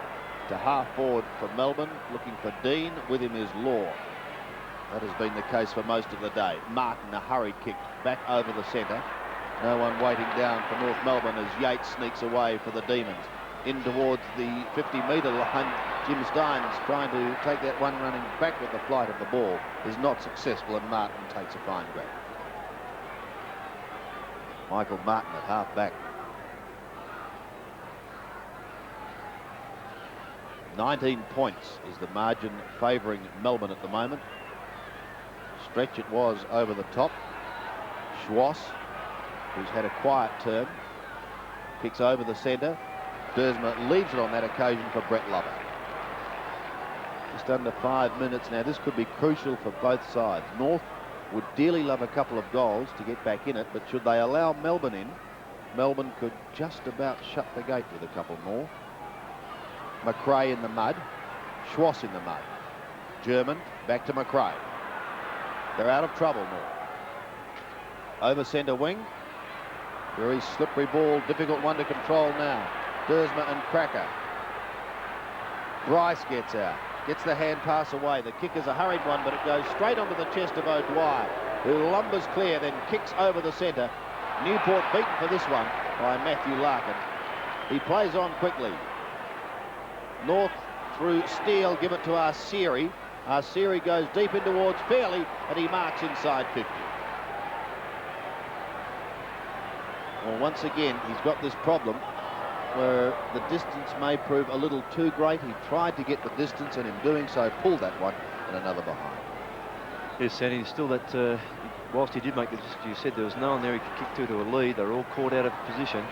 to half forward for Melbourne, looking for Dean. With him is Law. That has been the case for most of the day. Martin, a hurried kick back over the centre. No one waiting down for North Melbourne as Yates sneaks away for the Demons. In towards the 50-metre line, Jim Steins trying to take that one running back with the flight of the ball is not successful, and Martin takes a fine grab. Michael Martin at half back. 19 points is the margin favouring Melbourne at the moment. Stretch it was over the top. Schwass, who's had a quiet term, kicks over the centre. Dersma leaves it on that occasion for Brett Lovett. Just under 5 minutes now. This could be crucial for both sides. North would dearly love a couple of goals to get back in it, but should they allow Melbourne in, Melbourne could just about shut the gate with a couple more. McRae in the mud. Schwass in the mud. German back to McRae. They're out of trouble more. Over centre wing. Very slippery ball, difficult one to control now. Dersma and Cracker. Bryce gets out. Gets the hand pass away. The kick is a hurried one, but it goes straight onto the chest of O'Dwyer, who lumbers clear, then kicks over the centre. Newport beaten for this one by Matthew Larkin. He plays on quickly. North through Steele, give it to Arsieri. Arsieri goes deep in towards Fairley, and he marks inside 50. Well, once again, he's got this problem where the distance may prove a little too great. He tried to get the distance, and in doing so, pulled that one and another behind. Yes, Sandy, still that, whilst he did make the distance, you said there was no one there he could kick to a lead. They're all caught out of position.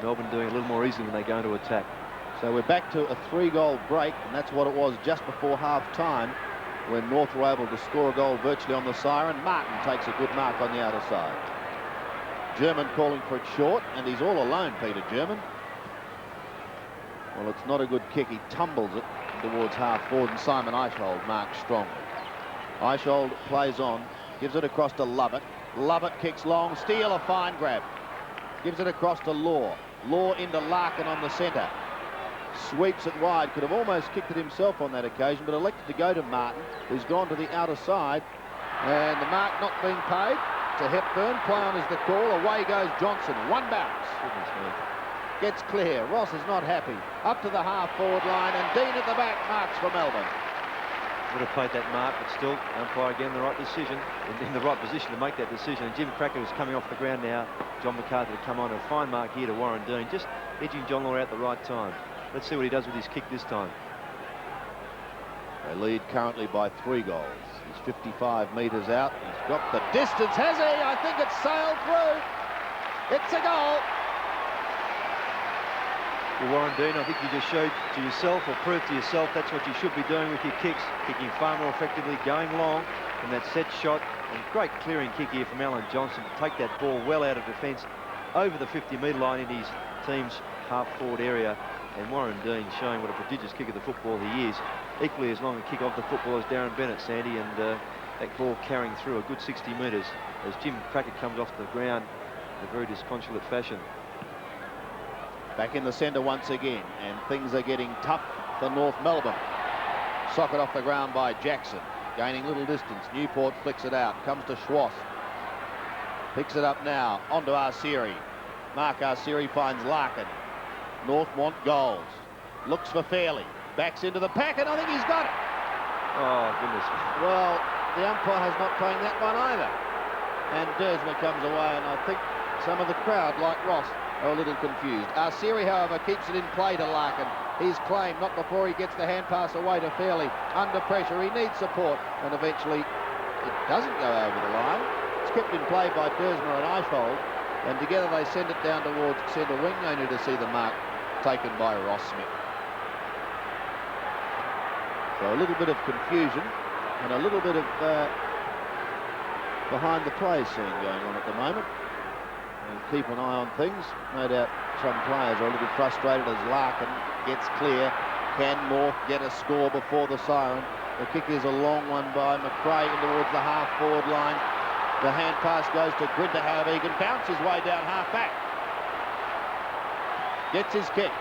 Melbourne doing a little more easily when they go into attack. So we're back to a 3-goal break, and that's what it was just before half-time when North were able to score a goal virtually on the siren. Martin takes a good mark on the outer side. German calling for it short, and he's all alone, Peter German. Well, it's not a good kick. He tumbles it towards half-forward, and Simon Eichhold marks strongly. Eichhold plays on, gives it across to Lovett. Lovett kicks long. Steele, a fine grab. Gives it across to Law. Law into Larkin on the centre. Sweeps it wide. Could have almost kicked it himself on that occasion, but elected to go to Martin, who's gone to the outer side. And the mark not being paid to Hepburn. Play on is the call. Away goes Johnson. One bounce. Gets clear. Ross is not happy. Up to the half-forward line, and Dean at the back marks for Melbourne. Would have played that mark, but still, umpire again the right decision, in the right position to make that decision. And Jim Cracker is coming off the ground now. John McCarthy to come on. A fine mark here to Warren Dean, just edging John Law out the right time. Let's see what he does with his kick this time. They lead currently by 3 goals. He's 55 metres out. He's got the distance, has he? I think it's sailed through. It's a goal. Well, Warren Dean, I think you just showed to yourself, or proved to yourself, that's what you should be doing with your kicks. Kicking far more effectively, going long, and that set shot. And great clearing kick here from Alan Johnson to take that ball well out of defence over the 50-metre line in his team's half-forward area. And Warren Dean showing what a prodigious kick of the football he is. Equally as long a kick off the football as Darren Bennett, Sandy, and that ball carrying through a good 60 metres as Jim Cracker comes off the ground in a very disconsolate fashion. Back in the centre once again, and things are getting tough for North Melbourne. Socket off the ground by Jackson, gaining little distance. Newport flicks it out, comes to Schwass. Picks it up now, onto Arsieri. Mark Arsieri finds Larkin. North want goals. Looks for Fairley. Backs into the pack, and I think he's got it. Oh, goodness. Well, the umpire has not playing that one either. And Dersma comes away, and I think some of the crowd, like Ross, are a little confused. Arsieri, however, keeps it in play to Larkin. He's claimed not before he gets the hand pass away to Fairley. Under pressure, he needs support, and eventually it doesn't go over the line. It's kept in play by Dersma and Eichhold, and together they send it down towards centre wing, only to see the mark taken by Ross Smith. So a little bit of confusion and a little bit of behind the play scene going on at the moment. And keep an eye on things. No doubt some players are a little frustrated as Larkin gets clear. Can North get a score before the siren? The kick is a long one by McRae in towards the half-forward line. The hand pass goes to Grinter, however, he can bounce his way down half-back. Gets his kick.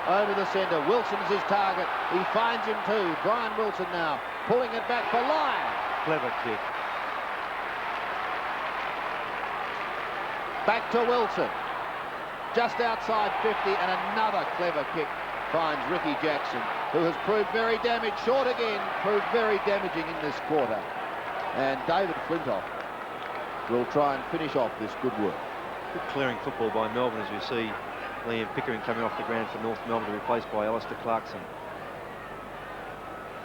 Over the centre. Wilson's his target. He finds him too. Brian Wilson now pulling it back for Lyon. Clever kick. Back to Wilson. Just outside 50, and another clever kick finds Ricky Jackson, who has proved very damaged. Short again, proved very damaging in this quarter. And David Flintoff will try and finish off this good work. Good clearing football by Melbourne, as we see Liam Pickering coming off the ground for North Melbourne, replaced by Alistair Clarkson.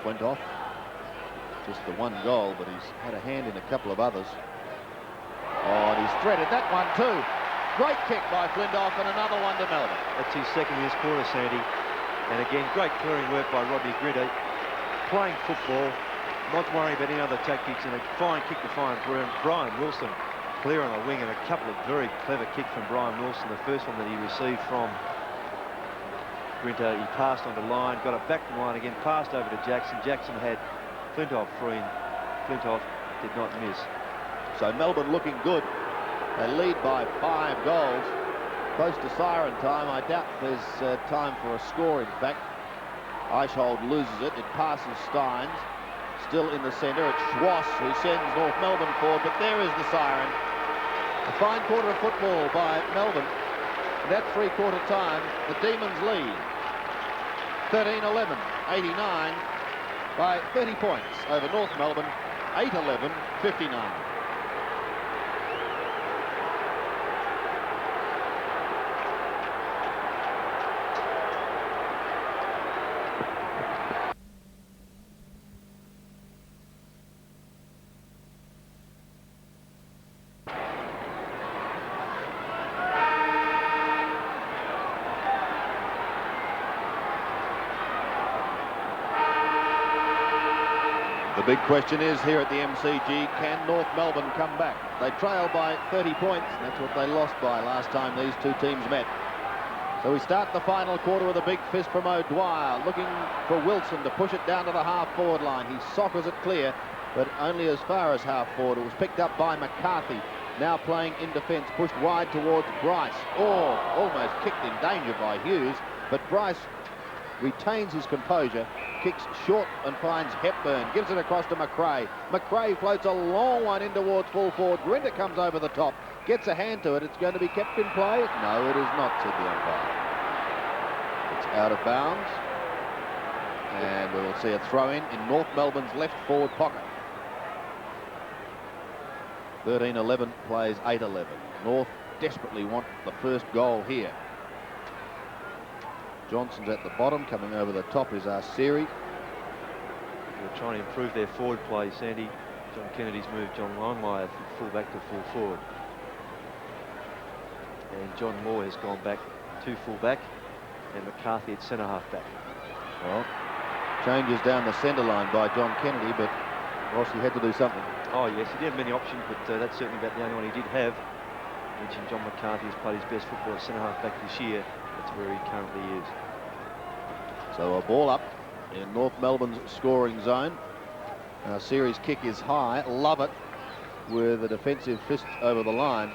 Flintoff, just the 1 goal, but he's had a hand in a couple of others. Oh, and he's threaded that one too. Great kick by Flintoff, and another one to Melbourne. That's his second in this quarter, Sandy. And again, great clearing work by Rodney Grinter. Playing football, not worrying about any other tactics, and a fine kick to find Brian Wilson clear on the wing, and a couple of very clever kicks from Brian Wilson. The first one that he received from Grinter, he passed on the line, got it back to line again, passed over to Jackson. Jackson had Flintoff free, and Flintoff did not miss. So Melbourne looking good. They lead by 5 goals. Close to siren time. I doubt there's time for a score, in fact. Eichhold loses it. It passes Steins. Still in the centre. It's Schwass who sends North Melbourne forward, but there is the siren. A fine quarter of football by Melbourne. And at 3/4 time, the Demons lead 13-11. 89 by 30 points over North Melbourne, 8-11, 59. The big question is here at the MCG, can North Melbourne come back? They trail by 30 points. That's what they lost by last time these two teams met. So we start the final quarter with a big fist from O'Dwyer, looking for Wilson to push it down to the half-forward line. He soccers it clear, but only as far as half-forward. It was picked up by McCarthy, now playing in defence, pushed wide towards Bryce. Oh, almost kicked in danger by Hughes, but Bryce retains his composure, kicks short and finds Hepburn, gives it across to McRae. McRae floats a long one in towards full forward. Grinter comes over the top, gets a hand to it. It's going to be kept in play. No, it is not, said the umpire. It's out of bounds, and we will see a throw-in North Melbourne's left forward pocket. 13-11 plays 8-11. North desperately want the first goal here. Johnson's at the bottom, coming over the top is Arceri. They're trying to improve their forward play, Sandy. John Kennedy's moved John Longmire from full back to full forward. And John Moore has gone back to full back, and McCarthy at centre half back. Well, changes down the centre line by John Kennedy, but Rossi had to do something. Oh yes, he didn't have many options, but that's certainly about the only one he did have. Mentioned John McCarthy has played his best football at centre half back this year. That's where he currently is. So a ball up in North Melbourne's scoring zone. Series kick is high. Love it with a defensive fist over the line.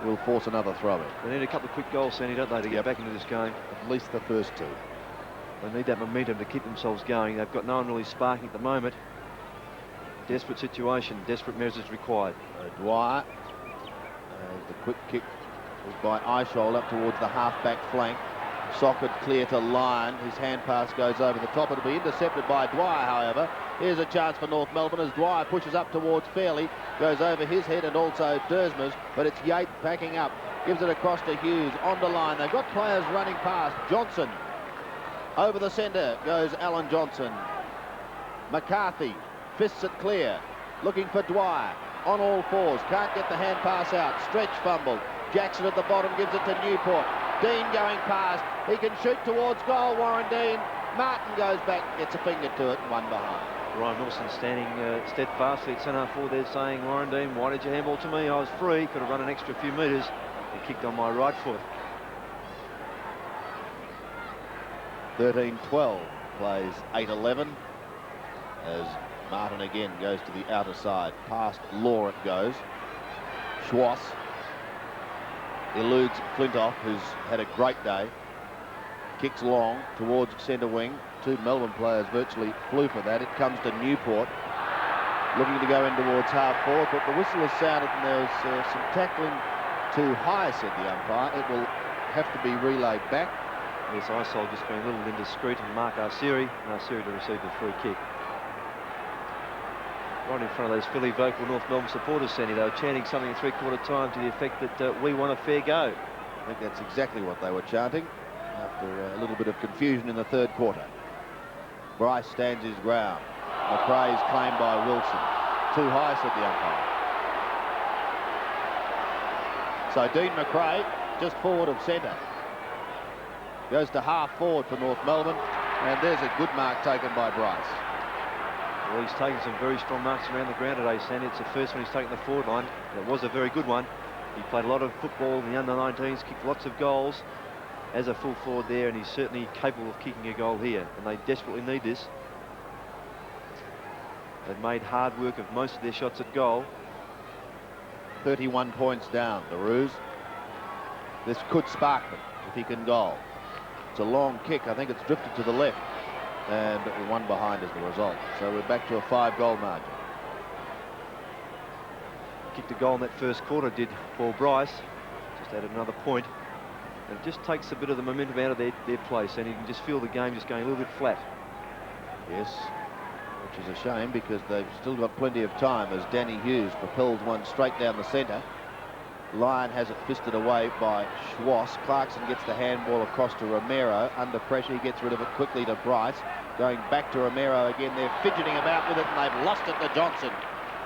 Will force another throw-in. They need a couple of quick goals, Sandy, don't they, to get back into this game? At least the first two. They need that momentum to keep themselves going. They've got no one really sparking at the moment. Desperate situation, desperate measures required. O'Dwyer, the quick kick was by Eishold up towards the half-back flank. Socket clear to Lyon. His hand pass goes over the top. It'll be intercepted by Dwyer, however. Here's a chance for North Melbourne as Dwyer pushes up towards Fairley. Goes over his head and also Dersmer's, but it's Yates backing up. Gives it across to Hughes, on the line. They've got players running past. Johnson. Over the centre goes Alan Johnson. McCarthy fists it clear. Looking for Dwyer. On all fours. Can't get the hand pass out. Stretch fumble. Jackson at the bottom gives it to Newport. Dean going past. He can shoot towards goal, Warren Dean. Martin goes back, gets a finger to it, and one behind. Ryan Wilson standing steadfastly at centre forward there saying, Warren Dean, why did you handball to me? I was free, could have run an extra few metres. He kicked on my right foot. 13-12 plays 8-11 as Martin again goes to the outer side. Past Law it goes. Schwass eludes Flintoff, who's had a great day. Kicks long towards centre wing. Two Melbourne players virtually flew for that. It comes to Newport, looking to go in towards half forward, but the whistle has sounded and there's some tackling too high, said the umpire. It will have to be relayed back. Yes, Eishold just being a little indiscreet and Mark Arceri, and Arceri to receive the free kick. Right in front of those Philly vocal North Melbourne supporters, Sandy. They were chanting something at three-quarter time to the effect that we want a fair go. I think that's exactly what they were chanting after a little bit of confusion in the third quarter. Bryce stands his ground. McRae's claimed by Wilson. Too high, said the umpire. So Dean McRae, just forward of centre. Goes to half forward for North Melbourne, and there's a good mark taken by Bryce. Well, he's taken some very strong marks around the ground today, Sandy. It's the first one he's taken the forward line. It was a very good one. He played a lot of football in the under-19s, kicked lots of goals as a full forward there, and he's certainly capable of kicking a goal here, and they desperately need this. They've made hard work of most of their shots at goal. 31 points down, the Roos. This could spark them if he can goal. It's a long kick. I think it's drifted to the left, and one behind is the result. So we're back to a 5-goal margin. Kicked a goal in that first quarter, did Paul Bryce. Just added another point. And it just takes a bit of the momentum out of their place, and you can just feel the game just going a little bit flat. Yes, which is a shame because they've still got plenty of time as Danny Hughes propels one straight down the centre. Lyon has it fisted away by Schwass. Clarkson gets the handball across to Romero. Under pressure, he gets rid of it quickly to Bryce. Going back to Romero again. They're fidgeting about with it and they've lost it to Johnson.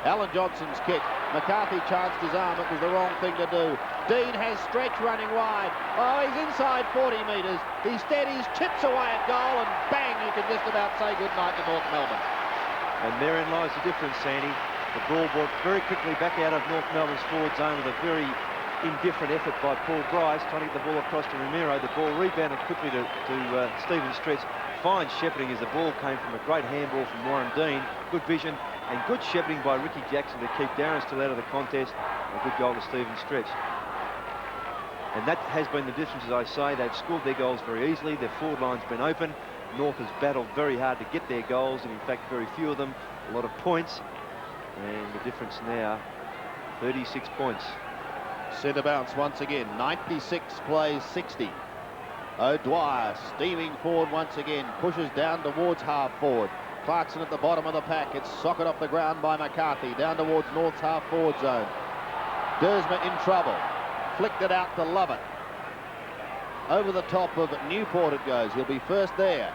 Alan Johnson's kick. McCarthy chanced his arm. It was the wrong thing to do. Dean has Stretch running wide. Oh, he's inside 40 metres. He steadies, chips away at goal, and bang, you can just about say goodnight to North Melbourne. And therein lies the difference, Sandy. The ball brought very quickly back out of North Melbourne's forward zone with a very indifferent effort by Paul Bryce, trying to get the ball across to Romero. The ball rebounded quickly to Stephen Stretch. Fine shepherding as the ball came from a great handball from Warren Dean. Good vision and good shepherding by Ricky Jackson to keep Darren still out of the contest. A good goal to Stephen Stretch. And that has been the difference, as I say. They've scored their goals very easily. Their forward line's been open. North has battled very hard to get their goals, and in fact very few of them. A lot of points. And the difference now, 36 points. Centre bounce once again. 96 plays 60. O'Dwyer steaming forward once again. Pushes down towards half forward. Clarkson at the bottom of the pack. It's socket off the ground by McCarthy. Down towards North's half forward zone. Dersma in trouble. Flicked it out to Lovett. Over the top of Newport it goes. He'll be first there.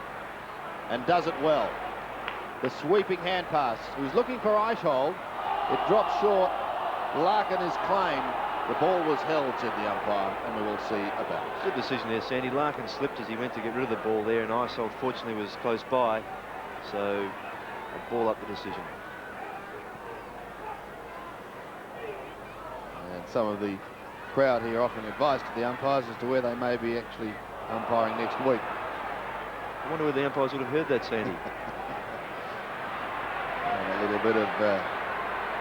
And does it well. The sweeping hand pass. He was looking for Eichhold. It dropped short. Larkin is claimed. The ball was held, said the umpire, and we will see about it. Good decision there, Sandy. Larkin slipped as he went to get rid of the ball there, and Eichhold fortunately was close by. So a ball up the decision. And some of the crowd here offering advice to the umpires as to where they may be actually umpiring next week. I wonder where the umpires would have heard that, Sandy. And a little bit of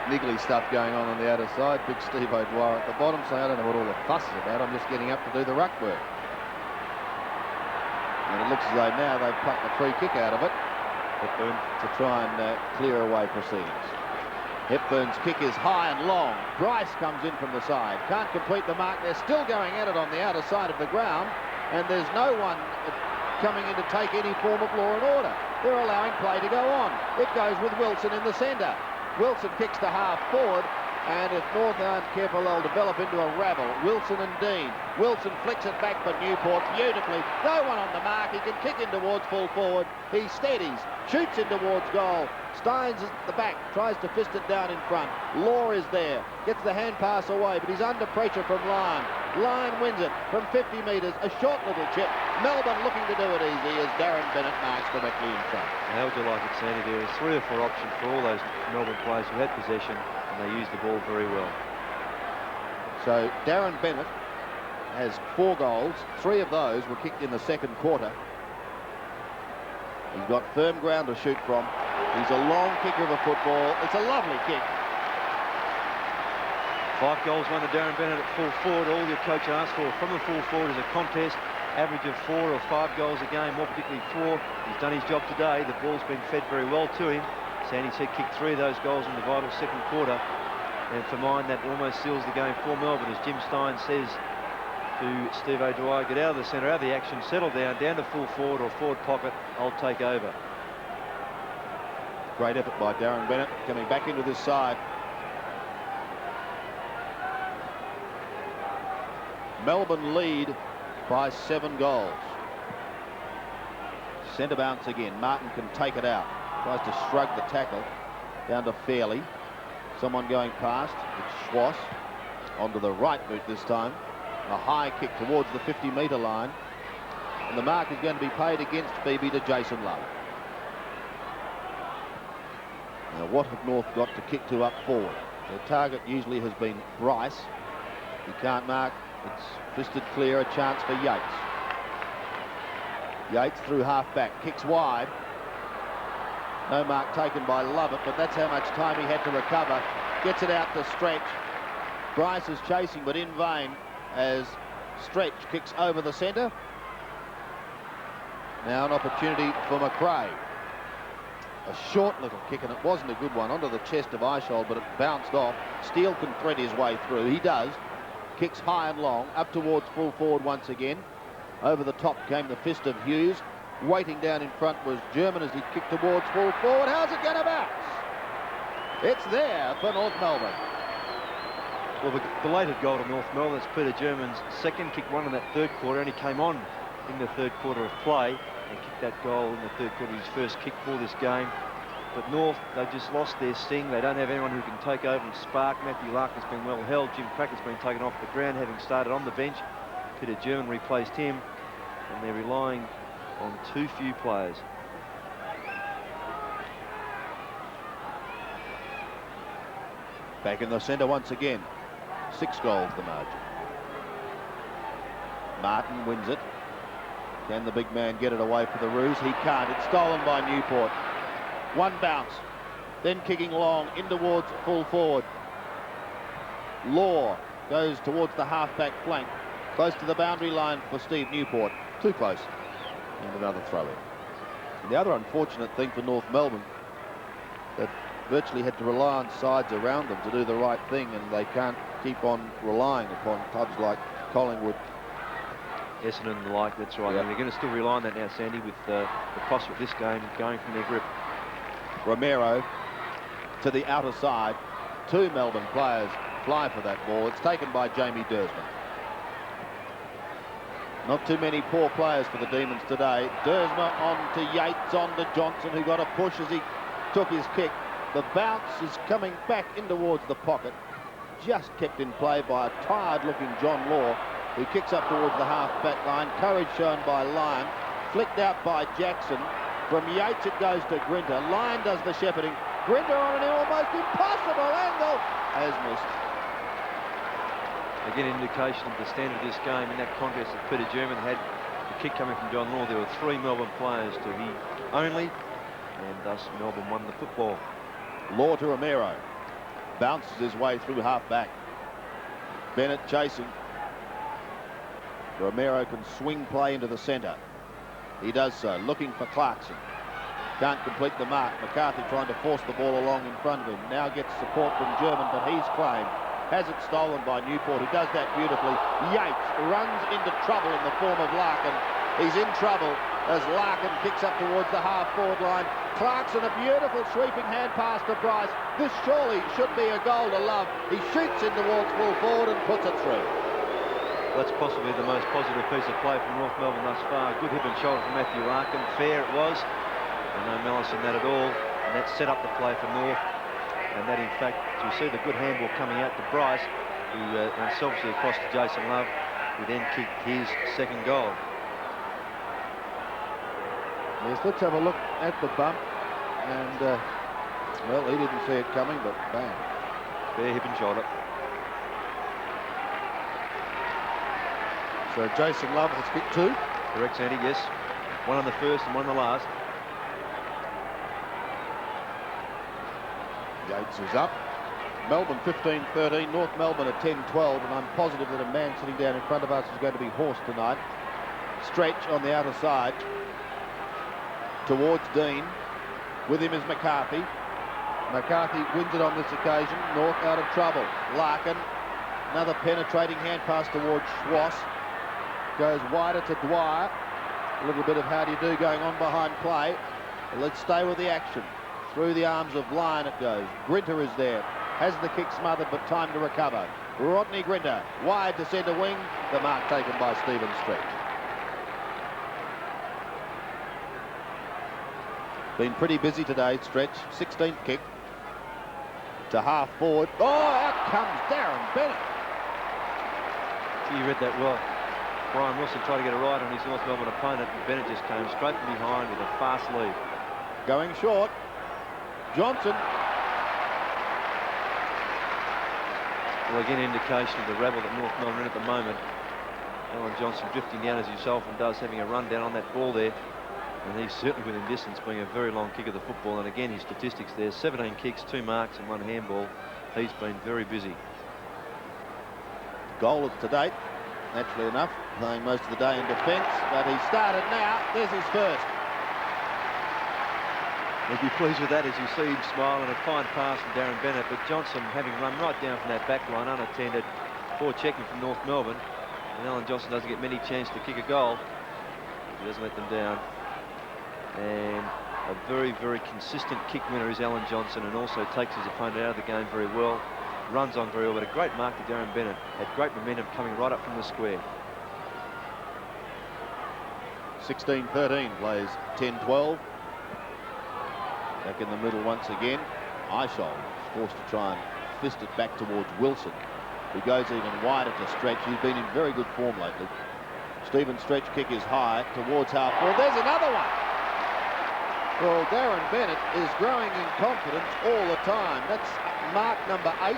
niggly stuff going on the outer side. Big Steve O'Dwyer at the bottom saying, I don't know what all the fuss is about. I'm just getting up to do the ruck work. And it looks as though now they've plucked the free kick out of it. Hepburn to try and clear away proceedings. Hepburn's kick is high and long. Bryce comes in from the side. Can't complete the mark. They're still going at it on the outer side of the ground. And there's no one coming in to take any form of law and order. They're allowing play to go on. It goes with Wilson in the centre. Wilson kicks to half forward, and if North aren't careful, they'll develop into a rabble. Wilson and Dean. Wilson flicks it back for Newport beautifully. No one on the mark. He can kick in towards full forward. He steadies, shoots in towards goal. Steins at the back, tries to fist it down in front. Law is there, gets the hand pass away, but he's under pressure from Lyon. Lyon wins it from 50 metres, a short little chip. Melbourne looking to do it easy as Darren Bennett marks directly in front. How would you like it, Sandy? There was 3 or 4 options for all those Melbourne players who had possession, and they used the ball very well. So Darren Bennett has 4 goals. 3 of those were kicked in the second quarter. He's got firm ground to shoot from. He's a long kicker of a football. It's a lovely kick. 5 goals won to Darren Bennett at full forward. All your coach asked for from the full forward is a contest. Average of 4 or 5 goals a game, more particularly 4. He's done his job today. The ball's been fed very well to him. Sandy said kicked 3 of those goals in the vital second quarter. And for mine, that almost seals the game for Melbourne, as Jim Stein says to Steve O'Dwyer, get out of the centre, out of the action, settle down to full forward or forward pocket. I'll take over. Great effort by Darren Bennett coming back into this side. Melbourne lead by 7 goals. Centre bounce again. Martin can take it out. Tries to shrug the tackle down to Fairley. Someone going past. It's Schwass onto the right boot this time. A high kick towards the 50-metre line. And the mark is going to be paid against Phoebe to Jason Love. Now, what have North got to kick to up forward? Their target usually has been Bryce. He can't mark. It's fisted clear, a chance for Yates. Yates through half-back, kicks wide. No mark taken by Lovett, but that's how much time he had to recover. Gets it out to Stretch. Bryce is chasing, but in vain, as Stretch kicks over the centre. Now an opportunity for McRae. A short little kick, and it wasn't a good one, onto the chest of Eichhold, but it bounced off. Steele can thread his way through. He does. Kicks high and long, up towards full forward once again. Over the top came the fist of Hughes. Waiting down in front was German as he kicked towards full forward. How's it going to bounce? It's there for North Melbourne. Well, the belated goal to North Melbourne, that's Peter German's second, kick one in that third quarter, and he came on in the third quarter of play and kicked that goal in the third quarter, his first kick for this game. But North, they've just lost their sting. They don't have anyone who can take over and spark. Matthew Larkin's been well held. Jim Cracker's been taken off the ground, having started on the bench. Peter German replaced him, and they're relying on too few players. Back in the centre once again. 6 goals the margin. Martin wins it. Can the big man get it away for the Roos? He can't. It's stolen by Newport. One bounce. Then kicking long in towards full forward. Law goes towards the half-back flank. Close to the boundary line for Steve Newport. Too close. And another throw-in. And the other unfortunate thing for North Melbourne, that virtually had to rely on sides around them to do the right thing, and they can't keep on relying upon clubs like Collingwood. Essendon and the like, that's right. Yep. And they're going to still rely on that now, Sandy, with the prospect of this game going from their grip. Romero to the outer side. 2 Melbourne players fly for that ball. It's taken by Jamie Dersman. Not too many poor players for the Demons today. Dersma on to Yates, on to Johnson, who got a push as he took his kick. The bounce is coming back in towards the pocket. Just kept in play by a tired-looking John Law, who kicks up towards the half-back line. Courage shown by Lyon. Flicked out by Jackson. From Yates it goes to Grinter. Lyon does the shepherding. Grinter on an almost impossible angle. Has missed. Again, indication of the standard of this game. In that contest that Peter German had the kick coming from John Law, there were 3 Melbourne players to he only, and thus Melbourne won the football. Law to Romero. Bounces his way through half-back. Bennett chasing. Romero can swing play into the centre. He does so, looking for Clarkson. Can't complete the mark. McCarthy trying to force the ball along in front of him. Now gets support from German, but he's claimed. Has it stolen by Newport, who does that beautifully. Yates runs into trouble in the form of Larkin. He's in trouble as Larkin kicks up towards the half-forward line. Clarkson, a beautiful sweeping hand pass to Bryce. This surely should be a goal to love. He shoots in towards full forward and puts it through. That's possibly the most positive piece of play from North Melbourne thus far. Good hip and shoulder from Matthew Larkin. Fair it was. And no malice in that at all. And that set up the play for North. And that, in fact, you see the good handball coming out to Bryce, who unselfishly across to Jason Love, who then kicked his second goal. Yes, let's have a look at the bump. And, well, he didn't see it coming, but bang. Fair hip and shoulder. So Jason Love has kicked 2. Correct, Sandy, yes. One on the first and one on the last. Yates is up. Melbourne 15-13, North Melbourne at 10-12, and I'm positive that a man sitting down in front of us is going to be horsed tonight. Stretch on the outer side towards Dean. With him is McCarthy. McCarthy wins it on this occasion. North out of trouble. Larkin, another penetrating hand pass towards Schwass. Goes wider to Dwyer. A little bit of how do you do going on behind play. But let's stay with the action. Through the arms of Lyon it goes. Grinter is there. Has the kick smothered, but time to recover. Rodney Grinter, wide to centre wing. The mark taken by Stephen Stretch. Been pretty busy today, Stretch. 16th kick. To half forward. Oh, out comes Darren Bennett. You read that well. Brian Wilson tried to get a ride on his North Melbourne opponent, and Bennett just came straight from behind with a fast lead. Going short. Johnson. Well, again, indication of the rabble that North Melbourne are in at the moment. Alan Johnson drifting down as he so often does, having a run down on that ball there. And he's certainly within distance, being a very long kick of the football. And again, his statistics there, 17 kicks, 2 marks and 1 handball. He's been very busy. Goal to date, naturally enough, playing most of the day in defence, but he started now. There's his first. He'll be pleased with that as you see him smile, and a fine pass from Darren Bennett. But Johnson, having run right down from that back line unattended, poor checking from North Melbourne. And Alan Johnson doesn't get many chances to kick a goal. He doesn't let them down. and a very, very consistent kick winner is Alan Johnson, and also takes his opponent out of the game very well. Runs on very well, but a great mark to Darren Bennett. Had great momentum coming right up from the square. 16-13 plays 10-12. Back in the middle once again. Eichel forced to try and fist it back towards Wilson, who goes even wider to Stretch. He's been in very good form lately. Stephen's stretch kick is high towards half forward. There's another one. Well, Darren Bennett is growing in confidence all the time. That's mark number 8,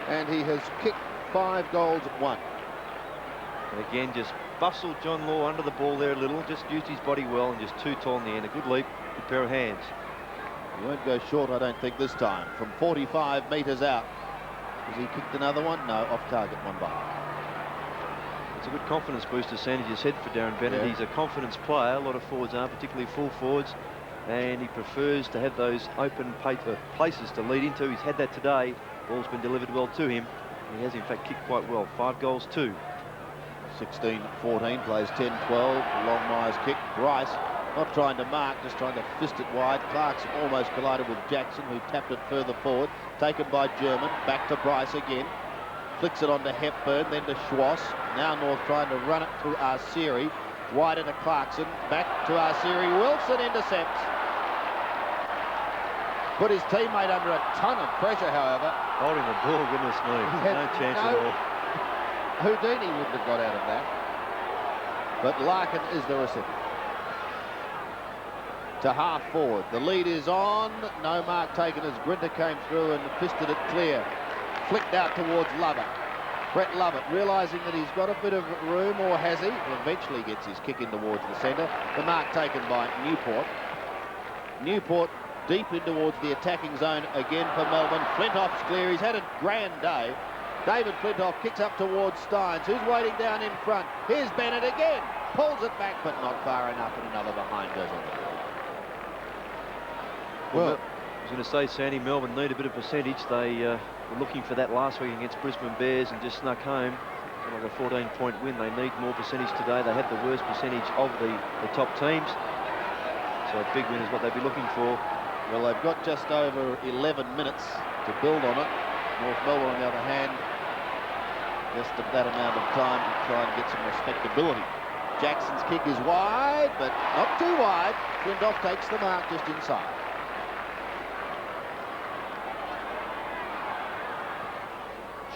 and he has kicked 5 goals at once. And again, just bustled John Law under the ball there a little, just used his body well and just too tall in the end. A good leap, good pair of hands. He won't go short, I don't think, this time. From 45 metres out. Has he kicked another one? No, off target, one by. It's a good confidence booster, Sandy just said, for Darren Bennett. Yeah. He's a confidence player. A lot of forwards are, particularly full forwards. And he prefers to have those open places to lead into. He's had that today. Ball's been delivered well to him. He has, in fact, kicked quite well. 5 goals, 2. 16-14 plays 10-12. Longmire's kick. Bryce not trying to mark, just trying to fist it wide. Clarkson almost collided with Jackson, who tapped it further forward. Taken by German. Back to Bryce again. Flicks it on to Hepburn, then to Schwass. Now North trying to run it through Arceri. Wider to Clarkson. Back to Arceri. Wilson intercepts. Put his teammate under a ton of pressure, however. Holding the ball, goodness me. No chance at all. Houdini wouldn't have got out of that. But Larkin is the recipient. To half forward. The lead is on. No mark taken as Grinter came through and fisted it clear. Flicked out towards Lovett. Brett Lovett realising that he's got a bit of room, or has he? Eventually gets his kick in towards the centre. The mark taken by Newport. Newport deep in towards the attacking zone again for Melbourne. Flintoff's clear. He's had a grand day. David Flintoff kicks up towards Steins, who's waiting down in front. Here's Bennett again. Pulls it back, but not far enough, and another behind goes on the field. Well, I was going to say, Sandy, Melbourne need a bit of percentage. They were looking for that last week against Brisbane Bears and just snuck home. Like a 14-point win. They need more percentage today. They had the worst percentage of the top teams. So a big win is what they'd be looking for. Well, they've got just over 11 minutes to build on it. North Melbourne, on the other hand, just that amount of time to try and get some respectability. Jackson's kick is wide, but not too wide. Flintoff takes the mark just inside.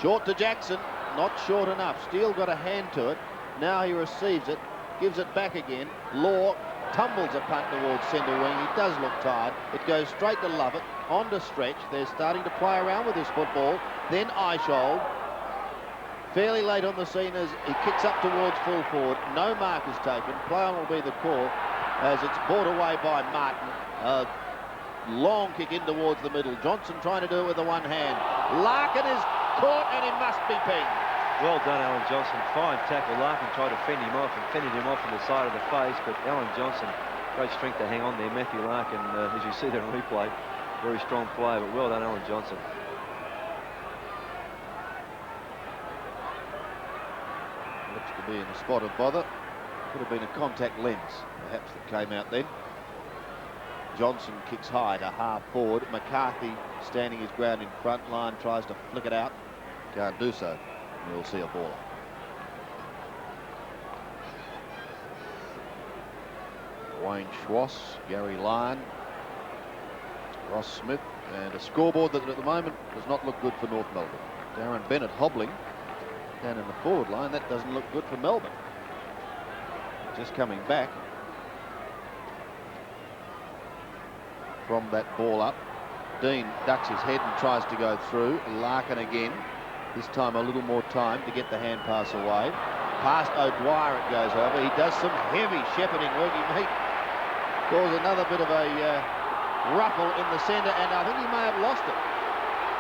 Short to Jackson, not short enough. Steele got a hand to it. Now he receives it, gives it back again. Law tumbles a punt towards centre wing. He does look tired. It goes straight to Lovett, on to Stretch. They're starting to play around with this football. Then Eichel, fairly late on the scene as he kicks up towards full forward. No mark is taken. Play on will be the call as it's brought away by Martin. Long kick in towards the middle. Johnson trying to do it with the one hand. Larkin is caught and he must be pinged. Well done, Alan Johnson. Fine tackle. Larkin tried to fend him off and fended him off on the side of the face, but Alan Johnson, great strength to hang on there. Matthew Larkin, as you see there on replay, very strong player, but well done, Alan Johnson. Looks to be in a spot of bother. Could have been a contact lens, perhaps, that came out then. Johnson kicks high to half forward. McCarthy standing his ground in front. Line tries to flick it out. Can't do so. You'll see a ball. Wayne Schwass, Gary Lyon, Ross Smith, and a scoreboard that at the moment does not look good for North Melbourne. Darren Bennett hobbling down in the forward line. That doesn't look good for Melbourne. Just coming back from that ball up. Dean ducks his head and tries to go through. Larkin again. This time a little more time to get the hand pass away. Past O'Dwyer it goes over. He does some heavy shepherding work. He may cause another bit of a ruffle in the centre, and I think he may have lost it.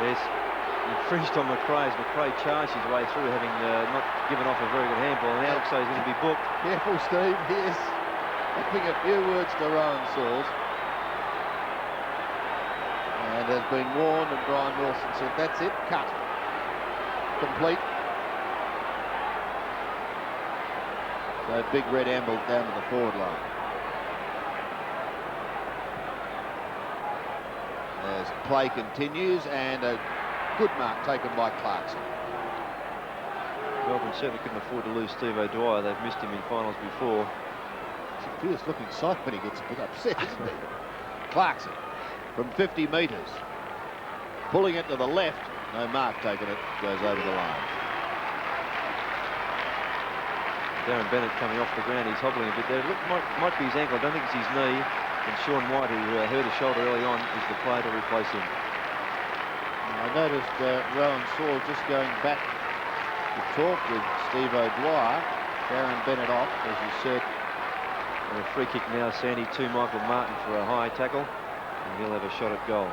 Yes, he infringed on McRae as McRae charged his way through, having not given off a very good handball, and now looks like he's going to be booked. Careful, Steve. He is having a few words to Rowan Sauls. And has been warned, and Brian Wilson said, that's it, cut. Complete. So big red amble down to the forward line. as play continues, and a good mark taken by Clarkson. Melbourne certainly couldn't afford to lose Steve O'Dwyer. They've missed him in finals before. It's a fierce looking sight when he gets a bit upset, isn't he? Clarkson from 50 metres. Pulling it to the left. No mark taken, it goes over the line. Darren Bennett coming off the ground. He's hobbling a bit there. Look, might be his ankle. I don't think it's his knee. And Sean White, who hurt a shoulder early on, is the player to replace him. I noticed Rowan Saul just going back to talk with Steve O'Dwyer. Darren Bennett off, as you said. And a free kick now, Sandy, to Michael Martin for a high tackle. And he'll have a shot at goal.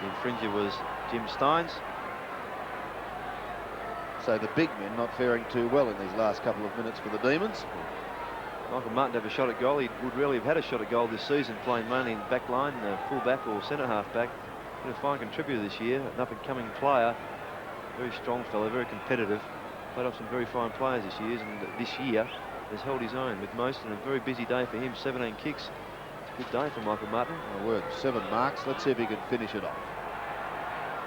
The infringer was Jim Steins. So the big men not faring too well in these last couple of minutes for the Demons. Michael Martin have a shot at goal. He would rarely have had a shot at goal this season, playing mainly in back line, full back or centre half back. Been a fine contributor this year, an up-and-coming player. Very strong fellow, very competitive. Played off some very fine players this year has held his own with most, and a very busy day for him. 17 kicks. It's a good day for Michael Martin. My word, 7 marks. Let's see if he can finish it off.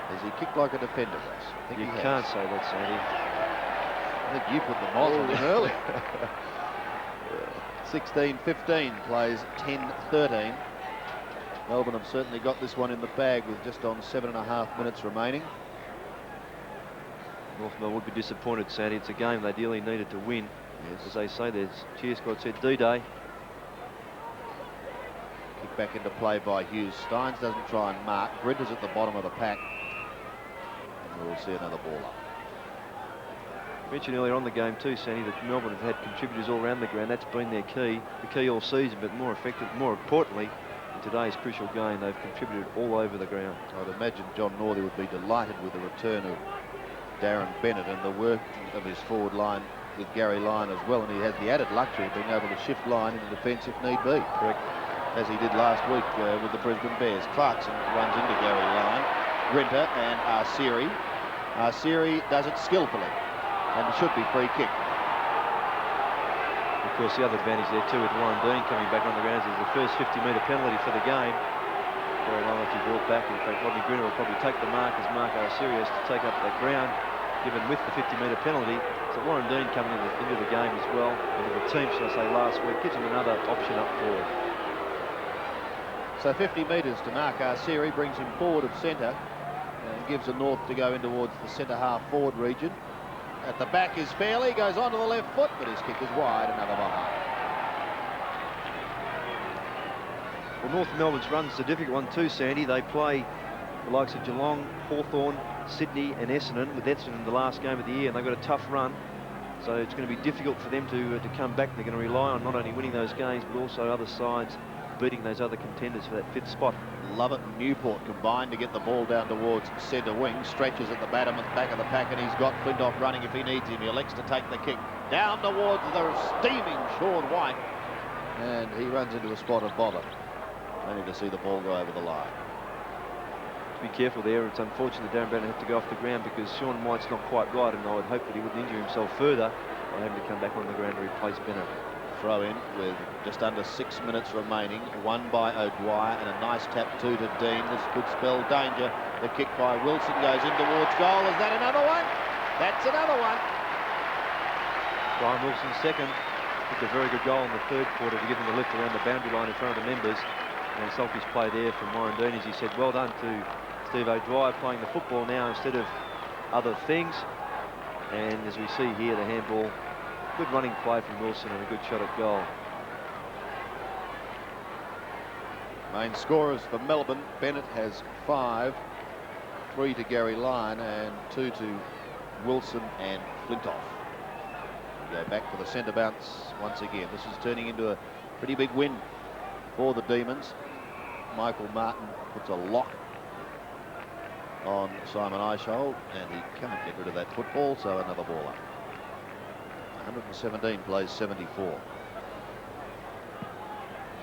Has he kicked like a defender, Russ? I think you he has. Can't say that, Sandy. I think you put the moth on him earlier. 16-15 plays 10-13. Melbourne have certainly got this one in the bag with just on 7.5 minutes remaining. North Melbourne would be disappointed, Sandy. It's a game they dearly needed to win. Yes. As they say, their cheer squad said D-Day. Kick back into play by Hughes. Steins doesn't try and mark. Brinter's at the bottom of the pack. And we'll see another ball up. Mentioned earlier on the game too, Sandy, that Melbourne have had contributors all around the ground. That's been their key, the key all season, but more importantly, in today's crucial game, they've contributed all over the ground. I'd imagine John Northey would be delighted with the return of Darren Bennett and the work of his forward line with Gary Lyon as well, and he has the added luxury of being able to shift line into defence if need be. Correct. As he did last week with the Brisbane Bears. Clarkson runs into Gary Lyon, Brinter and Arsiri. Arsiri does it skillfully, and it should be free kick. Of course, the other advantage there too with Warren Dean coming back on the ground is the first 50-metre penalty for the game. Gary Lyon will be brought back. In fact, Rodney Brinter will probably take the mark as Mark Arsiri has to take up that ground, given with the 50-metre penalty. So Warren Dean coming into the game as well, into the team, shall I say, last week, gives him another option up forward. So 50 metres to Mark Arsiri brings him forward of centre and gives the North to go in towards the centre half forward region. At the back is Fairley, goes onto the left foot, but his kick is wide, another behind. Well, North Melbourne's run's a difficult one too, Sandy. They play the likes of Geelong, Hawthorn, Sydney and Essendon, with Essendon the last game of the year, and they've got a tough run. So it's going to be difficult for them to come back. They're going to rely on not only winning those games, but also other sides beating those other contenders for that 5th spot. Lovett and Newport combined to get the ball down towards centre wing. Stretches at the back of the pack, and he's got Flintoff running if he needs him. He elects to take the kick down towards the steaming Sean White, and he runs into a spot of bother, only to see the ball go over the line. Be careful there. It's unfortunate that Darren Bennett had to go off the ground because Sean White's not quite right, and I would hope that he wouldn't injure himself further by having to come back on the ground to replace Bennett. Throw in with just under 6 minutes remaining, won by O'Dwyer, and a nice tap to Dean. This could spell danger. The kick by Wilson goes in towards goal. Is that another one? That's another one. Brian Wilson second. It's a very good goal in the 3rd quarter to give them the lift around the boundary line in front of the members. And a selfish play there from Warren Dean, as he said, well done to Steve O'Dwyer playing the football now instead of other things. And as we see here, the handball, good running play from Wilson and a good shot at goal. Main scorers for Melbourne. Bennett has 5, 3 to Gary Lyon and 2 to Wilson and Flintoff. We go back for the centre bounce once again. This is turning into a pretty big win for the Demons. Michael Martin puts a lock on Simon Eishold, and he can't get rid of that football, so another ball up. 117 plays 74.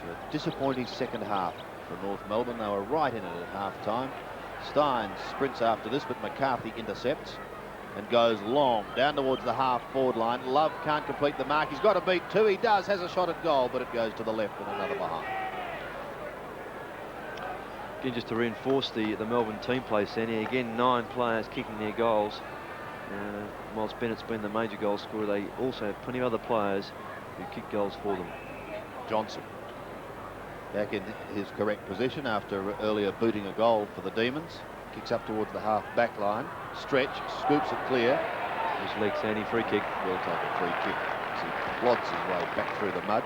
So a disappointing second half for North Melbourne. They were right in it at half-time. Steins sprints after this, but McCarthy intercepts and goes long down towards the half-forward line. Love can't complete the mark. He's got to beat 2. He does, has a shot at goal, but it goes to the left and another behind. Again, just to reinforce the Melbourne team play, Sandy. Again, 9 players kicking their goals. Whilst Bennett's been the major goal scorer, they also have plenty of other players who kick goals for them. Johnson back in his correct position after earlier booting a goal for the Demons. Kicks up towards the half back line. Stretch, scoops it clear. His leg, Sandy, free kick. Will take a free kick as he plods his way back through the mud.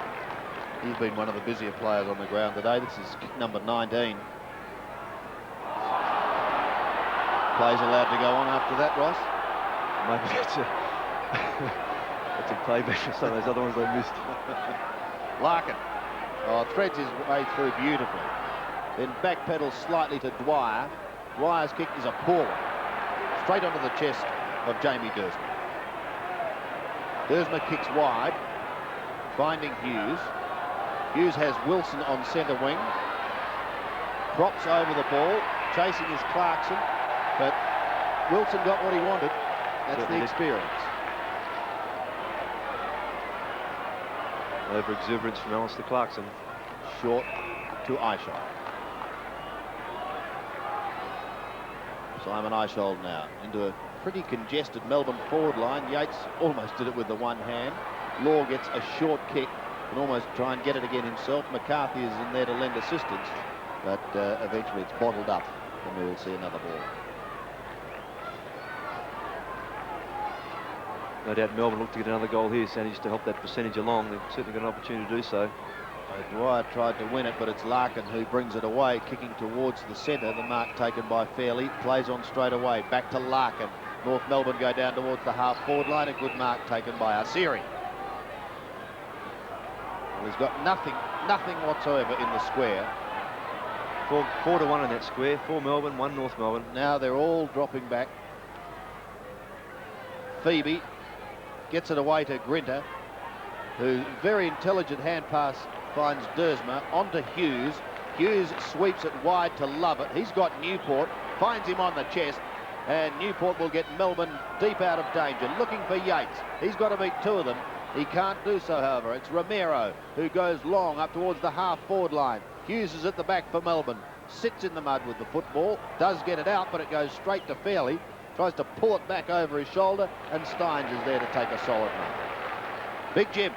He's been one of the busier players on the ground today. This is kick number 19. Play's allowed to go on after that, Ross. Maybe that's a payback for some of those other ones they missed. Larkin threads his way through beautifully. Then backpedals slightly to Dwyer. Dwyer's kick is a poor one. Straight onto the chest of Jamie Dersma. Dersma kicks wide, finding Hughes. Hughes has Wilson on centre wing. Props over the ball. Chasing is Clarkson. But Wilson got what he wanted. That's the experience. Over exuberance from Alistair Clarkson. Short to Eichel. Simon Eichel now into a pretty congested Melbourne forward line. Yates almost did it with the one hand. Law gets a short kick, can almost try and get it again himself. McCarthy is in there to lend assistance, but eventually it's bottled up and we will see another ball. No doubt Melbourne looked to get another goal here, Sandy, just to help that percentage along. They've certainly got an opportunity to do so. Dwyer tried to win it, but it's Larkin who brings it away, kicking towards the centre. The mark taken by Fairley. Plays on straight away. Back to Larkin. North Melbourne go down towards the half-forward line. A good mark taken by Arsiri. Well, he's got nothing whatsoever in the square. 4-1 in that square. 4 Melbourne, 1 North Melbourne. Now they're all dropping back. Phoebe gets it away to Grinter, who very intelligent hand pass finds Dersma onto Hughes. Hughes sweeps it wide to Lovett. He's got Newport, finds him on the chest, and Newport will get Melbourne deep out of danger. Looking for Yates. He's got to beat 2 of them. He can't do so, however. It's Romero who goes long up towards the half-forward line. Hughes is at the back for Melbourne. Sits in the mud with the football. Does get it out, but it goes straight to Fairley. Tries to pull it back over his shoulder, and Steins is there to take a solid mark. Big Jim.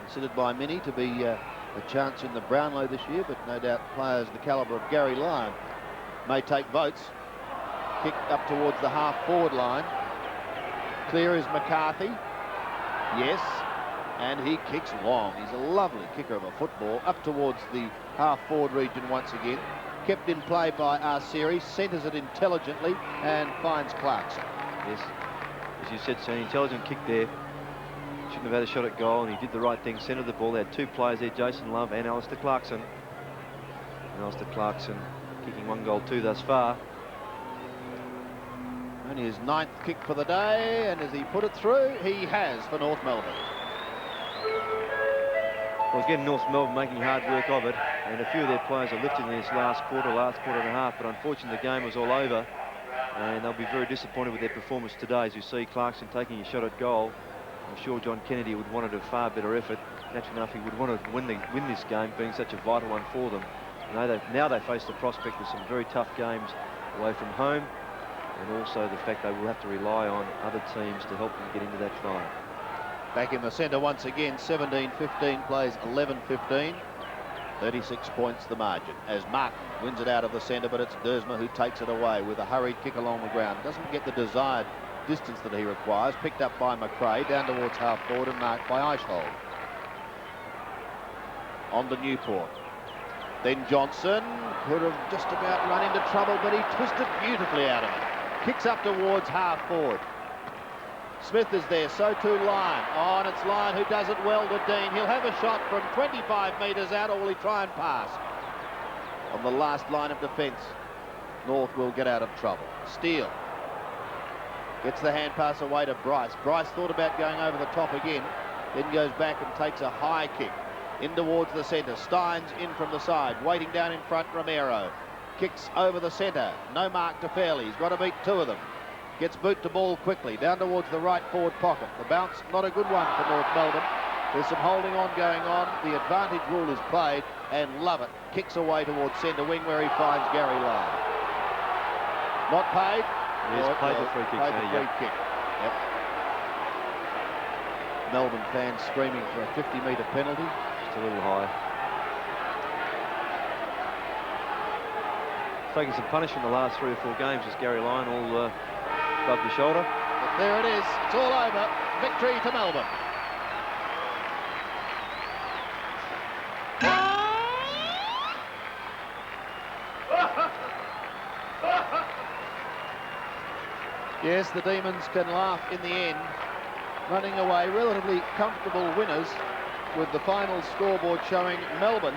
Considered by many to be a chance in the Brownlow this year, but no doubt players the calibre of Gary Lyon may take votes. Kick up towards the half-forward line. Clear is McCarthy. Yes, and he kicks long. He's a lovely kicker of a football up towards the half-forward region once again. Kept in play by Arsiri, centres it intelligently and finds Clarkson. Yes, as you said, so an intelligent kick there. Shouldn't have had a shot at goal, and he did the right thing, centred the ball. They had 2 players there, Jason Love and Alistair Clarkson. And Alistair Clarkson kicking 1 goal, 2 thus far. Only his 9th kick for the day, and as he put it through, he has for North Melbourne. Well, again, North Melbourne making hard work of it, and a few of their players are lifting this last quarter and a half, but unfortunately the game was all over, and they'll be very disappointed with their performance today. As you see Clarkson taking a shot at goal, I'm sure John Kennedy would want a far better effort. Naturally enough, he would want to win this game, being such a vital one for them. Now they face the prospect of some very tough games away from home, and also the fact they will have to rely on other teams to help them get into that final. Back in the centre once again, 17-15 plays 11-15. 36 points the margin as Martin wins it out of the centre, but it's Dersma who takes it away with a hurried kick along the ground. Doesn't get the desired distance that he requires. Picked up by McRae, down towards half-forward and marked by Eichel. On to Newport. Then Johnson could have just about run into trouble, but he twisted beautifully out of it. Kicks up towards half-forward. Smith is there, so too Lyon. Oh, and it's Lyon who does it well to Dean. He'll have a shot from 25 metres out, or will he try and pass? On the last line of defence, North will get out of trouble. Steele gets the hand pass away to Bryce. Bryce thought about going over the top again, then goes back and takes a high kick in towards the centre. Steins in from the side, waiting down in front, Romero. Kicks over the centre, no mark to Fairley. He's got to beat 2 of them. Gets boot to ball quickly, down towards the right forward pocket. The bounce, not a good one for North Melbourne. There's some holding on going on. The advantage rule is played, and Lovett kicks away towards centre wing where he finds Gary Lyon. Not paid. He's played the free kick. Played the free kick. Yep. Melbourne fans screaming for a 50-metre penalty. Just a little high. Taking some punishment in the last 3 or 4 games as Gary Lyon all above the shoulder. But there it is. It's all over. Victory to Melbourne. Yes, the Demons can laugh in the end, running away relatively comfortable winners, with the final scoreboard showing Melbourne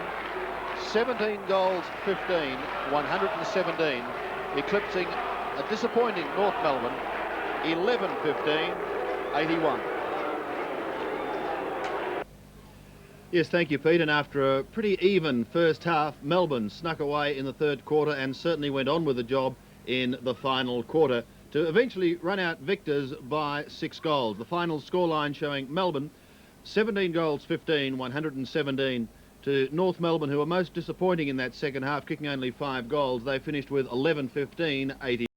17 goals 15, 117, eclipsing a disappointing North Melbourne 11-15, 81. Yes, thank you, Pete. And after a pretty even first half, Melbourne snuck away in the third quarter and certainly went on with the job in the final quarter to eventually run out victors by 6 goals. The final scoreline showing Melbourne 17 goals 15, 117 to North Melbourne, who were most disappointing in that second half, kicking only 5 goals. They finished with 11-15, 80.